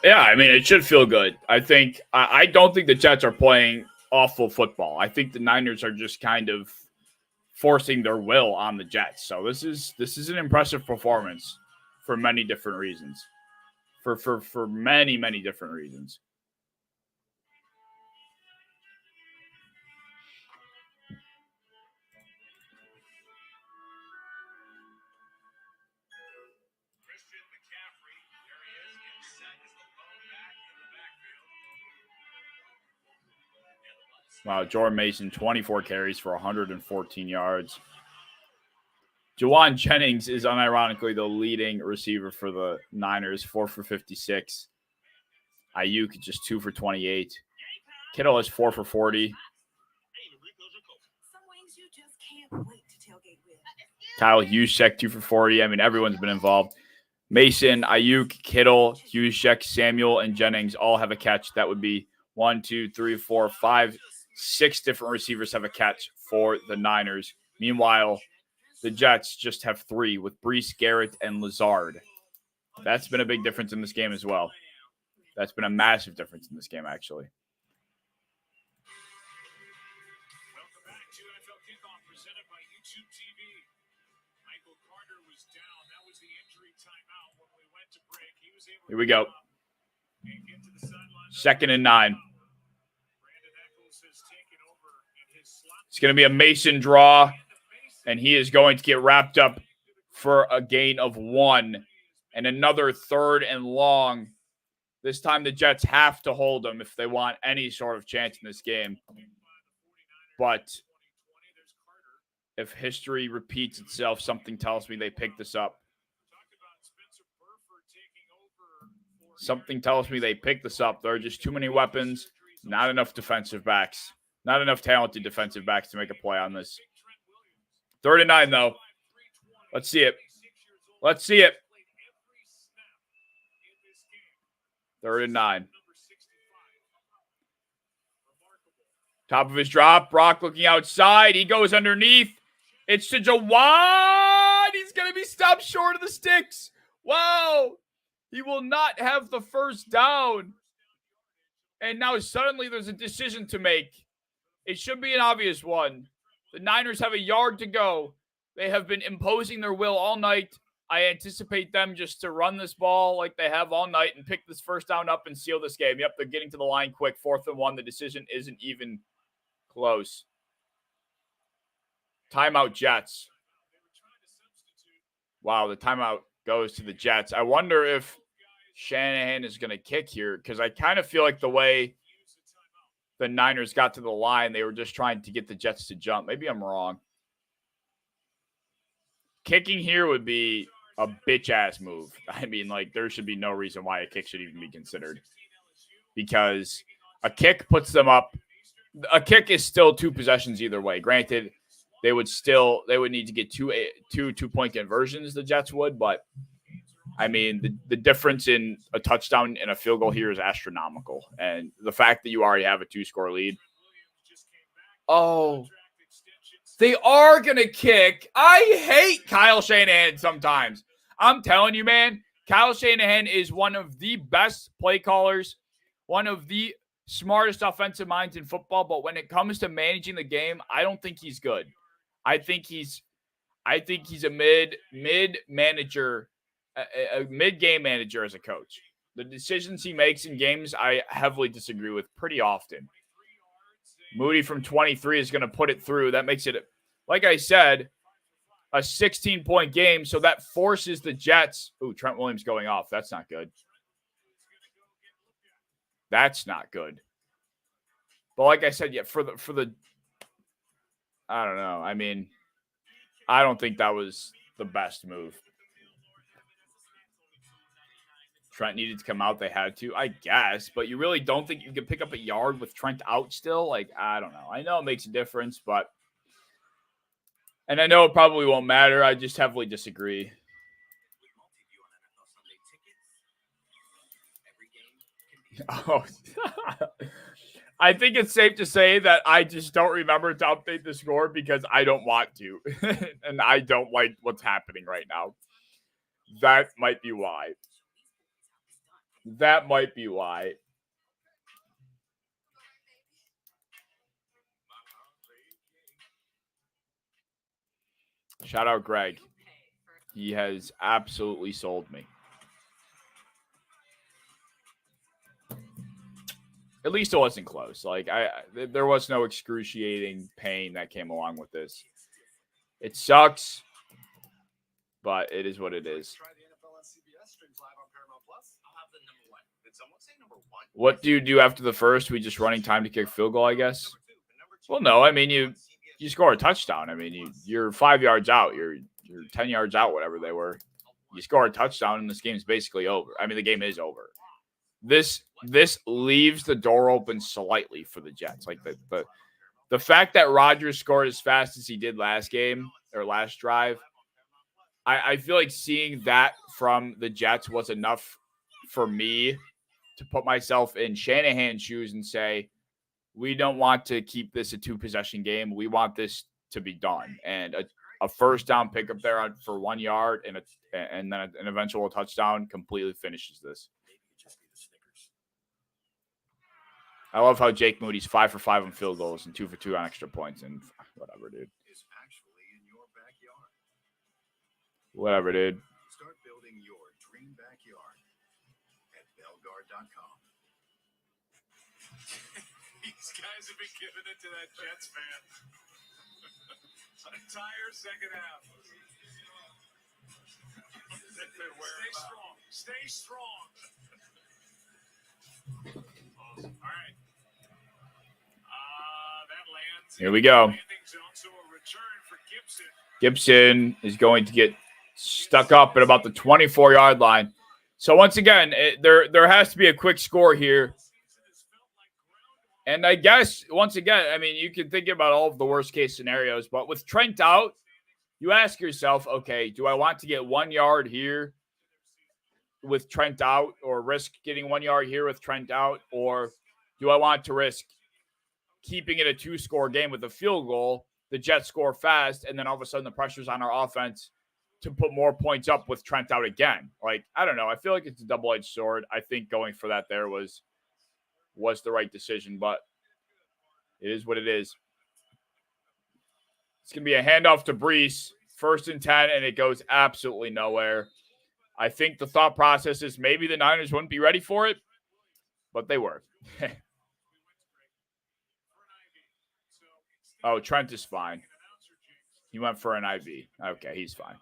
Yeah, I mean, it should feel good. I don't think the Jets are playing awful football. I think the Niners are just kind of forcing their will on the Jets. So this is an impressive performance for many different reasons. For many different reasons. Christian McCaffrey, there he is, in set as the lone back in the backfield. Wow, Jordan Mason, 24 carries for 114 yards. Juwan Jennings is unironically the leading receiver for the Niners, 4 for 56. Ayuk just 2 for 28. Kittle is 4 for 40. Kyle Juszczyk 2 for 40. I mean, everyone's been involved. Mason, Ayuk, Kittle, Juszczyk, Samuel, and Jennings all have a catch. That would be 1, 2, 3, 4, 5, 6 different receivers have a catch for the Niners. Meanwhile, the Jets just have 3 with Breece, Garrett, and Lazard. That's been a big difference in this game as well. That's been a massive difference in this game, actually. Welcome back to NFL Kickoff presented by YouTube TV. Michael Carter was down. That was the injury timeout when we went to break. He was able Here we go. and get to the sideline. 2nd and 9. Brandon Eccles has taken over in his slot. It's going to be a Mason draw, and he is going to get wrapped up for a gain of 1 and another 3rd and long. This time the Jets have to hold them if they want any sort of chance in this game. But if history repeats itself, something tells me they pick this up. Something tells me they pick this up. There are just too many weapons, not enough defensive backs, not enough talented defensive backs to make a play on this. 3rd and 9, though. Let's see it. Let's see it. 3rd and 9. Top of his drop. Brock looking outside. He goes underneath. It's to Jawan. He's going to be stopped short of the sticks. Wow. He will not have the first down. And now suddenly there's a decision to make. It should be an obvious one. The Niners have a yard to go. They have been imposing their will all night. I anticipate them just to run this ball like they have all night and pick this first down up and seal this game. Yep, they're getting to the line quick. 4th and 1. The decision isn't even close. Timeout Jets. Wow, the timeout goes to the Jets. I wonder if Shanahan is going to kick here because I kind of feel like the way the Niners got to the line, they were just trying to get the Jets to jump. Maybe I'm wrong. Kicking here would be a bitch-ass move. I mean, like, there should be no reason why a kick should even be considered. Because a kick puts them up. A kick is still 2 possessions either way. Granted, they would need to get two-point conversions, the Jets would. But, I mean, the difference in a touchdown and a field goal here is astronomical. And the fact that you already have a 2-score lead. Oh, they are going to kick. I hate Kyle Shanahan sometimes. I'm telling you, man, Kyle Shanahan is one of the best play callers, one of the smartest offensive minds in football. But when it comes to managing the game, I don't think he's good. I think he's a mid manager, a mid-game manager as a coach. The decisions he makes in games, I heavily disagree with pretty often. Moody from 23 is going to put it through. That makes it, like I said, a 16-point game. So that forces the Jets. Ooh, Trent Williams going off. That's not good. That's not good. But like I said, yeah, for the I don't know. I mean, I don't think that was the best move. Trent needed to come out. They had to, I guess. But you really don't think you can pick up a yard with Trent out still? Like, I don't know. I know it makes a difference, but... And I know it probably won't matter. I just heavily disagree. Oh, I think it's safe to say that I just don't remember to update the score because I don't want to. And I don't like what's happening right now. That might be why. That might be why. Shout out Greg. He has absolutely sold me. At least it wasn't close. Like there was no excruciating pain that came along with this. It sucks, but it is what it is. What do you do after the first? We just running time to kick field goal, I guess. Well, no, I mean you score a touchdown. I mean you're 5 yards out. You're 10 yards out, whatever they were. You score a touchdown, and this game's basically over. I mean the game is over. This leaves the door open slightly for the Jets. Like the fact that Rodgers scored as fast as he did last game or last drive, I feel like seeing that from the Jets was enough for me to put myself in Shanahan's shoes and say, we don't want to keep this a 2-possession game. We want this to be done. And a first down pickup there for 1 yard and then an eventual touchdown completely finishes this. I love how Jake Moody's 5 for 5 on field goals and 2 for 2 on extra points and whatever, dude. Whatever, dude. Start building your dream backyard at Belgard.com. These guys have been giving it to that Jets fan. An entire second half. Stay strong. Stay strong. Awesome. All right. That lands. Here we go. So a return for Gibson. Gibson is going to get stuck up at about the 24-yard line. So once again, there has to be a quick score here. And I guess, once again, I mean, you can think about all of the worst-case scenarios, but with Trent out, you ask yourself, okay, do I want to get 1 yard here with Trent out or risk getting 1 yard here with Trent out, or do I want to risk keeping it a 2-score game with a field goal, the Jets score fast, and then all of a sudden the pressure's on our offense to put more points up with Trent out again? Like, I don't know. I feel like it's a double-edged sword. I think going for that there was the right decision, but it is what it is. It's going to be a handoff to Brees, 1st and 10, and it goes absolutely nowhere. I think the thought process is maybe the Niners wouldn't be ready for it, but they were. Oh, Trent is fine. He went for an IV. Okay, he's fine.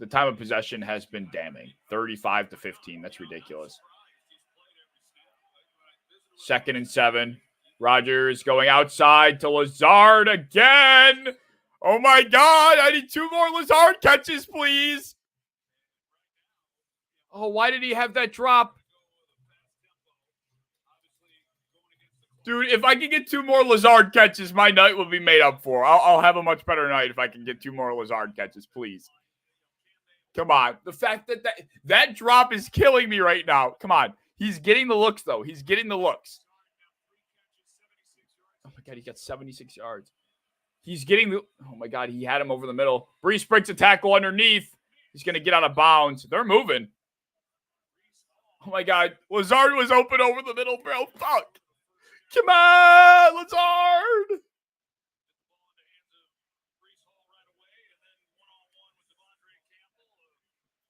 The time of possession has been damning. 35-15. That's ridiculous. 2nd and 7. Rodgers going outside to Lazard again. Oh, my God. I need 2 more Lazard catches, please. Oh, why did he have that drop? Dude, if I can get 2 more Lazard catches, my night will be made up for. I'll have a much better night if I can get 2 more Lazard catches, please. Come on. The fact that drop is killing me right now. Come on. He's getting the looks, though. He's getting the looks. Oh, my God. He got 76 yards. He's getting the... Oh, my God. He had him over the middle. Brees breaks a tackle underneath. He's going to get out of bounds. They're moving. Oh, my God. Lazard was open over the middle, bro. Fuck. Come on, Lazard.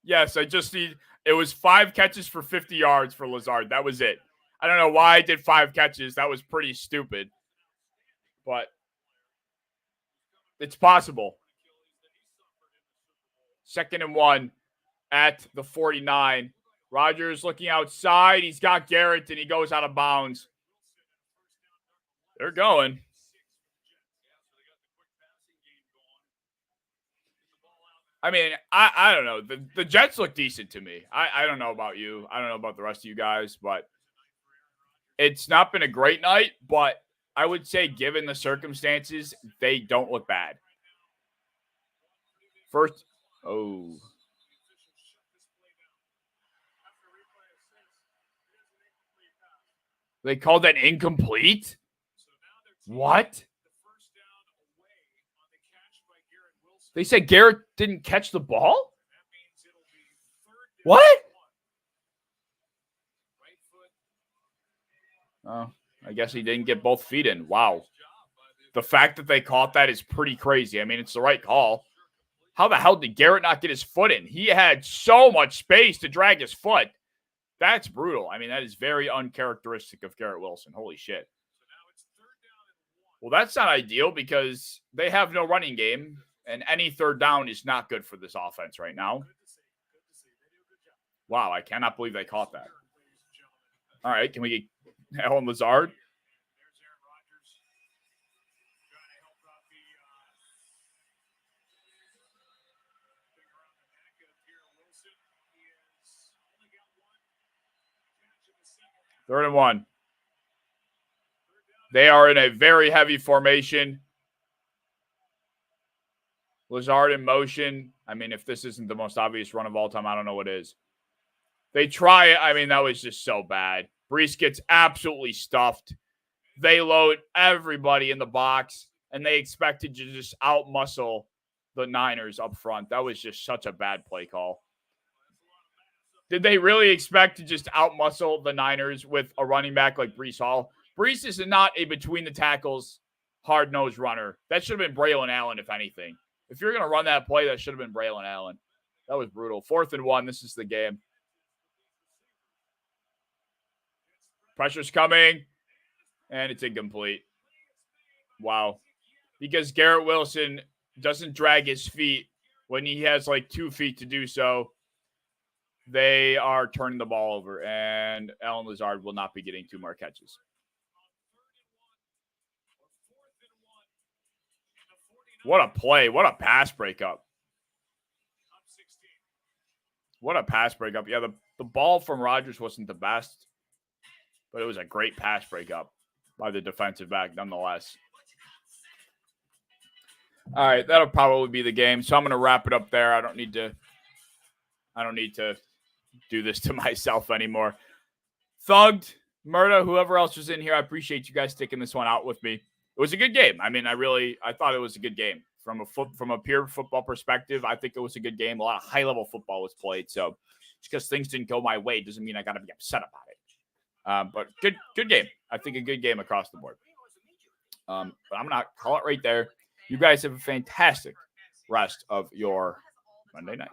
Yes, I just need... It was 5 catches for 50 yards for Lazard. That was it. I don't know why I did 5 catches. That was pretty stupid. But it's possible. 2nd and 1 at the 49. Rodgers looking outside. He's got Garrett, and he goes out of bounds. They're going. I mean, I don't know. The Jets look decent to me. I don't know about you. I don't know about the rest of you guys, but it's not been a great night, but I would say given the circumstances, they don't look bad. First, oh. They called that incomplete? What? They said Garrett didn't catch the ball? What? Oh, I guess he didn't get both feet in. Wow. The fact that they caught that is pretty crazy. I mean, it's the right call. How the hell did Garrett not get his foot in? He had so much space to drag his foot. That's brutal. I mean, that is very uncharacteristic of Garrett Wilson. Holy shit. Well, that's not ideal because they have no running game, and any 3rd down is not good for this offense right now. Wow, I cannot believe they caught that. All right, can we get Alan Lazard? Third and 1. They are in a very heavy formation. Lazard in motion. I mean, if this isn't the most obvious run of all time, I don't know what is. They try it. I mean, that was just so bad. Brees gets absolutely stuffed. They load everybody in the box, and they expected to just outmuscle the Niners up front. That was just such a bad play call. Did they really expect to just outmuscle the Niners with a running back like Brees Hall? Brees is not a between-the-tackles, hard-nosed runner. That should have been Braylon Allen, if anything. If you're going to run that play, that should have been Braylon Allen. That was brutal. 4th and 1. This is the game. Pressure's coming, and it's incomplete. Wow. Because Garrett Wilson doesn't drag his feet when he has like 2 feet to do so. They are turning the ball over, and Alan Lazard will not be getting 2 more catches. What a play. What a pass breakup. What a pass breakup. Yeah, the ball from Rodgers wasn't the best, but it was a great pass breakup by the defensive back nonetheless. All right, that'll probably be the game. So I'm going to wrap it up there. I don't need to do this to myself anymore. Thugged, Murda, whoever else was in here, I appreciate you guys sticking this one out with me. It was a good game. I mean, I thought it was a good game. From a pure football perspective, I think it was a good game. A lot of high-level football was played. So just because things didn't go my way doesn't mean I got to be upset about it. But good game. I think a good game across the board. But I'm going to call it right there. You guys have a fantastic rest of your Monday night.